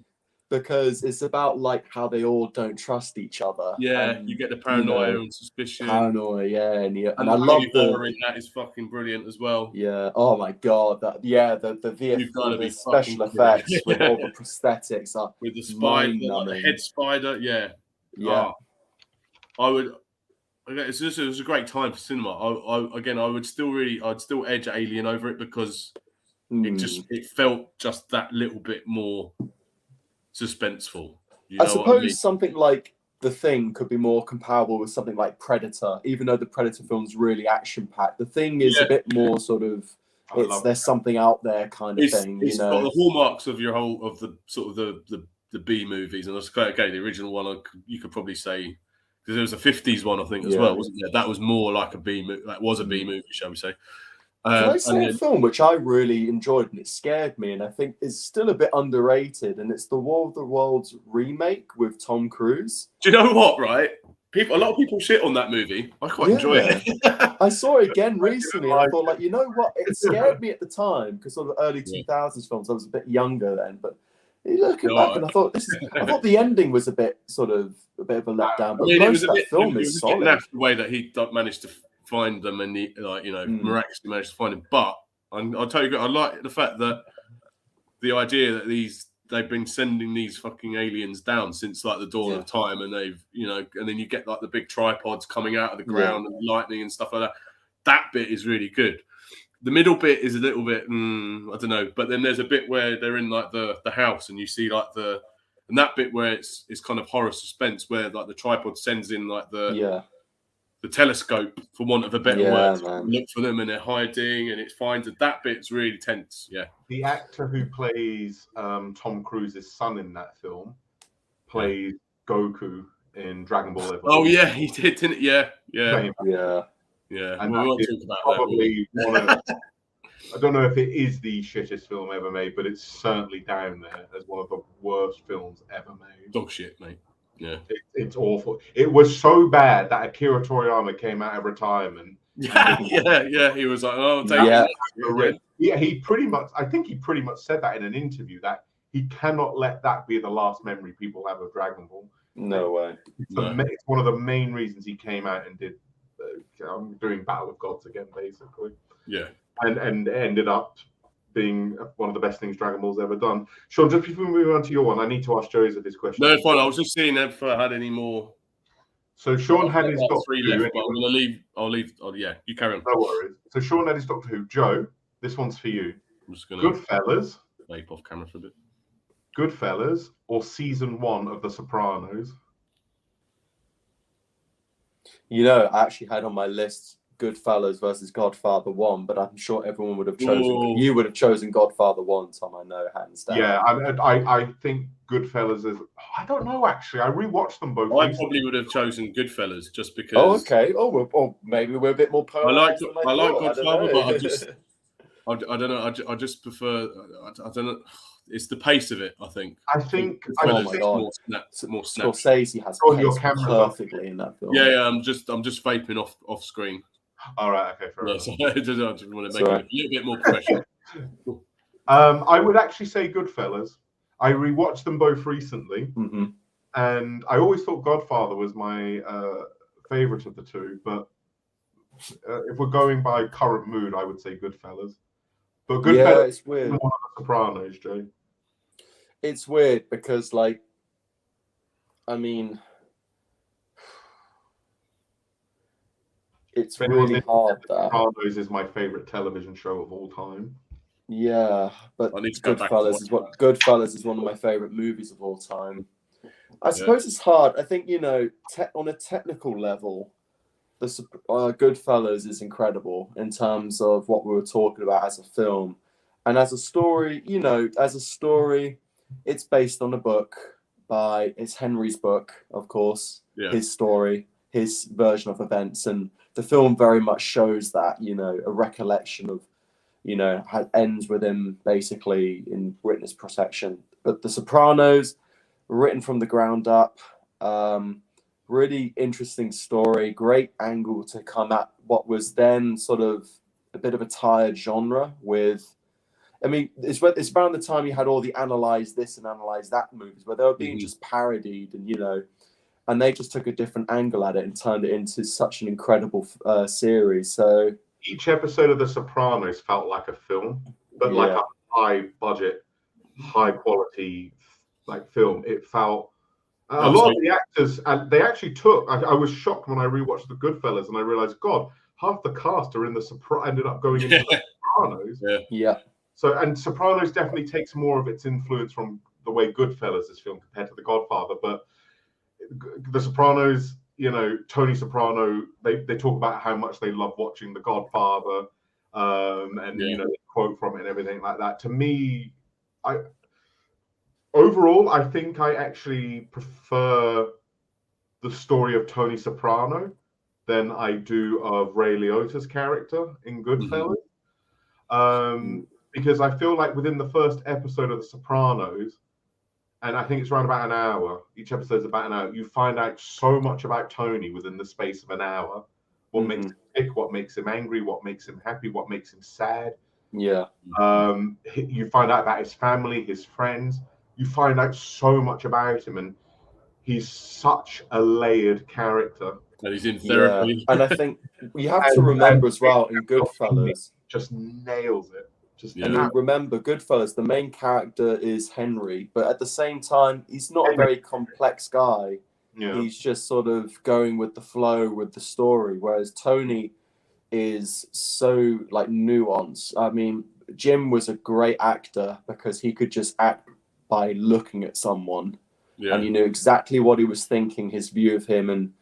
Because it's about like how they all don't trust each other. Yeah, and, you get the paranoia and suspicion. Paranoia, and I love that is fucking brilliant as well. Yeah. Oh my god. The VFX, special effects with all the prosthetics are with the spider, the head spider. Yeah. Yeah. I would. it was a great time for cinema. I'd still edge Alien over it because it felt just that little bit more suspenseful. I suppose something like The Thing could be more comparable with something like Predator, even though the Predator film's really action packed. The Thing is a bit more sort of there's something out there kind of thing. It's got the hallmarks of the B movies, and okay, the original one you could probably say, because there was a 50s one I think as well, wasn't there? That was more like a B movie. That was a B movie, shall we say? Can I say a film which I really enjoyed and it scared me, and I think is still a bit underrated, and it's the War of the Worlds remake with Tom Cruise. Do you know what? Right, a lot of people shit on that movie. I quite enjoy it. I saw it again recently, and I thought, like, you know what? It scared me at the time because of the early 2000s films. I was a bit younger then, but looking back, and I thought the ending was a bit of a letdown. But most of that film is solid. That's the way that he managed to find them, and miraculously managed to find them. But I'll tell you, I like the fact that the idea that they've been sending these fucking aliens down since like the dawn of time, and they've and then you get like the big tripods coming out of the ground and lightning and stuff like that. That bit is really good. The middle bit is a little bit I don't know, but then there's a bit where they're in like the house, and you see like and that bit where it's kind of horror suspense, where like the tripod sends in like the telescope, for want of a better word, look for them, and they're hiding, and it finds that bit's really tense. Yeah. The actor who plays Tom Cruise's son in that film plays Goku in Dragon Ball Evolution. Oh yeah, he did, didn't it? Yeah. And we won't talk about probably I don't know if it is the shittest film ever made, but it's certainly down there as one of the worst films ever made. Dog shit, mate. Yeah, it's awful. It was so bad that Akira Toriyama came out of retirement. He was like, "Oh, he pretty much. I think he pretty much said that in an interview that he cannot let that be the last memory people have of Dragon Ball. No way. It's one of the main reasons he came out and did. I'm doing Battle of Gods again, basically. Yeah, and it ended up being one of the best things Dragon Ball's ever done. Sean, just before we move on to your one, I need to ask Joseph this question. No, it's fine. I was just seeing if I had any more. So Sean had his Doctor Who. Left, but I'm gonna leave. I'll leave. Oh, yeah, you carry on. No worries. So Sean had his Doctor Who. Joe, this one's for you. I'm just gonna Goodfellas. Vape off camera for a bit. Goodfellas or season 1 of The Sopranos? I actually had on my list Goodfellas versus Godfather 1, but I'm sure everyone would have chosen. You would have chosen Godfather 1, Tom. I know, hands down. Yeah, I think Goodfellas is. I don't know actually. I rewatched them both. I probably would have chosen Goodfellas just because. Oh, okay. Maybe we're a bit more polarized. I like Godfather, but I don't know. I just prefer. I don't know. It's the pace of it. I think. Oh my god! More snap. Scorsese has your camera perfectly in that film. Yeah. I'm just vaping off screen. All right. Okay. Fair enough. I just want to make it a little bit more professional. I would actually say Goodfellas. I rewatched them both recently, and I always thought Godfather was my favorite of the two. But if we're going by current mood, I would say Goodfellas. But Goodfellas it's weird. One of the Sopranos, Jay. It's weird because, it's really hard. That Sopranos is my favorite television show of all time. Yeah, but Goodfellas is one of my favorite movies of all time. I suppose it's hard. I think on a technical level, the Goodfellas is incredible in terms of what we were talking about as a film, and as a story. It's based on a book it's Henry's book, of course. Yeah. His story, his version of events, and the film very much shows that a recollection of ends with him basically in witness protection. But The Sopranos, written from the ground up. Really interesting story, great angle to come at what was then sort of a bit of a tired genre it's around the time you had all the analyze this and analyze that movies where they were being just parodied and they just took a different angle at it and turned it into such an incredible series. So each episode of The Sopranos felt like a film, but like a high budget, high quality film. It felt A lot of the actors, and they actually took. I was shocked when I rewatched The Goodfellas, and I realized, God, half the cast are in ended up going into The Sopranos. Yeah. So, and Sopranos definitely takes more of its influence from the way Goodfellas is filmed compared to The Godfather. But The Sopranos, you know, Tony Soprano, they talk about how much they love watching The Godfather, and you know, they quote from it and everything like that. To me, overall, I think I actually prefer the story of Tony Soprano than I do of Ray Liotta's character in Goodfellas. Because I feel like within the first episode of The Sopranos, and I think it's around about an hour, each episode's about an hour, you find out so much about Tony within the space of an hour. What makes him tick, what makes him angry, what makes him happy, what makes him sad. Yeah. You find out about his family, his friends. You find out so much about him, and he's such a layered character. And he's in therapy. Yeah. And I think you have to remember as well in Goodfellas, just nails it. And you remember Goodfellas, the main character is Henry, but at the same time, he's not a very complex guy. Yeah. He's just sort of going with the flow with the story, whereas Tony is so like nuanced. I mean, Jim was a great actor because he could just act by looking at someone, and you knew exactly what he was thinking, his view of him, and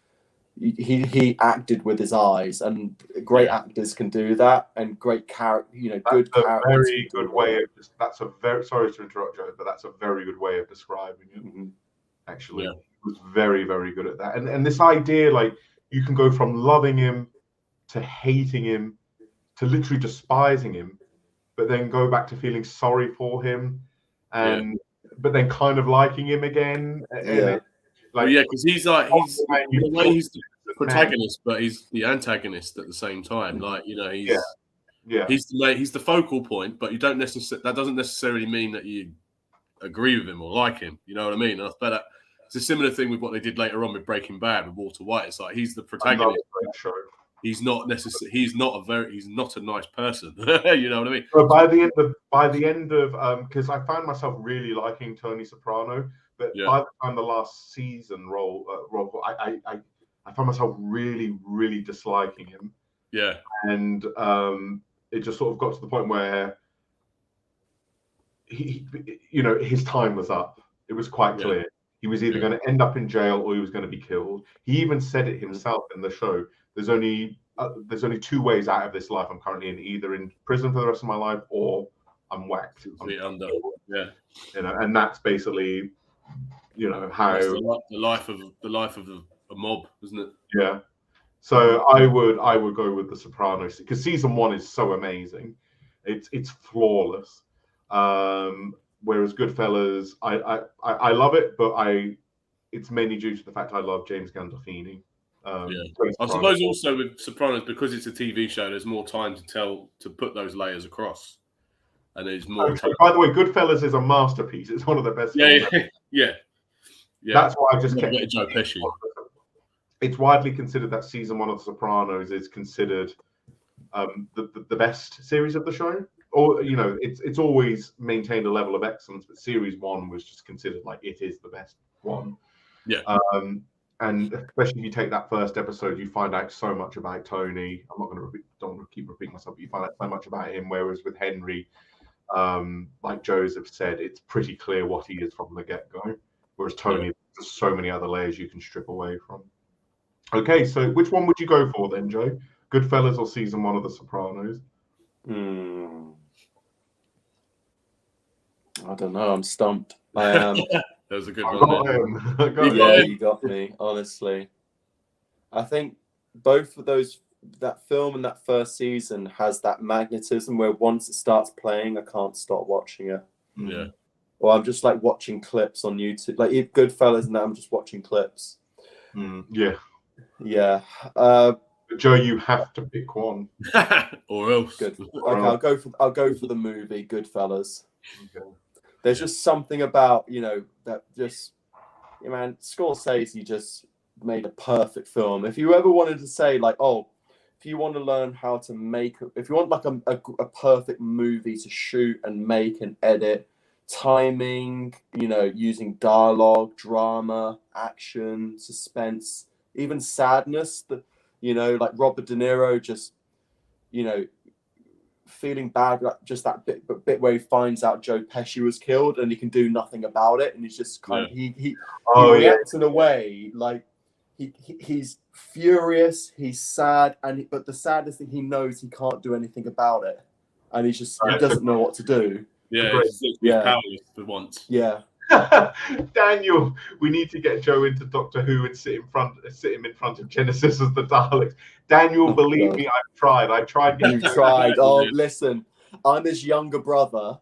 he acted with his eyes. And great actors can do that, and great character, you know, good characters. Very good way of. That's a very sorry to interrupt, Joe, but that's a very good way of describing it. Actually, he was very, very good at that. And this idea, like, you can go from loving him to hating him to literally despising him, but then go back to feeling sorry for him, and but then kind of liking him again. Because he's the protagonist, but he's the antagonist at the same time. Like, you know, he's the focal point, but you don't necessarily. That doesn't necessarily mean that you agree with him or like him. You know what I mean? It's a similar thing with what they did later on with Breaking Bad with Walter White. It's like he's the protagonist. He's not necessarily. He's not a nice person. You know what I mean? But by the end of, because I found myself really liking Tony Soprano, but by the time the last season I found myself really, really disliking him. Yeah, and it just sort of got to the point where he, you know, his time was up. It was quite clear. He was either going to end up in jail or he was going to be killed. He even said it himself in the show. There's only 2 ways out of this life I'm currently in: either in prison for the rest of my life or I'm whacked. You know, and that's basically, you know, how the life of a mob, isn't it? Yeah. So I would go with The Sopranos because season 1 is so amazing. It's flawless. Whereas Goodfellas, I love it, but it's mainly due to the fact I love James Gandolfini. I suppose also with Sopranos, because it's a TV show, there's more time to put those layers across, and there's more. By the way, Goodfellas is a masterpiece. It's one of the best. Yeah. That's why I just kept Joe Pesci. It's widely considered that season 1 of The Sopranos is considered the best series of the show. Or, you know, it's always maintained a level of excellence, but series 1 was just considered like it is the best one. Yeah. And especially if you take that first episode, you find out so much about Tony. I'm not going to don't want to keep repeating myself, but you find out so much about him. Whereas with Henry, like Joseph said, it's pretty clear what he is from the get-go. Whereas Tony, there's so many other layers you can strip away from. Okay, so which one would you go for then, Joe? Goodfellas or season 1 of The Sopranos? I don't know. I'm stumped. I am. That was a good one. You got me. Honestly, I think both of those, that film and that first season, has that magnetism where once it starts playing, I can't stop watching it. Yeah. Or I'm just like watching clips on YouTube, like Goodfellas, and I'm just watching clips. Yeah. Yeah. Joe, you have to pick one, or else. Good. Okay, I'll go for the movie Goodfellas. Okay. There's just something about, you know, that just, man, Scorsese just made a perfect film. If you ever wanted to say like, oh, if you want to learn how to make, if you want like a perfect movie to shoot and make and edit, timing, using dialogue, drama, action, suspense, even sadness. Like Robert De Niro just, feeling bad, like just that bit where he finds out Joe Pesci was killed and he can do nothing about it, and he's just kind of he reacts in a way like he's furious, he's sad, but the saddest thing, he knows he can't do anything about it, and he doesn't know what to do. Yeah, he's powerless for once. Yeah. Daniel, we need to get Joe into Doctor Who and sit him in front of Genesis as the Daleks. Daniel, believe me, I've tried. You've tried. Oh, listen, I'm his younger brother.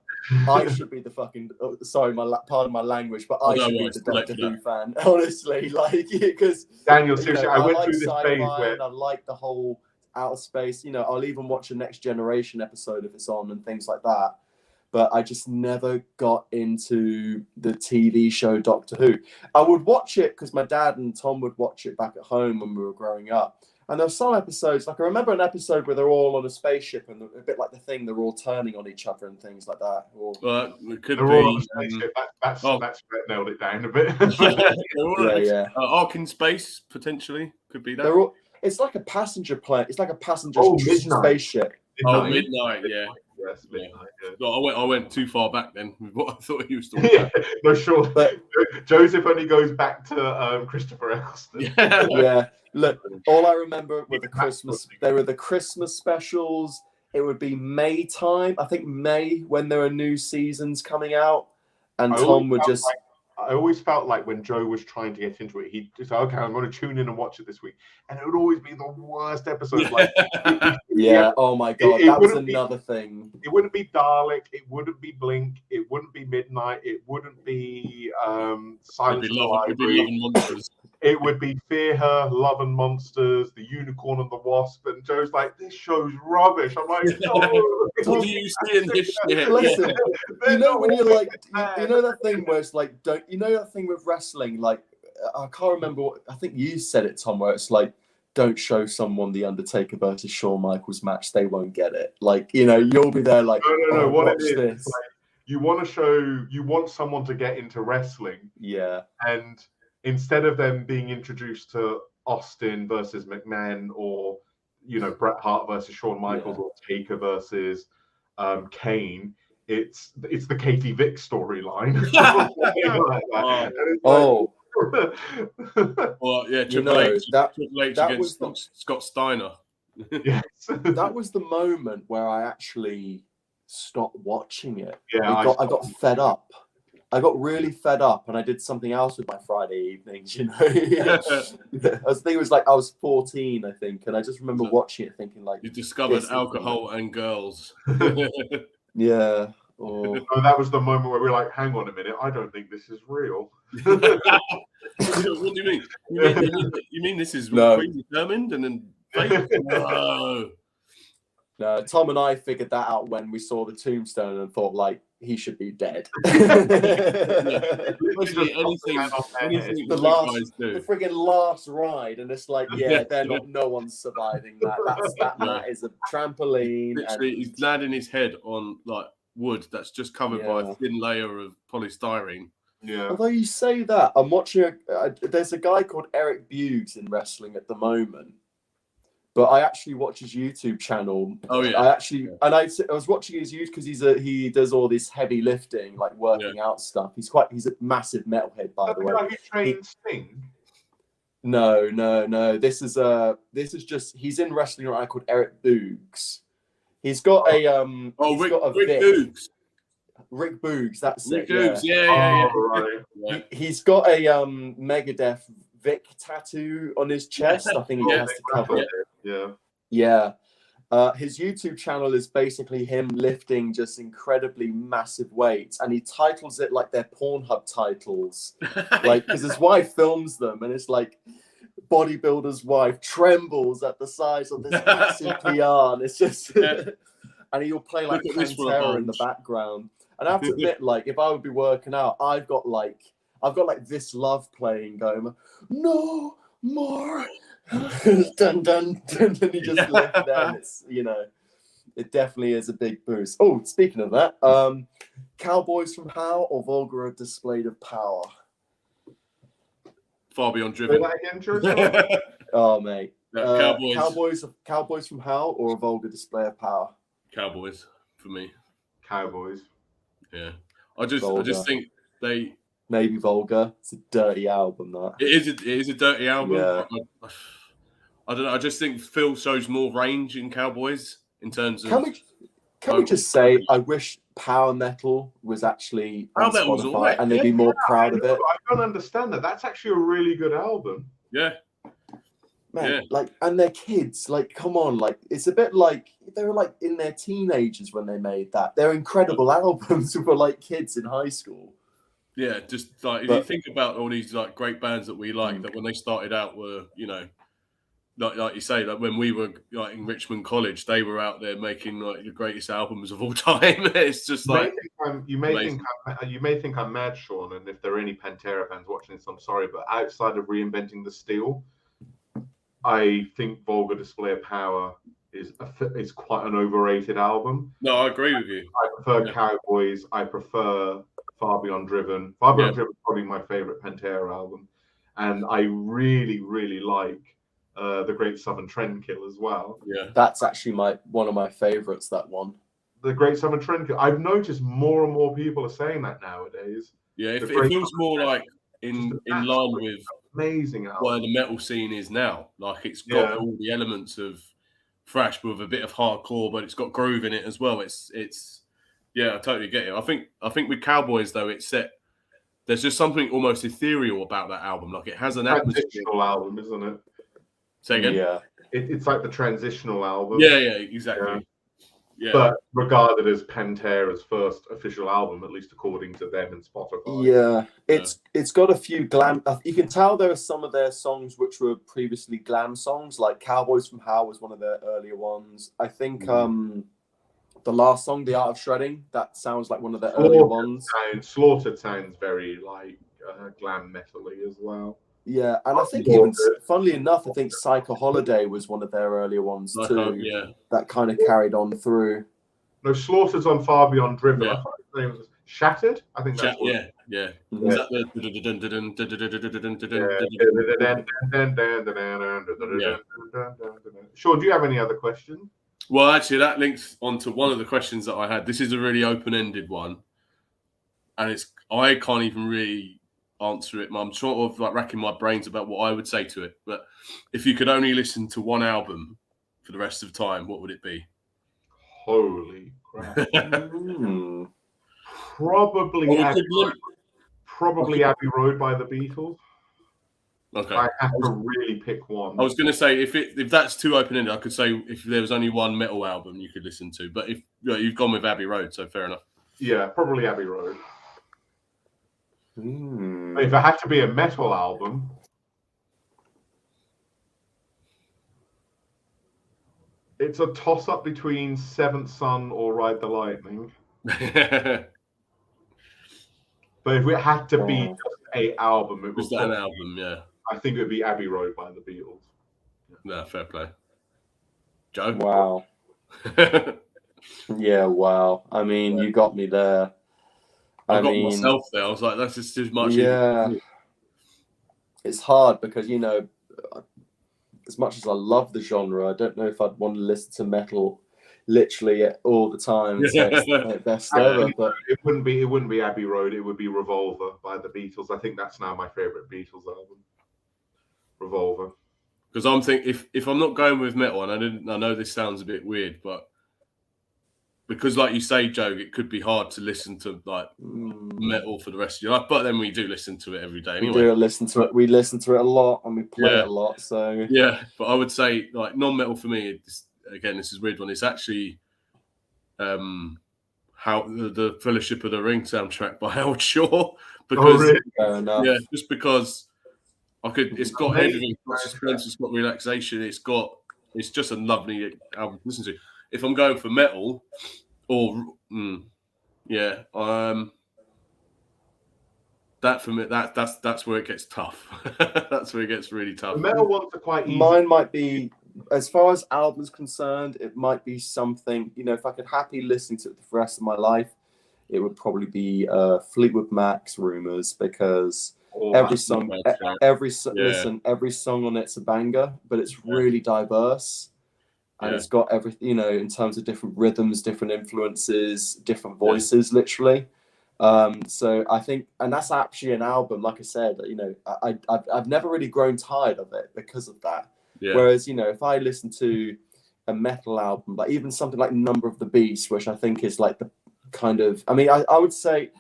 I should be the fucking. Sorry, pardon my language, but I should be the Doctor Who fan. Honestly, because Daniel, seriously, I went through this phase where I like the whole outer space. I'll even watch a Next Generation episode if it's on and things like that. But I just never got into the TV show Doctor Who. I would watch it because my dad and Tom would watch it back at home when we were growing up. And there were some episodes, like I remember an episode where they're all on a spaceship and a bit like The Thing, they're all turning on each other and things like that. It could they're be. All on a spaceship. That's nailed it down a bit. Yeah. Ark in Space, potentially, could be that. It's like a passenger plane. It's like a passenger spaceship. Midnight, yeah. Yes, Midnight, yeah. No, I went too far back then with what I thought he was talking about. No, sure. But Joseph only goes back to Christopher Eccleston. Yeah. Look, all I remember were the Christmas specials. It would be May time. I think May when there are new seasons coming out, and Tom would just. I always felt like when Joe was trying to get into it, he'd say, "Okay, I'm going to tune in and watch it this week," and it would always be the worst episode. Like, yeah. Oh my god, that was another thing. It wouldn't be Dalek. It wouldn't be Blink. It wouldn't be Midnight. It wouldn't be Silence of the Library. It would be Fear Her, Love and Monsters, The Unicorn and the Wasp, and Joe's like, "This show's rubbish." I'm like, "No, what do you see in this shit?" Listen, when you're like, that thing where it's like, that thing with wrestling, like, I can't remember I think you said it, Tom, where it's like, don't show someone the Undertaker versus Shawn Michaels match, they won't get it. Like, you'll be there like, no, what it is, like, you want someone to get into wrestling. Yeah. And instead of them being introduced to Austin versus McMahon, or Bret Hart versus Shawn Michaels, or Taker versus Kane, it's the Katie Vick storyline. Well, yeah, Triple H against Scott Steiner. Yes. That was the moment where I actually stopped watching it. Yeah, I got fed up. I got really fed up, and I did something else with my Friday evenings. I think it was like I was 14, I think, and I just remember watching it, thinking like, you discovered alcohol and girls. Yeah. Oh, that was the moment where we were like, hang on a minute, I don't think this is real. What do you mean? You mean this is predetermined and then fake? No, Tom and I figured that out when we saw the tombstone and thought, like, he should be dead. Anything the friggin' last ride, and it's like, no one's surviving that. That is a trampoline. Literally, he's landing his head on like wood that's just covered by a thin layer of polystyrene. Yeah. Although you say that, I'm watching. There's a guy called Eric Buggs in wrestling at the moment. But I actually watch his YouTube channel. Oh yeah. I was watching his YouTube because he does all this heavy lifting, like working out stuff. He's a massive metalhead, by the way. Like he trains Sting? No. This is just, he's in wrestling right now, called Eric Buggs. He's got a Rick Buggs. Rick Buggs, that's Rick it. Buggs, yeah. Right. He's got a Megadeth Vic tattoo on his chest. I think he has to cover it. Yeah. His YouTube channel is basically him lifting just incredibly massive weights, and he titles it like they're Pornhub titles, like because his wife films them, and it's like bodybuilder's wife trembles at the size of this massive PR, and it's just, and he'll play like Pantera in the background. And I have to admit, like, if I would be working out, I've got like This Love playing going, no more. dun, dun, dun, and he just left there. And it's, it definitely is a big boost. Oh, speaking of that, Cowboys from Hell or Vulgar Display of Power? Far Beyond Say Driven. that again, Joe. Oh, mate. No, Cowboys from Hell or A Vulgar Display of Power? Cowboys for me. Cowboys. Yeah, I just Vulgar. think they. Maybe Vulgar. It's a dirty album, that. It is a dirty album. Yeah. I don't know. I just think Phil shows more range in Cowboys in terms of. Can we just say I wish power metal was actually on Power metal's Spotify alright, and they'd be more proud of it. I don't understand that. That's actually a really good album. Yeah. Man, Yeah. like, and they're kids. Like, come on, like, it's a bit like they were like in their teenagers when they made that. They're incredible albums for like kids in high school. Yeah, just like if you think about all these like great bands that we like, that when they started out were, you know, like you say, like when we were like in Richmond College, they were out there making like the greatest albums of all time. It's just like you may think I'm mad, Sean, and if there are any Pantera fans watching this, I'm sorry, but outside of Reinventing the Steel, I think Vulgar Display of Power is quite an overrated album. No, I agree with you. I prefer Cowboys. I prefer Far Beyond Driven. Far Beyond Driven is probably my favorite Pantera album, and I really, really like The Great Southern Trendkill as well. Yeah, that's actually one of my favorites. That one. The Great Southern Trendkill. I've noticed more and more people are saying that nowadays. Yeah, it feels more like in line with amazing album. Where the metal scene is now. Like it's got all the elements of thrash with a bit of hardcore, but it's got groove in it as well. It's I totally get it. I think with Cowboys though, there's just something almost ethereal about that album. Like it has an transitional album, isn't it? Say again? Yeah. It's like the transitional album. Yeah, exactly. Yeah. But regarded as Pantera's first official album, at least according to them and Spotify. Yeah, it's got a few glam. You can tell there are some of their songs which were previously glam songs, like Cowboys from Hell was one of their earlier ones. I think the last song, The Art of Shredding, that sounds like one of their earlier ones. Slaughtered sounds very like glam metal-y as well. Yeah, and I think even, funnily enough, I think Psycho Holiday was one of their earlier ones too. Yeah, that kind of carried on through. No, Slaughter's on Far Beyond Driven. I thought his name was Shattered. I think that's yeah. Is that Sean, do you have any other questions? Well, actually, that links onto one of the questions that I had. This is a really open-ended one, and I can't even really answer it. I'm sort of like racking my brains about what I would say to it. But if you could only listen to one album for the rest of time, what would it be? Holy crap! Probably Abbey Road by the Beatles. Okay, I have to really pick one. I was going to say if that's too open-ended, I could say if there was only one metal album you could listen to. But if you've gone with Abbey Road, so fair enough. Yeah, probably Abbey Road. If it had to be a metal album, it's a toss-up between Seventh Son or Ride the Lightning. But if it had to be just an album, it was an album, yeah. I think it would be Abbey Road by the Beatles. No, fair play. Joe? Wow. Yeah, wow. I mean, you got me there. I got myself there. I was like, that's just too much. Yeah. It's hard because, as much as I love the genre, I don't know if I'd want to listen to metal literally all the time. It's best ever, but it wouldn't be Abbey Road. It would be Revolver by the Beatles. I think that's now my favorite Beatles album. Revolver. Because I'm thinking if I'm not going with metal, and I know this sounds a bit weird, but because like you say, Joe, it could be hard to listen to like metal for the rest of your life. But then we do listen to it every day anyway. We do listen to it. We listen to it a lot and we play it a lot. So yeah, but I would say like non-metal for me. Again, this is a weird one. It's actually how the Fellowship of the Ring soundtrack by Howard Shore. Because just because it's got everything. It's got suspense. It's got relaxation. It's just a lovely album to listen to. If I'm going for metal, that for me, that's where it gets tough. That's where it gets really tough. The metal ones are quite easy. Mine might be, as far as albums concerned, it might be something. If I could happily listen to it for the rest of my life, it would probably be Fleetwood Mac's Rumours, because Oh, every that's song, not bad, yeah. listen, every song on it's a banger, but it's really diverse, and Yeah. it's got everything, you know, in terms of different rhythms, different influences, different voices, literally. So I think, and that's actually an album, like I said, you know, I've never really grown tired of it because of that. Yeah. Whereas, you know, if I listen to a metal album, like even something like Number of the Beast, which I think is like the kind of, I mean, I would say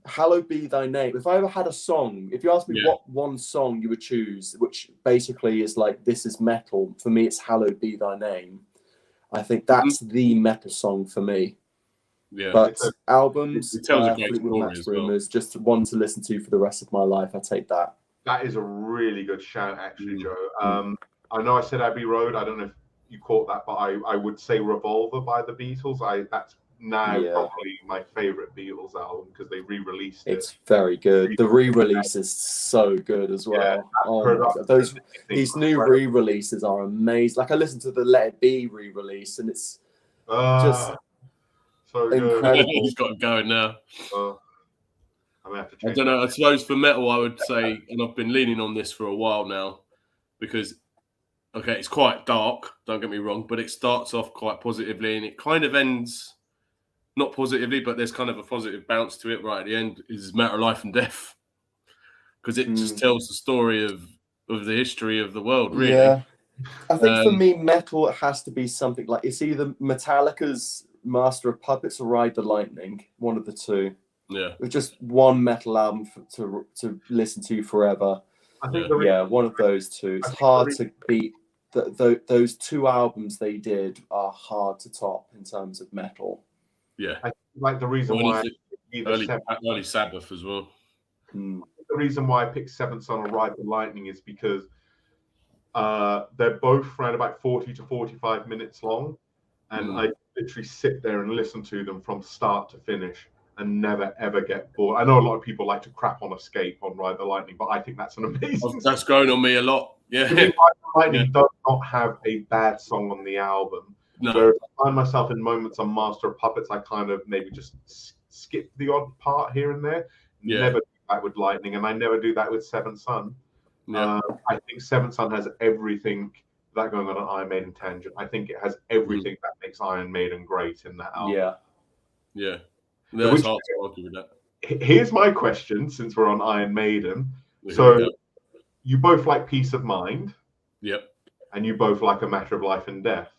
Hallowed Be Thy Name. If I ever had a song, if you asked me what one song you would choose, which basically is like, this is metal, for me, it's Hallowed Be Thy Name. I think that's the metal song for me. Yeah. But albums, it tells a great Fleetwood story Mac's as well. Rumours, just one to listen to for the rest of my life. I take that. That is a really good shout, actually, Joe. I know I said Abbey Road. I don't know if you caught that, but I would say Revolver by the Beatles. That's now probably my favorite Beatles album, because they re-released it. It's very good. The re-release is so good as well. These new re-releases are amazing. Like I listened to the Let It Be re-release, and it's just so good. incredible. He's got it going now. I'm gonna have to check. I don't know. I suppose for metal, I would say, and I've been leaning on this for a while now, because okay, it's quite dark. Don't get me wrong, but it starts off quite positively, and it kind of ends not positively, but there's kind of a positive bounce to it right at the end. Is Matter of Life and Death, because it just tells the story of the history of the world. Really, yeah. I think for me, metal has to be something like, it's either Metallica's Master of Puppets or Ride the Lightning, one of the two. Yeah, It's just one metal album to listen to forever. I think one of those two. It's hard to beat. Those two albums they did are hard to top in terms of metal. Yeah, I like the reason why early Sabbath as well. The reason why I picked Seventh Son or Ride the Lightning is because they're both around about 40 to 45 minutes long, and I literally sit there and listen to them from start to finish and never ever get bored. I know a lot of people like to crap on Escape on Ride the Lightning, but I think that's an amazing. That's growing on me a lot. Yeah, to me, Ride the Lightning does not have a bad song on the album. No. Whereas I find myself in moments on Master of Puppets, I kind of maybe just skip the odd part here and there. Yeah. Never do that with Lightning, and I never do that with Seventh Son. Yeah. I think Seventh Son has everything that going on an Iron Maiden tangent. I think it has everything that makes Iron Maiden great in that album. Yeah. That's hard to argue with that. Here's my question, since we're on Iron Maiden. So you both like Peace of Mind. Yep. And you both like A Matter of Life and Death.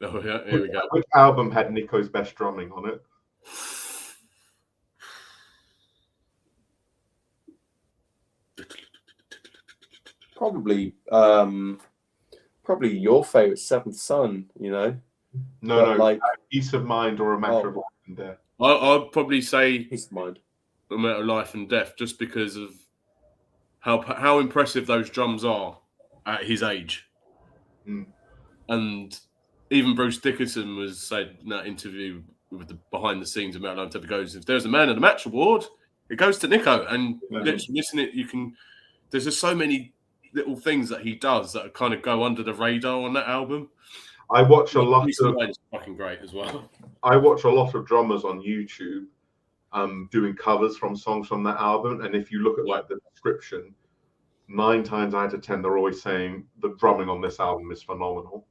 Oh, yeah. Here we go. Which album had Nico's best drumming on it? Probably your favorite, Seventh Son. You know. No, like Peace of Mind or A Matter of Life and Death. I'd probably say Peace of Mind. A Matter of Life and Death, just because of how impressive those drums are at his age. And even Bruce Dickinson was said in that interview with the behind the scenes of Matter of Life and Death, goes, if there's a man of the match award, it goes to Nico. And literally listening, there's just so many little things that he does that kind of go under the radar on that album. I watch a lot of fucking great as well. I watch a lot of drummers on YouTube doing covers from songs from that album, and if you look at like the description, 9 times out of 10 they're always saying the drumming on this album is phenomenal.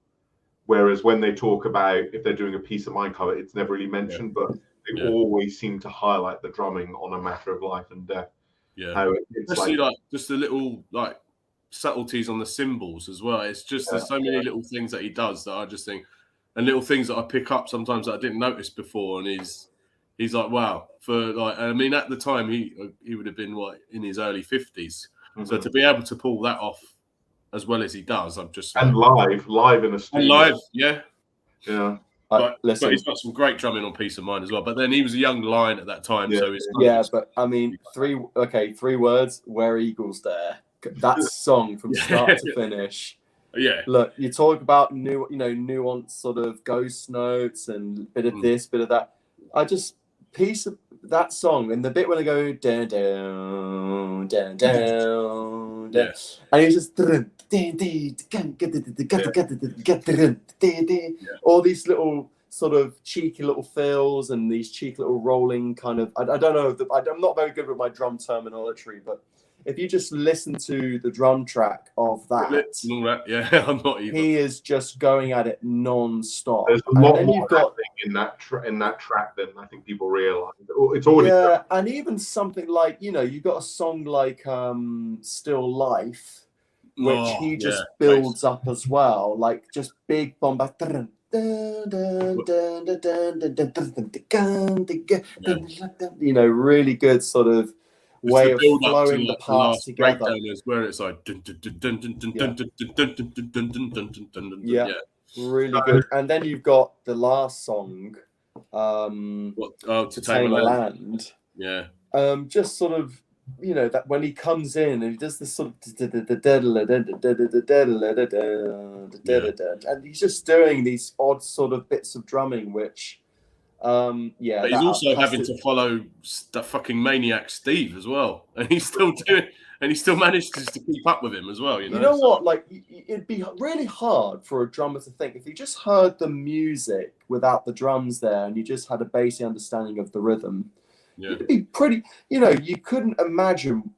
Whereas when they talk about if they're doing a Peace of Mind cover, it's never really mentioned, but they always seem to highlight the drumming on A Matter of Life and Death. Yeah, how it's especially like just the little like subtleties on the cymbals as well. It's just there's so many little things that he does that I just think, and little things that I pick up sometimes that I didn't notice before. And he's like, wow, for like, I mean, at the time he would have been in his early 50s. So to be able to pull that off as well as he does, I'm just and live in a studio, yeah. But he's got some great drumming on Peace of Mind as well. But then he was a young lion at that time, so it's but I mean, 3 words: Where Eagles Dare. That song from start to finish. Yeah. Look, you talk about nuanced sort of ghost notes and bit of this, bit of that. Piece of that song and the bit when they go down, down, down, down, down, and it's just all these little sort of cheeky little fills and these cheeky little rolling kind of. I don't know. I'm not very good with my drum terminology, but if you just listen to the drum track of that, yeah, I'm not even. He is just going at it non-stop. There's a lot more happening in that track than I think people realise. It's already and even something like you've got a song like "Still Life," which he just builds up as well, like just big bombast. Really good sort of way of flowing the parts together. Where it's like, yeah, really good. And then you've got the last song, To Tame a Land. Yeah. Just sort of, that when he comes in and he does this sort of, and he's just doing these odd sort of bits of drumming, which, But he's also having to follow the fucking maniac Steve as well, and he's still manages to keep up with him as well. You know what? Like, it'd be really hard for a drummer to think if you just heard the music without the drums there, and you just had a basic understanding of the rhythm. Yeah. It'd be pretty. You couldn't imagine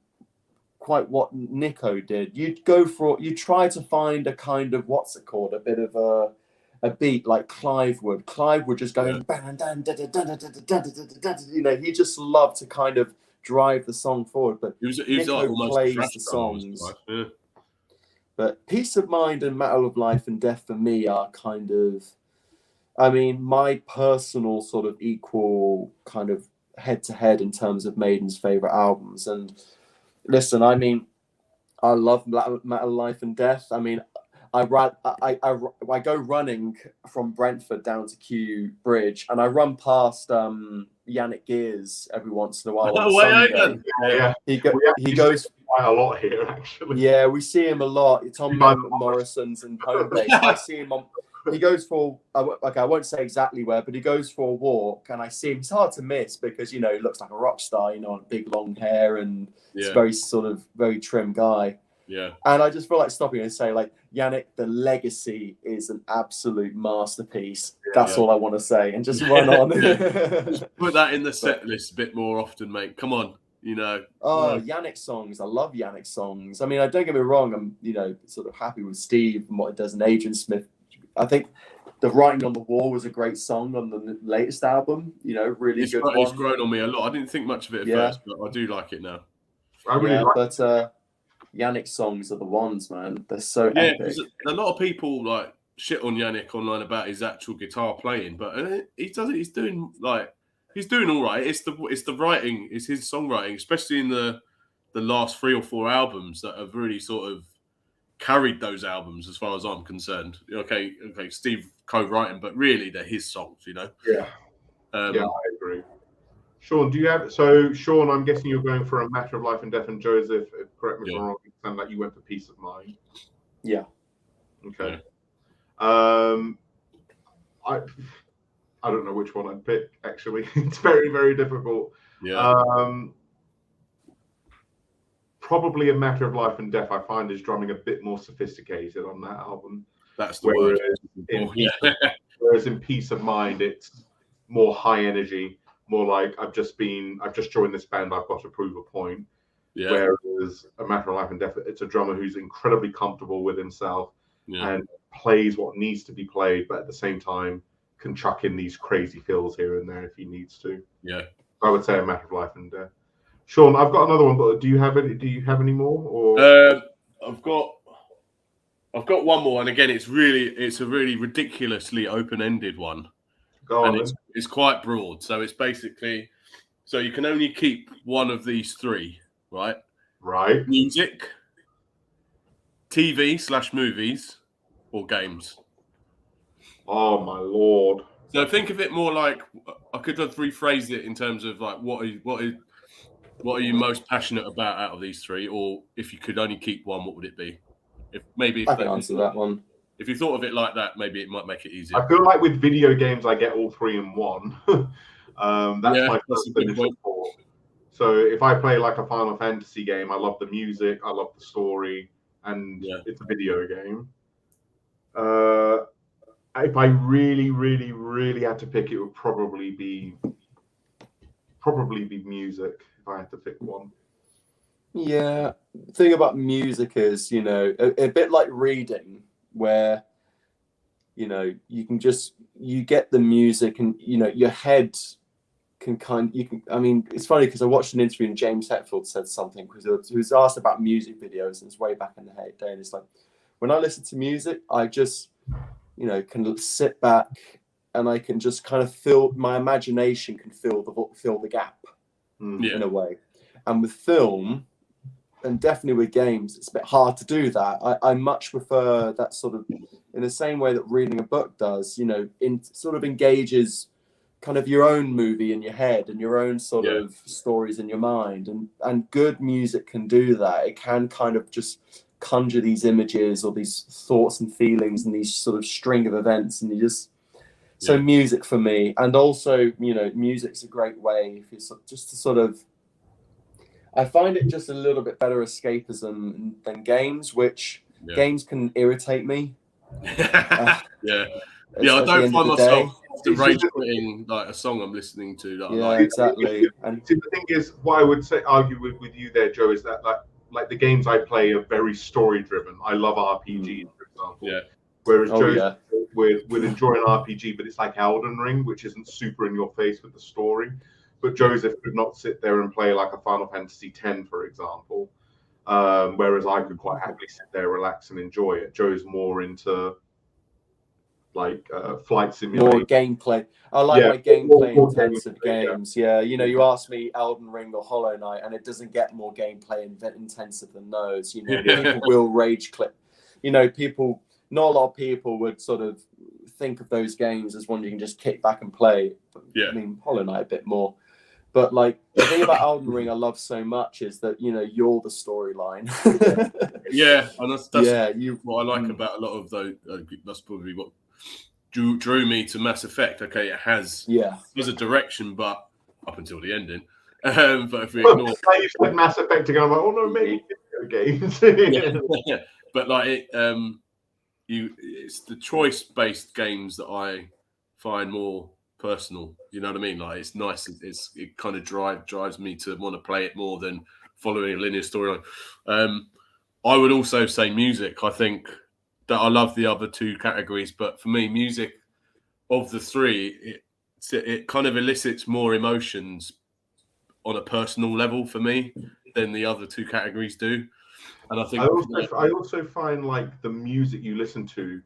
quite what Nico did. You'd try to find a kind of a bit of a beat like Clive would. Clive would just go, he just loved to kind of drive the song forward. But he was Nico like plays the songs. Yeah. But Peace of Mind and Matter of Life and Death for me are kind of, my personal sort of equal kind of head-to-head in terms of Maiden's favorite albums. And listen, I love Matter of Life and Death. I go running from Brentford down to Kew Bridge, and I run past Yannick Gears every once in a while. He goes quite a lot here, actually. Yeah, we see him a lot. It's on Morrison's and home base. I see him on. He goes for I won't say exactly where, but he goes for a walk, and I see him. He's hard to miss because he looks like a rock star. Big long hair, and he's very sort of very trim guy. Yeah. And I just feel like stopping and say, like, Yannick, the legacy is an absolute masterpiece. That's all I want to say, and just run on. Just put that in the set list a bit more often, mate. Come on. Yannick songs. I love Yannick songs. I don't get me wrong. I'm, sort of happy with Steve and what he does in Adrian Smith. I think The Writing on the Wall was a great song on the latest album. Really good one. It's grown on me a lot. I didn't think much of it at first, but I do like it now. I really like it. But Yannick songs are the ones, man. They're so epic. A lot of people like shit on Yannick online about his actual guitar playing, but he's doing all right. It's the writing, it's his songwriting, especially in the last 3 or 4 albums that have really sort of carried those albums as far as I'm concerned. Okay, Steve co-writing, but really they're his songs, Yeah. I agree. Sean, Sean, I'm guessing you're going for a Matter of Life and Death, and Joseph, correct me if I'm wrong, it sounds like you went for Peace of Mind. Yeah. Okay. Yeah. I don't know which one I'd pick, actually. It's very, very difficult. Yeah. Probably a Matter of Life and Death, I find his drumming a bit more sophisticated on that album. That's the word. Whereas in Peace of Mind, it's more high energy, more like I've just joined this band, I've got to prove a point. Yeah. Whereas a Matter of Life and Death, it's a drummer who's incredibly comfortable with himself and plays what needs to be played, but at the same time can chuck in these crazy fills here and there if he needs to. Yeah. I would say a Matter of Life and Death. Sean, I've got another one, but do you have any more? Or I've got one more, and again, it's a really ridiculously open-ended one. It's quite broad. So it's basically, you can only keep one of these 3, right? Right. Music, TV/movies, or games. Oh my Lord. So think of it more like, I could have rephrased it in terms of like what are you most passionate about out of these 3, or if you could only keep one, what would it be? I can answer that one. If you thought of it like that, maybe it might make it easier. I feel like with video games, I get all 3 in one. That's my first initial thought. So if I play like a Final Fantasy game, I love the music, I love the story, and it's a video game. if I really, really, really had to pick, it would probably be music. If I had to pick one. Yeah, the thing about music is, a bit like reading, where you can you get the music, and your head can I mean, it's funny because I watched an interview and James Hetfield said something, because he was asked about music videos, and it's way back in the day, and it's like, when I listen to music, I just can sit back and I can just kind of my imagination can fill the gap in a way. And with film, and definitely with games, it's a bit hard to do that. I much prefer that sort of, in the same way that reading a book does, sort of engages kind of your own movie in your head and your own sort of stories in your mind. And good music can do that. It can kind of just conjure these images or these thoughts and feelings and these sort of string of events. And so music for me. And also, music's a great way if you just to sort of, I find it just a little bit better escapism than games, which games can irritate me. I don't find myself rage quitting like a song I'm listening to. That I like. Exactly. And see, the thing is, what I would argue with you there, Joe, is that like the games I play are very story driven. I love RPGs, for example. Yeah. Whereas Joe would enjoy an RPG, but it's like Elden Ring, which isn't super in your face with the story. But Joseph could not sit there and play like a Final Fantasy X, for example. Whereas I could quite happily sit there, relax, and enjoy it. Joe's more into like flight simulator, more gameplay. I like my gameplay intensive games. Yeah, you ask me Elden Ring or Hollow Knight, and it doesn't get more gameplay intensive than those. People will rage clip. People. Not a lot of people would sort of think of those games as one you can just kick back and play. I mean, Hollow Knight a bit more. But like the thing about Elden Ring I love so much is that you're the storyline. And that's what I like about a lot of those. That's probably what drew me to Mass Effect. Okay, it has there's a direction, but up until the ending. But if we ignore, I used to like Mass Effect again. I'm like, oh no, maybe video games. But like it's the choice-based games that I find more personal. You know what I mean? Like it's nice. It kind of drives me to want to play it more than following a linear storyline. I would also say music. I think that I love the other two categories, but for me, music of the three, it kind of elicits more emotions on a personal level for me than the other two categories do. And I think I also find like the music you listen to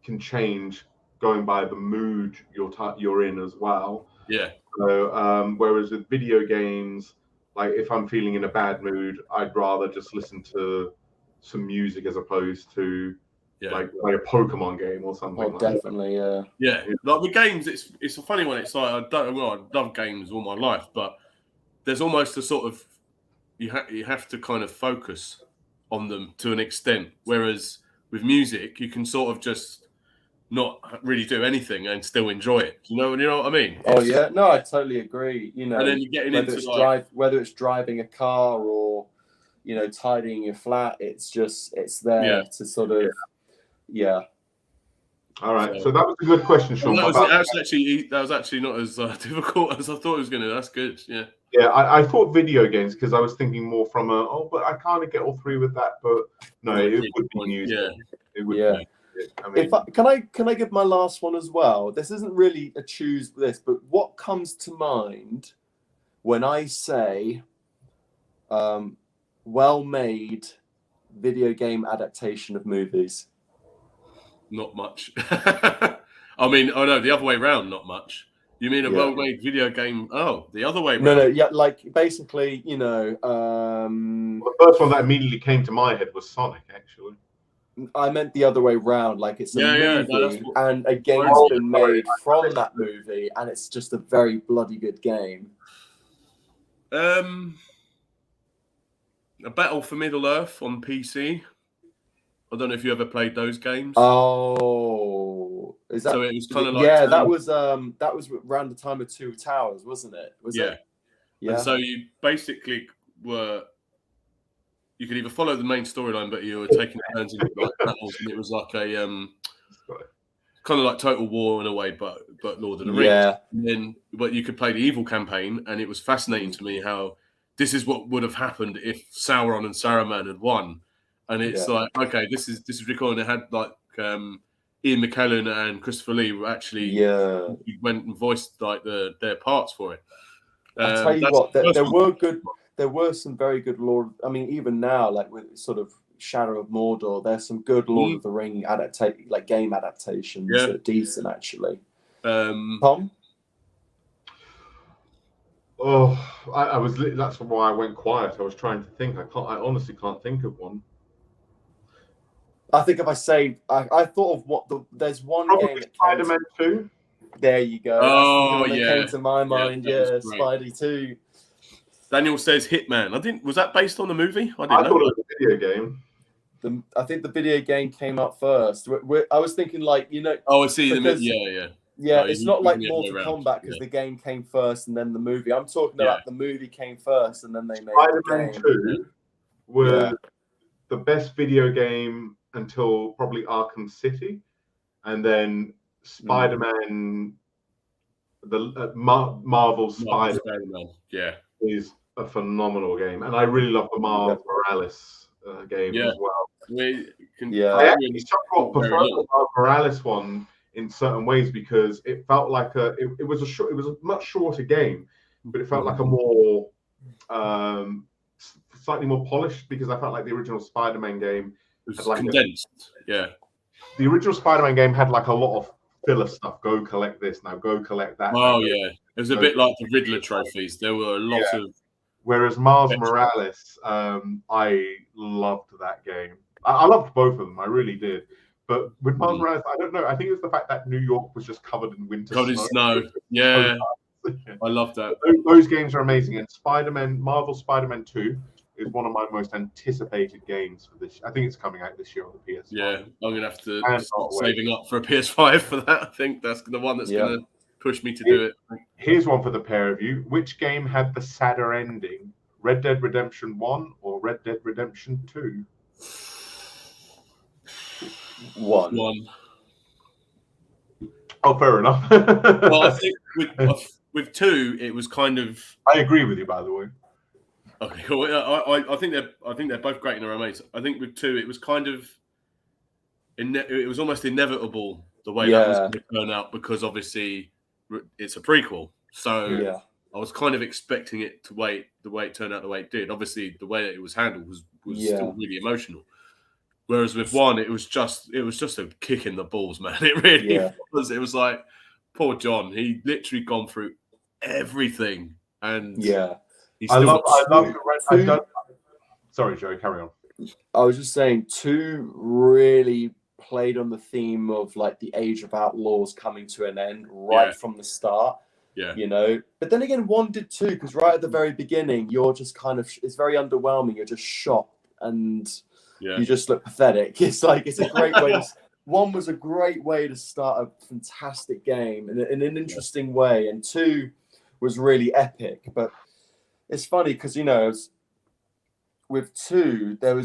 can change going by the mood you're in as well. Yeah. So whereas with video games, like if I'm feeling in a bad mood, I'd rather just listen to some music as opposed to like a Pokemon game or something. Oh, definitely, yeah. Like with games, it's a funny one. It's like I love games all my life, but there's almost a sort of you have to kind of focus on them to an extent. Whereas with music, you can sort of just not really do anything and still enjoy it. You know what I mean? Oh yeah, no, I totally agree. And then you're getting whether it's driving a car or tidying your flat, it's there to sort of All right, so that was a good question, Sean. That was actually not as difficult as I thought it was going to. That's good. Yeah. Yeah, I thought video games because I was thinking more from but I kind of get all three with that. But no, it would be music. It would be. I mean, can I give my last one as well? This isn't really a choose this, but what comes to mind when I say well-made video game adaptation of movies? Not much. I mean, oh no, the other way around, not much. You mean a well-made video game? Oh, the other way around. No, like basically, the first one that immediately came to my head was Sonic, actually. I meant the other way around. Like it's a movie and a game's been made from that movie, and it's just a very bloody good game. A Battle for Middle Earth on PC. I don't know if you ever played those games. Oh, is that? So it was kind of like that was around the time of Two Towers, wasn't it? Yeah. And so you basically you could either follow the main storyline, but you were taking turns in like battles, and it was like a kind of like Total War in a way, but Lord of the Rings. Yeah. But you could play the evil campaign, and it was fascinating to me how this is what would have happened if Sauron and Saruman had won. And it's like, okay, this is recording. It had like Ian McKellen and Christopher Lee were actually went and voiced like their parts for it. I'll tell you what, there were some very good Lord. I mean, even now, like with sort of Shadow of Mordor, there's some good Lord of the Ring game adaptations that are decent actually. Tom? Oh, I was. That's why I went quiet. I was trying to think. I honestly can't think of one. I think if I say, I thought of there's one game. Spider-Man 2. There you go. Oh, that's the game that came to my mind. Yeah, Spidey 2. Daniel says Hitman. Was that based on the movie? I thought it was a video game. I think the video game came out first. I was thinking like, Oh, I see. Because, yeah. Yeah, it's not like Mortal Kombat because the game came first and then the movie. I'm talking about the movie came first and then they made Spider-Man 2 was the best video game until probably Arkham City, and then Spider-Man, the Marvel Spider-Man, is a phenomenal game, and I really love the Miles Morales game as well. I actually somewhat prefer the Miles Morales one in certain ways because it felt like it was a much shorter game, but it felt like a more slightly more polished because I felt like the original Spider-Man game was like condensed. The original Spider-Man game had like a lot of filler stuff. Go collect this now. Go collect that. Oh yeah, it was a bit like the Riddler trophies. There were a lot of. Whereas Miles Morales, I loved that game. I loved both of them. I really did. But with Miles Morales, I don't know. I think it was the fact that New York was just covered in winter snow. Yeah, I love that. Those games are amazing. And Marvel Spider-Man 2 is one of my most anticipated games for this. I think it's coming out this year on the PS5. Yeah, I'm gonna have to start saving up for a PS5 for that. I think that's the one that's gonna push me to do it. Here's one for the pair of you. Which game had the sadder ending? Red Dead Redemption 1 or Red Dead Redemption 2? One. Oh, fair enough. Well, I think with 2, it was kind of. I agree with you, by the way. Okay, cool. I think they're both great in their own ways. I think with 2, it was kind of. It was almost inevitable the way that was going to turn out because obviously it's a prequel. So I was kind of expecting it to wait the way it turned out the way it did. Obviously, the way that it was handled was still really emotional. Whereas with 1, it was just a kick in the balls, man. It really was. It was like poor John. He literally gone through everything, and I love the Red. Sorry, Joe. Carry on. I was just saying, 2 really played on the theme of like the Age of Outlaws coming to an end from the start. Yeah, But then again, 1 did too, because right at the very beginning, you're just it's very underwhelming. You're just shocked and. You just look pathetic. It's a great way. 1 was a great way to start a fantastic game in an interesting way, and 2 was really epic. But it's funny because with 2 there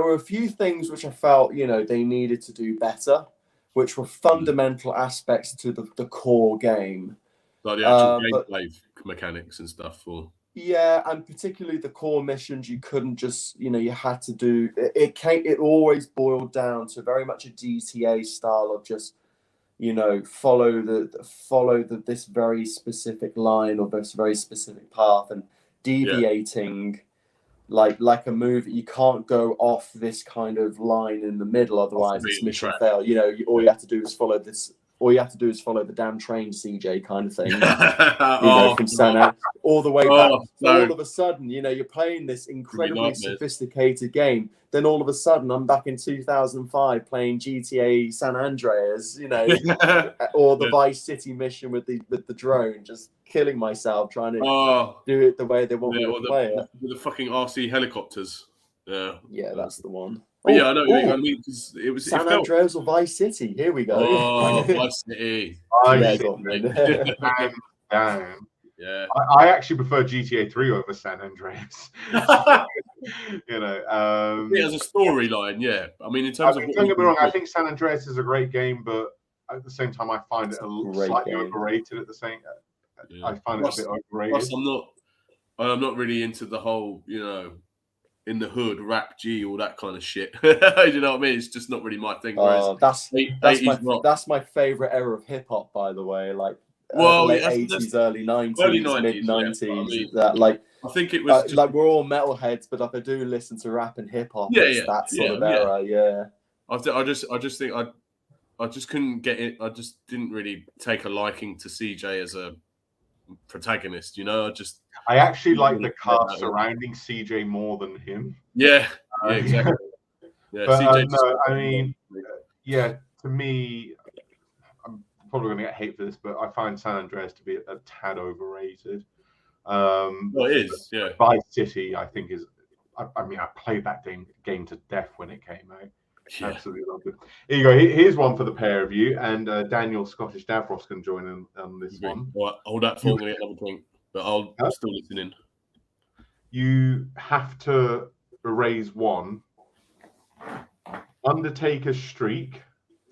were a few things which I felt they needed to do better, which were fundamental aspects to the core game, like the actual gameplay mechanics and stuff. Yeah, and particularly the core missions, you couldn't just, you had to do it. It always boiled down to very much a GTA style of just, follow this very specific line or this very specific path, and deviating like a movie. You can't go off this kind of line in the middle, otherwise this mission fail. All you have to do is follow this. All you have to do is follow the damn train, CJ, kind of thing. From San all the way back. So all of a sudden, you're playing this incredibly sophisticated game. Then all of a sudden, I'm back in 2005 playing GTA San Andreas, or the Vice City mission with the drone, just killing myself trying to do it the way they want me to play it. With the fucking RC helicopters. Yeah, that's the one. But I know. I mean, it was San Andreas or Vice City. Here we go. Oh, Vice City. Damn. Yeah. I actually prefer GTA 3 over San Andreas. You know, it has a storyline, yeah. I mean, in terms of what don't get me wrong, I think San Andreas is a great game, but at the same time, I find it slightly overrated. At the same, I find it a bit overrated. Plus, I'm not really into the whole, you know, in the hood, rap G, all that kind of shit. You know what I mean? It's just not really my thing. That's my favorite era of hip hop, by the way. Like, late 80s, early 90s, mid 90s. Yeah. I think it was like we're all metalheads, but if I do listen to rap and hip hop, it's that sort of era. Yeah. I just think I just couldn't get it. I just didn't really take a liking to CJ as a protagonist. You know, I actually like the cast surrounding CJ more than him. Yeah, exactly. Yeah, but CJ no, I mean, to me, I'm probably going to get hate for this, but I find San Andreas to be a tad overrated. Well, it is. Yeah. Vice City, I think is. I mean, I played that game to death when it came out. Yeah. Absolutely loved it. Here you go. Here's one for the pair of you, and Daniel Scottish Davros can join in on this one. All right, hold that for me. Another point, but I'm still listening. You have to erase one. Undertaker's streak.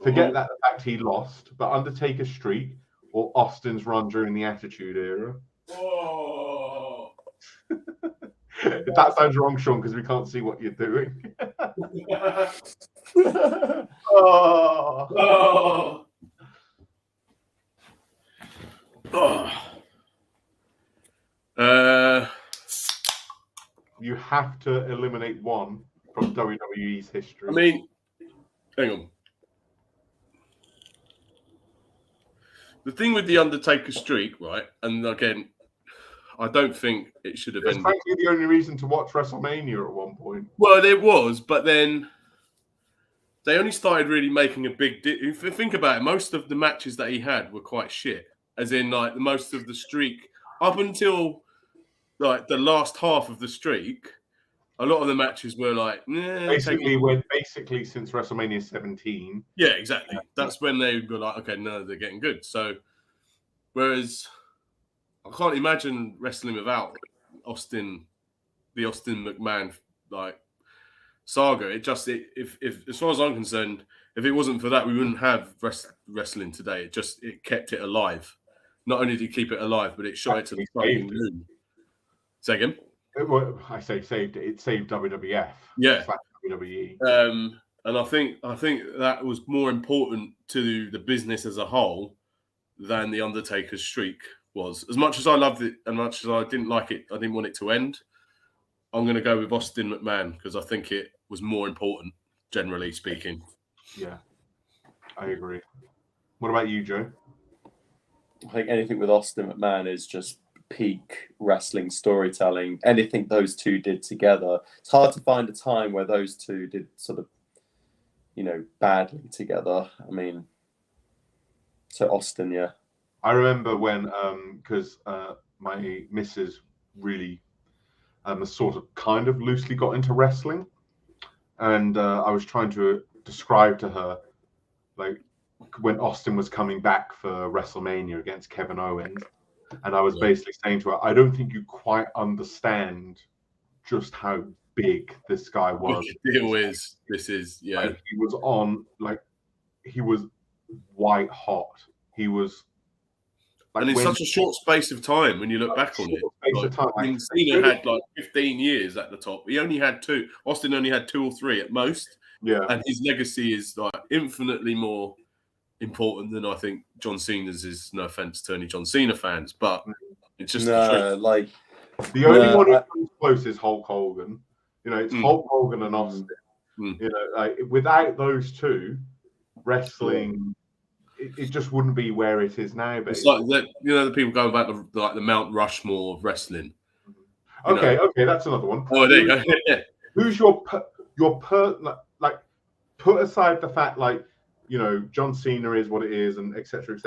Forget that the fact he lost, but Undertaker's streak or Austin's run during the Attitude Era. Oh. That sounds wrong, Sean, because we can't see what you're doing. You have to eliminate one from WWE's history. I mean, hang on. The thing with the Undertaker streak, right? And again, I don't think it should have ended. Frankly, the only reason to watch WrestleMania at one point. Well, it was, but then they only started really making a big deal. If you think about it, most of the matches that he had were quite shit. As in, like, most of the streak, up until like the last half of the streak, a lot of the matches were like, basically since WrestleMania 17. Yeah, exactly. That's when they were like, okay, no, they're getting good. So, whereas I can't imagine wrestling without the Austin McMahon like saga. If as far as I'm concerned, if it wasn't for that, we wouldn't have wrestling today. It kept it alive. Not only did it keep it alive, but it shot it to the fucking moon. Say again. I say saved it. It saved WWF. Yeah. WWE. And I think that was more important to the business as a whole than the Undertaker's streak was. As much as I loved it, and much as I didn't like it, I didn't want it to end. I'm going to go with Austin McMahon because I think it was more important, generally speaking. Yeah, I agree. What about you, Joe? I think anything with Austin McMahon is just peak wrestling storytelling. Anything those two did together. It's hard to find a time where those two did sort of, badly together. I mean, so Austin, yeah. I remember when, because my missus really sort of kind of loosely got into wrestling. And I was trying to describe to her, like, when Austin was coming back for WrestleMania against Kevin Owens. And I was basically saying to her, I don't think you quite understand just how big this guy was. He was white hot. He was. Like, and in such a short space of time, when you look back on it, Cena had like 15 years at the top. He only had 2. Austin only had 2 or 3 at most. Yeah, and his legacy is like infinitely more important than I think John Cena's is. No offense to any John Cena fans, but it's just the only one who comes close is Hulk Hogan. It's Hulk Hogan and Austin. Without those two, wrestling. It just wouldn't be where it is now. It's like the people go about the Mount Rushmore of wrestling. Okay, that's another one. Oh, there you go. Yeah. Who's put aside the fact John Cena is what it is, and etc.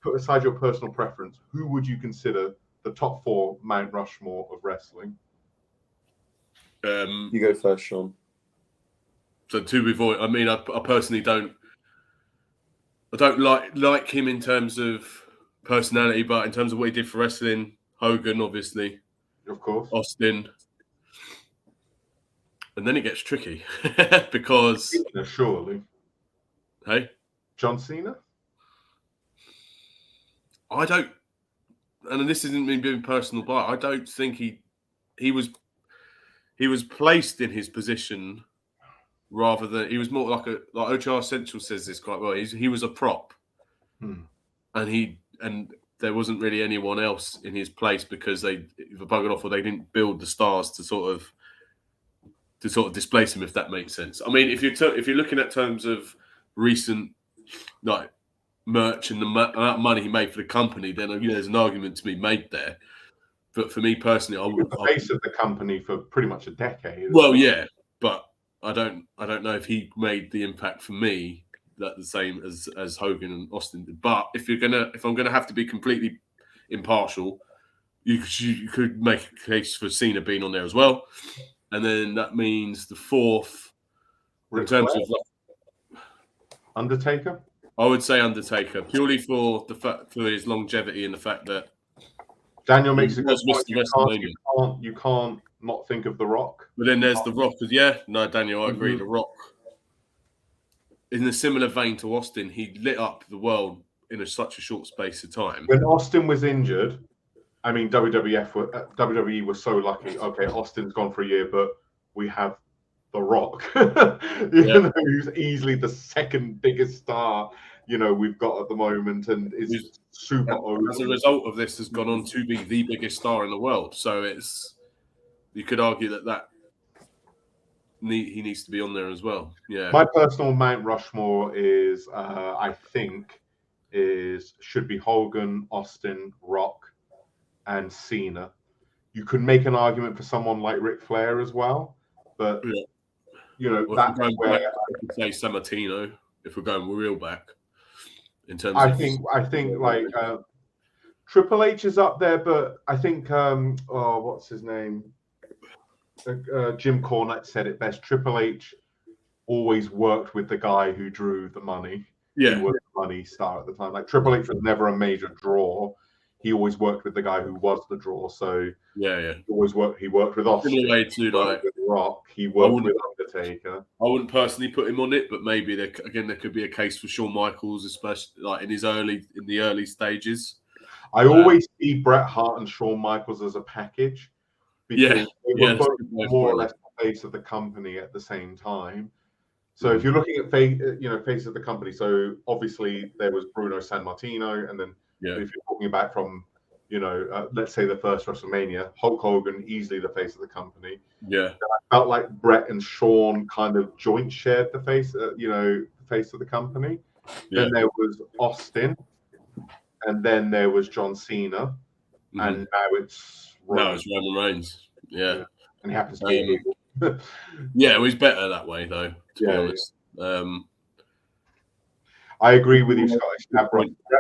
Put aside your personal preference. Who would you consider the top 4 Mount Rushmore of wrestling? You go first, Sean. So to avoid, I mean, I personally don't. I don't like him in terms of personality, but in terms of what he did for wrestling, Hogan, obviously, Of course. Austin. And then it gets tricky because, Cena, surely. hey, John Cena? I don't, and this isn't me being personal, but I don't think he was placed in his position rather than he was more like OCR Central says this quite well. He was a prop, and there wasn't really anyone else in his place because they buggered off or they didn't build the stars to sort of displace him, if that makes sense. I mean, if you're looking at terms of recent like merch and the amount of money he made for the company, then there's an argument to be made there. But for me personally, I would the face of the company for pretty much a decade. Well, yeah, but I don't know if he made the impact for me that the same as Hogan and Austin did. But if I'm gonna have to be completely impartial, you could make a case for Cena being on there as well. And then that means the fourth, in terms of Undertaker. I would say Undertaker, purely for his longevity and the fact that Daniel makes a good point. You can't not think of The Rock. But then there's The Rock. Daniel, I agree. The Rock, in a similar vein to Austin, he lit up the world in such a short space of time. When Austin was injured, I mean, WWE was so lucky. Okay, Austin's gone for a year, but we have The Rock. Even though he's easily the second biggest star, we've got at the moment, and is super over. As a result of this, has gone on to be the biggest star in the world. So you could argue that he needs to be on there as well. Yeah. My personal Mount Rushmore is, should be Hogan, Austin, Rock, and Cena. You could make an argument for someone like Ric Flair as well, but that's where I could say Sammartino if we're going real back. In terms, I think like Triple H is up there, but I think what's his name? Jim Cornette said it best. Triple H always worked with the guy who drew the money. Yeah, he was the money star at the time. Like Triple H was never a major draw. He always worked with the guy who was the draw. So yeah. He worked with Austin. Similar way to like with Rock. He worked with Undertaker. I wouldn't personally put him on it, but maybe there could be a case for Shawn Michaels, especially like in the early stages. I always see Bret Hart and Shawn Michaels as a package. Because they were both more or less the face of the company at the same time. So if you're looking at face of the company, so obviously there was Bruno Sammartino, and then if you're talking about from let's say the first WrestleMania, Hulk Hogan, easily the face of the company. Yeah, and I felt like Bret and Shawn kind of joint shared the face, the face of the company. Yeah. Then there was Austin, and then there was John Cena, and now it's Roman Reigns. Yeah, and he happens to be. Yeah, it was better that way, though. To be honest, I agree with you, Scottish. Bret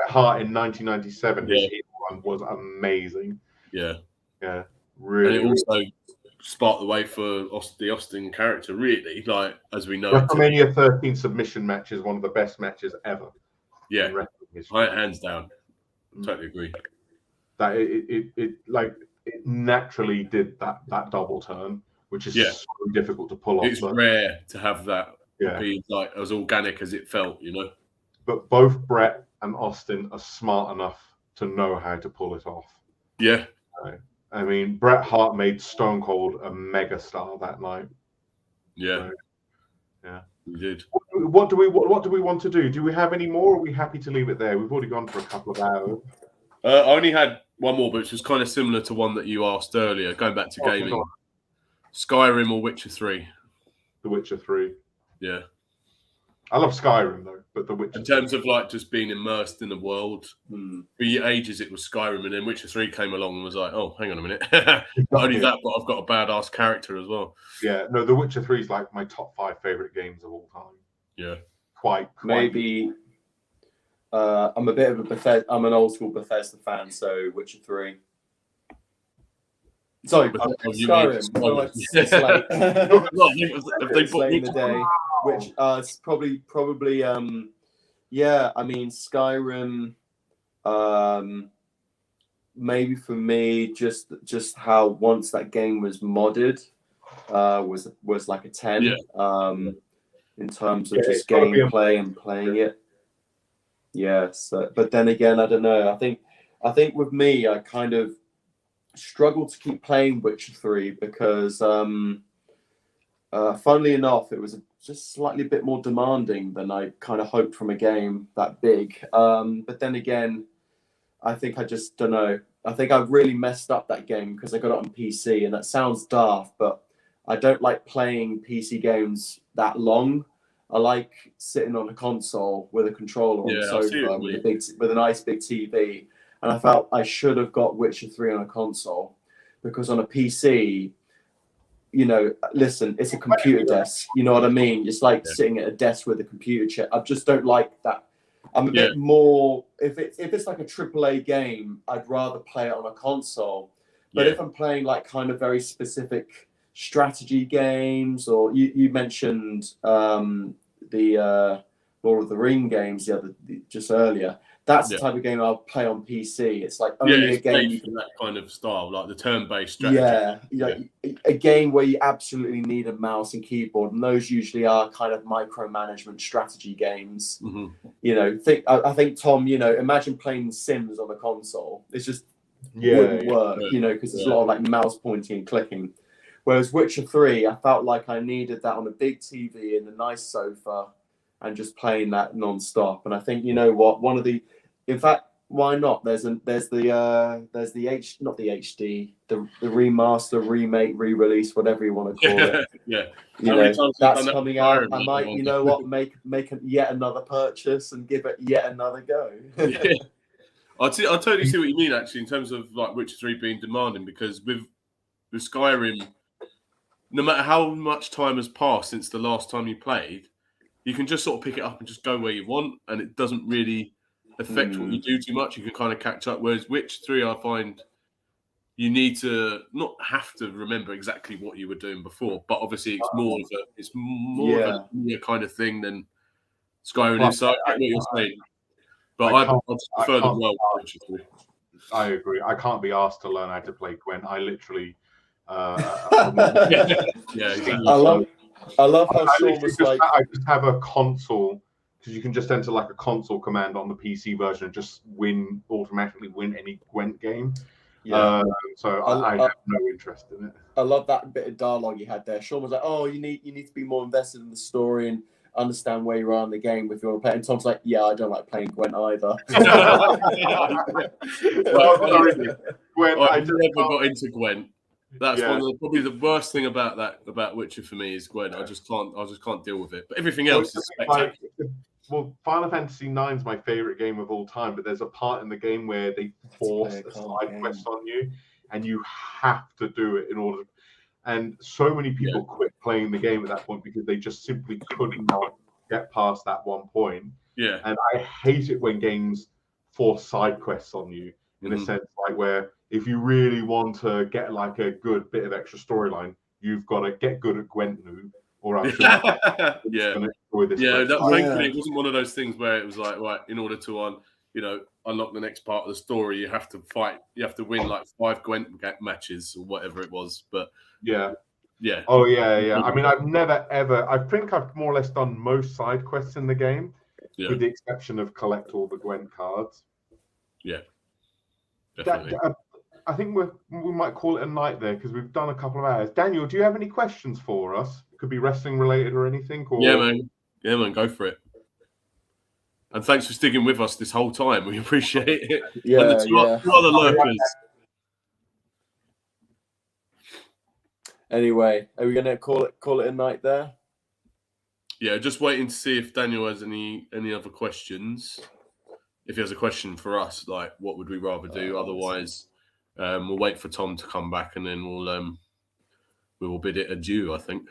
Hart in 1997, his run was amazing. Yeah, really. And it also sparked the way for the Austin character, really. Like as we know, WrestleMania 13 submission match is one of the best matches ever. Yeah, hands down. Totally agree. That it naturally did that double turn, which is so difficult to pull off. It's rare to have that be like as organic as it felt, But both Bret and Austin are smart enough to know how to pull it off. Yeah. I mean, Bret Hart made Stone Cold a megastar that night. Yeah. We did. What do we want to do? Do we have any more? Or are we happy to leave it there? We've already gone for a couple of hours. I only had one more, which was kind of similar to one that you asked earlier, going back to gaming. Skyrim or Witcher 3? The Witcher 3. Yeah. I love Skyrim, though, but The Witcher 3. In terms of, like, just being immersed in the world, for ages it was Skyrim, and then Witcher 3 came along and was like, oh, hang on a minute. Not only that, but I've got a badass character as well. Yeah, no, The Witcher 3 is, like, my top 5 favourite games of all time. Yeah. Quite. Maybe... I'm a bit of I'm an old school Bethesda fan, so Witcher 3. Sorry, Skyrim. It's late. It's late in the day, which it's probably. I mean, Skyrim. Maybe for me, just how once that game was modded, was like a 10. Yeah. In terms of Yeah, just it's gotta be gameplay and playing it. Yeah. So, but then again, I don't know. I think with me, I kind of struggle to keep playing Witcher 3 because, funnily enough, it was just slightly bit more demanding than I kind of hoped from a game that big. But then again, I think I just don't know. I think I've really messed up that game because I got it on PC, and that sounds daft, but I don't like playing PC games that long. I like sitting on a console with a controller on the Yeah, I see what sofa you with a nice big TV. And I felt I should have got Witcher 3 on a console because on a PC, you know, listen, it's a computer desk. You know what I mean? It's like sitting at a desk with a computer chair. I just don't like that. I'm a bit more if it's like a AAA game, I'd rather play it on a console. But if I'm playing like kind of very specific strategy games, or you mentioned the Lord of the Ring games just earlier. That's the type of game I'll play on PC. It's like only a game you can that kind of style, like the turn-based strategy. Yeah, a game where you absolutely need a mouse and keyboard, and those usually are kind of micromanagement strategy games. Mm-hmm. You know, I think Tom, you know, imagine playing Sims on a console. It's just wouldn't work, you know, because there's a lot of like mouse pointing and clicking. Whereas Witcher 3, I felt like I needed that on a big TV and a nice sofa, and just playing that non-stop. And I think, you know what, in fact, why not? There's the remaster, remake, re-release, whatever you want to call it. Yeah. You know, that's coming out. I might, you know what, make yet another purchase and give it yet another go. Yeah. I totally see what you mean, actually, in terms of like Witcher 3 being demanding, because with Skyrim, no matter how much time has passed since the last time you played, you can just sort of pick it up and just go where you want, and it doesn't really affect what you do too much. You can kind of catch up. Whereas Witcher 3, I find you need to not have to remember exactly what you were doing before, but obviously it's more of a linear kind of thing than Skyrim is. So I get what you're saying, but I just prefer the world of Witcher 3. I agree. I can't be asked to learn how to play Gwent. I literally. Exactly. I love how Sean was like. I just have a console, because you can just enter like a console command on the PC version and just automatically win any Gwent game. Yeah. So I have no interest in it. I love that bit of dialogue you had there. Sean was like, "Oh, you need to be more invested in the story and understand where you are in the game if you want to play." And Tom's like, "Yeah, I don't like playing Gwent either." I've never got into Gwent. That's probably the worst thing about Witcher for me is Gwent. I just can't deal with it. But everything else is spectacular. Well, Final Fantasy IX is my favorite game of all time, but there's a part in the game where they force a side quest on you, and you have to do it in order. And so many people quit playing the game at that point because they just simply could not get past that one point. Yeah. And I hate it when games force side quests on you in a sense, like where if you really want to get like a good bit of extra storyline, you've got to get good at Gwent noob, or else you're not going to enjoy this. Thankfully, it wasn't one of those things where it was like, right, in order to unlock the next part of the story, you have to fight, you have to win like 5 Gwent matches or whatever it was. But yeah. Oh yeah. I mean, I've never ever. I think I've more or less done most side quests in the game, with the exception of collect all the Gwent cards. Yeah. Definitely. I think we might call it a night there because we've done a couple of hours. Daniel, do you have any questions for us? It could be wrestling related or anything. Or... Yeah, man, go for it. And thanks for sticking with us this whole time. We appreciate it. Yeah, and the two other lurkers. Anyway, are we gonna call it a night there? Yeah, just waiting to see if Daniel has any other questions. If he has a question for us, like what would we rather do? Otherwise, we'll wait for Tom to come back, and then we will bid it adieu, I think.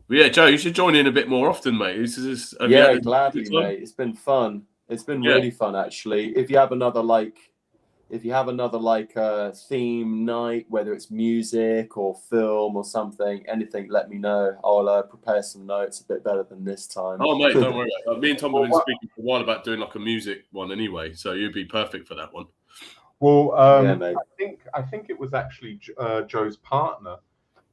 But yeah, Joe, you should join in a bit more often, mate. Gladly, mate. It's been fun. It's been really fun, actually. If you have another if you have another like theme night, whether it's music or film or something, anything, let me know. I'll prepare some notes a bit better than this time. Oh, mate, don't worry. Me and Tom have been speaking for a while about doing like a music one anyway, so you'd be perfect for that one. Well, Yeah, mate. I think it was actually Joe's partner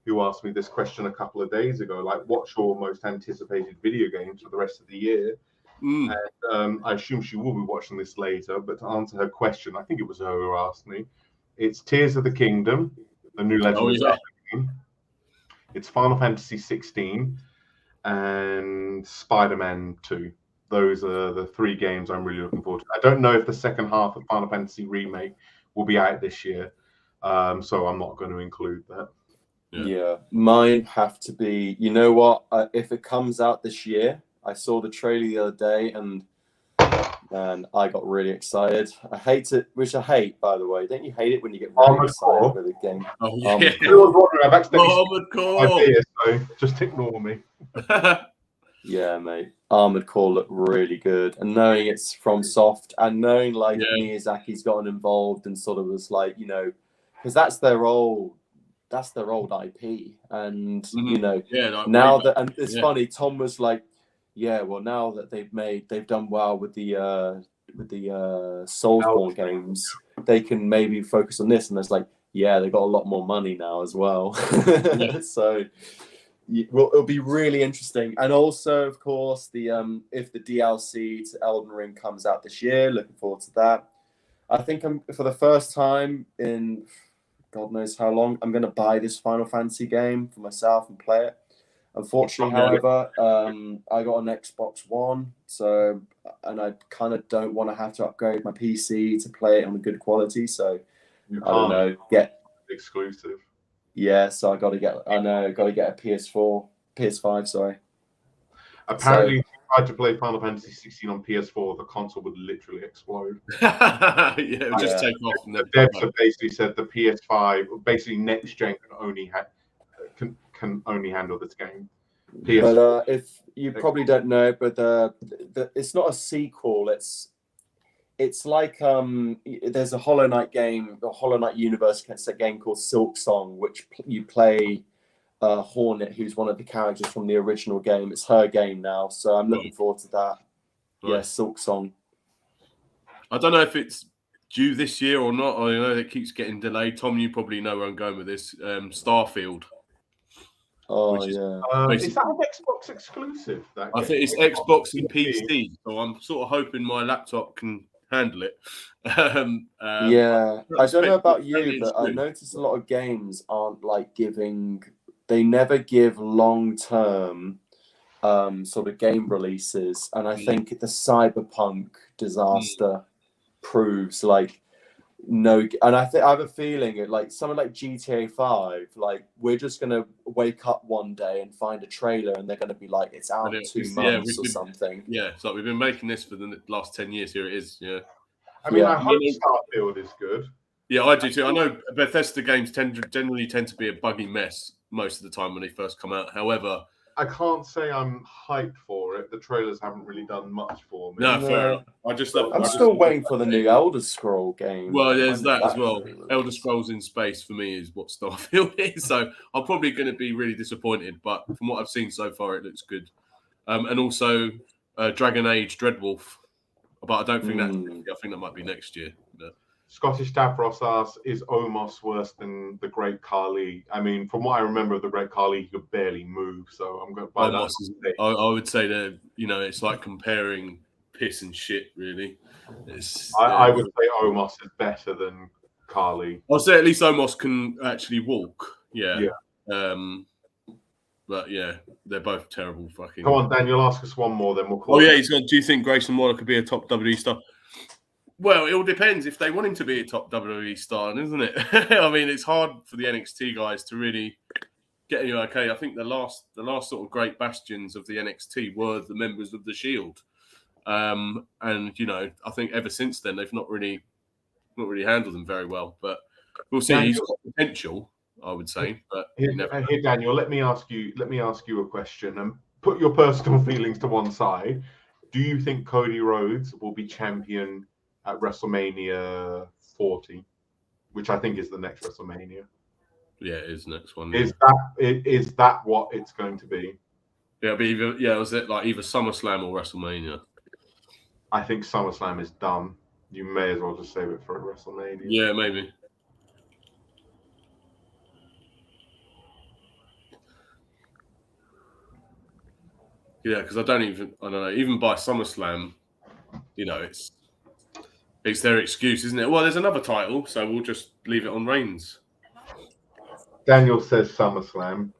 who asked me this question a couple of days ago. Like, what's your most anticipated video games for the rest of the year? And I assume she will be watching this later. But to answer her question, I think it was her who asked me. It's Tears of the Kingdom, the new Legend of Zelda game. It's Final Fantasy 16 and Spider-Man 2. Those are the 3 games I'm really looking forward to. I don't know if the second half of Final Fantasy Remake will be out this year, so I'm not going to include that. Yeah, mine have to be. You know what? If it comes out this year, I saw the trailer the other day, and I got really excited. I hate it, which I hate, by the way. Don't you hate it when you get really excited with a game? Oh, yeah. I've accidentally idea, so just ignore me. Yeah, mate. Armored Core looked really good, and knowing it's from Soft, and knowing like Miyazaki's gotten involved and sort of was like, you know, because that's their old IP, and you know, now that, and it's funny. Tom was like, yeah, well, now that they've done well with the Soulsborne games, they can maybe focus on this, and it's like, yeah, they got a lot more money now as well. So. Well, it'll be really interesting, and also, of course, the if the DLC to Elden Ring comes out this year, looking forward to that. I think for the first time in God knows how long, I'm going to buy this Final Fantasy game for myself and play it. Unfortunately, however, I got an Xbox One, and I kind of don't want to have to upgrade my PC to play it on good quality. So I don't know, get exclusive. Yeah, so I got to get a PS5, sorry. Apparently, if you tried to play Final Fantasy 16 on PS4, the console would literally explode. It would just take off. The devs have basically said the PS5, basically next gen, can only handle this game. But if you probably don't know, but it's not a sequel. It's like there's a Hollow Knight game, the Hollow Knight universe game called Silk Song, which you play Hornet, who's one of the characters from the original game. It's her game now, so I'm looking forward to that. Yeah, Silk Song. I don't know if it's due this year or not. I know it keeps getting delayed. Tom, you probably know where I'm going with this. Starfield. Oh, is that an Xbox exclusive? I think it's Xbox and PC, so I'm sort of hoping my laptop can handle it. I don't know about you, but I noticed a lot of games aren't like they never give long-term sort of game releases, and I think the Cyberpunk disaster proves like no, and I have a feeling it like something like GTA 5, like we're just gonna wake up one day and find a trailer and they're gonna be like it's out in 2 months or something. Yeah, so we've been making this for the last 10 years. Here it is. Yeah, I mean, I hope Starfield is good. Yeah, I do too. I know Bethesda games generally tend to be a buggy mess most of the time when they first come out. However, I can't say I'm hyped for it. The trailers haven't really done much for me. No, fair enough. I'm still waiting for the new Elder Scroll game. Well, there's that as well. Elder Scrolls in space for me is what Starfield is. So I'm probably going to be really disappointed. But from what I've seen so far, it looks good. And also Dragon Age Dreadwolf. But I don't think I think that might be next year. But... Scottish Davros asks, is Omos worse than the Great Khali? I mean, from what I remember of the Great Khali, he could barely move. So I'm going to buy that. I would say that, it's like comparing piss and shit, really. I would say Omos is better than Khali. I'll say at least Omos can actually walk. Yeah. But yeah, they're both terrible fucking... Come on, Daniel, ask us one more, then we'll call he's gone, do you think Grayson Waller could be a top WWE star? Well, it all depends if they want him to be a top WWE star, isn't it? I mean, it's hard for the NXT guys to really get you okay. I think the last sort of great bastions of the NXT were the members of the Shield, and I think ever since then they've not really handled them very well. But we'll see. He's got potential, I would say. But here, Daniel, let me ask you a question and put your personal feelings to one side. Do you think Cody Rhodes will be champion at WrestleMania 40? which I think is the next WrestleMania. Yeah, it is next one. Is that what it's going to be? Yeah, it'll be either, was it like either SummerSlam or WrestleMania? I think SummerSlam is done. You may as well just save it for a WrestleMania. Yeah, maybe. Yeah, because I don't know. Even by SummerSlam, it's their excuse, isn't it? Well, there's another title, so we'll just leave it on Reigns. Daniel says SummerSlam.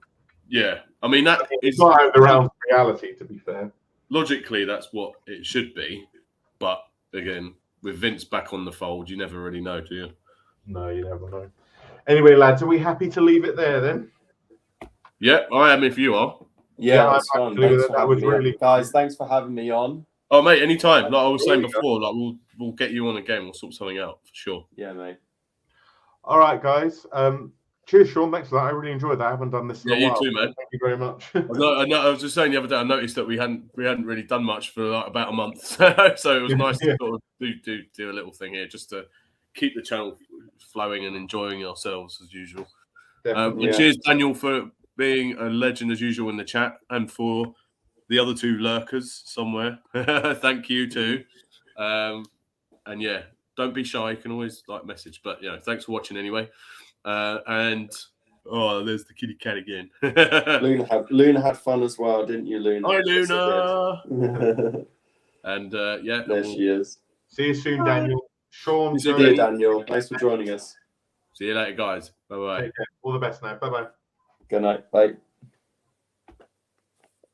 Yeah, I mean that it's not out around reality. To be fair, logically, that's what it should be. But again, with Vince back on the fold, you never really know, do you? No, you never know. Anyway, lads, are we happy to leave it there then? Yeah, I am. If you are. Yeah, that's fun. That was really guys. Thanks for having me on. Oh, mate, anytime. Like I was saying before, like we'll get you on again. We'll sort something out for sure. Yeah, mate. All right, guys. Cheers, Sean. Thanks for that. I really enjoyed that. I haven't done this in a while. You too, man. Thank you very much. I was just saying the other day, I noticed that we hadn't really done much for like about a month, so it was nice to sort of do a little thing here just to keep the channel flowing and enjoying ourselves as usual. Cheers, Daniel, for being a legend as usual in the chat, and for the other two lurkers somewhere. Thank you too. And yeah, don't be shy. You can always message. But thanks for watching anyway. And there's the kitty cat again. Luna had fun as well, didn't you, Luna? Hi, Luna. And there she is. See you soon, Daniel. Sean, see you, Daniel. Thanks for joining us. See you later, guys. Bye bye. All the best now. Bye bye. Good night. Bye.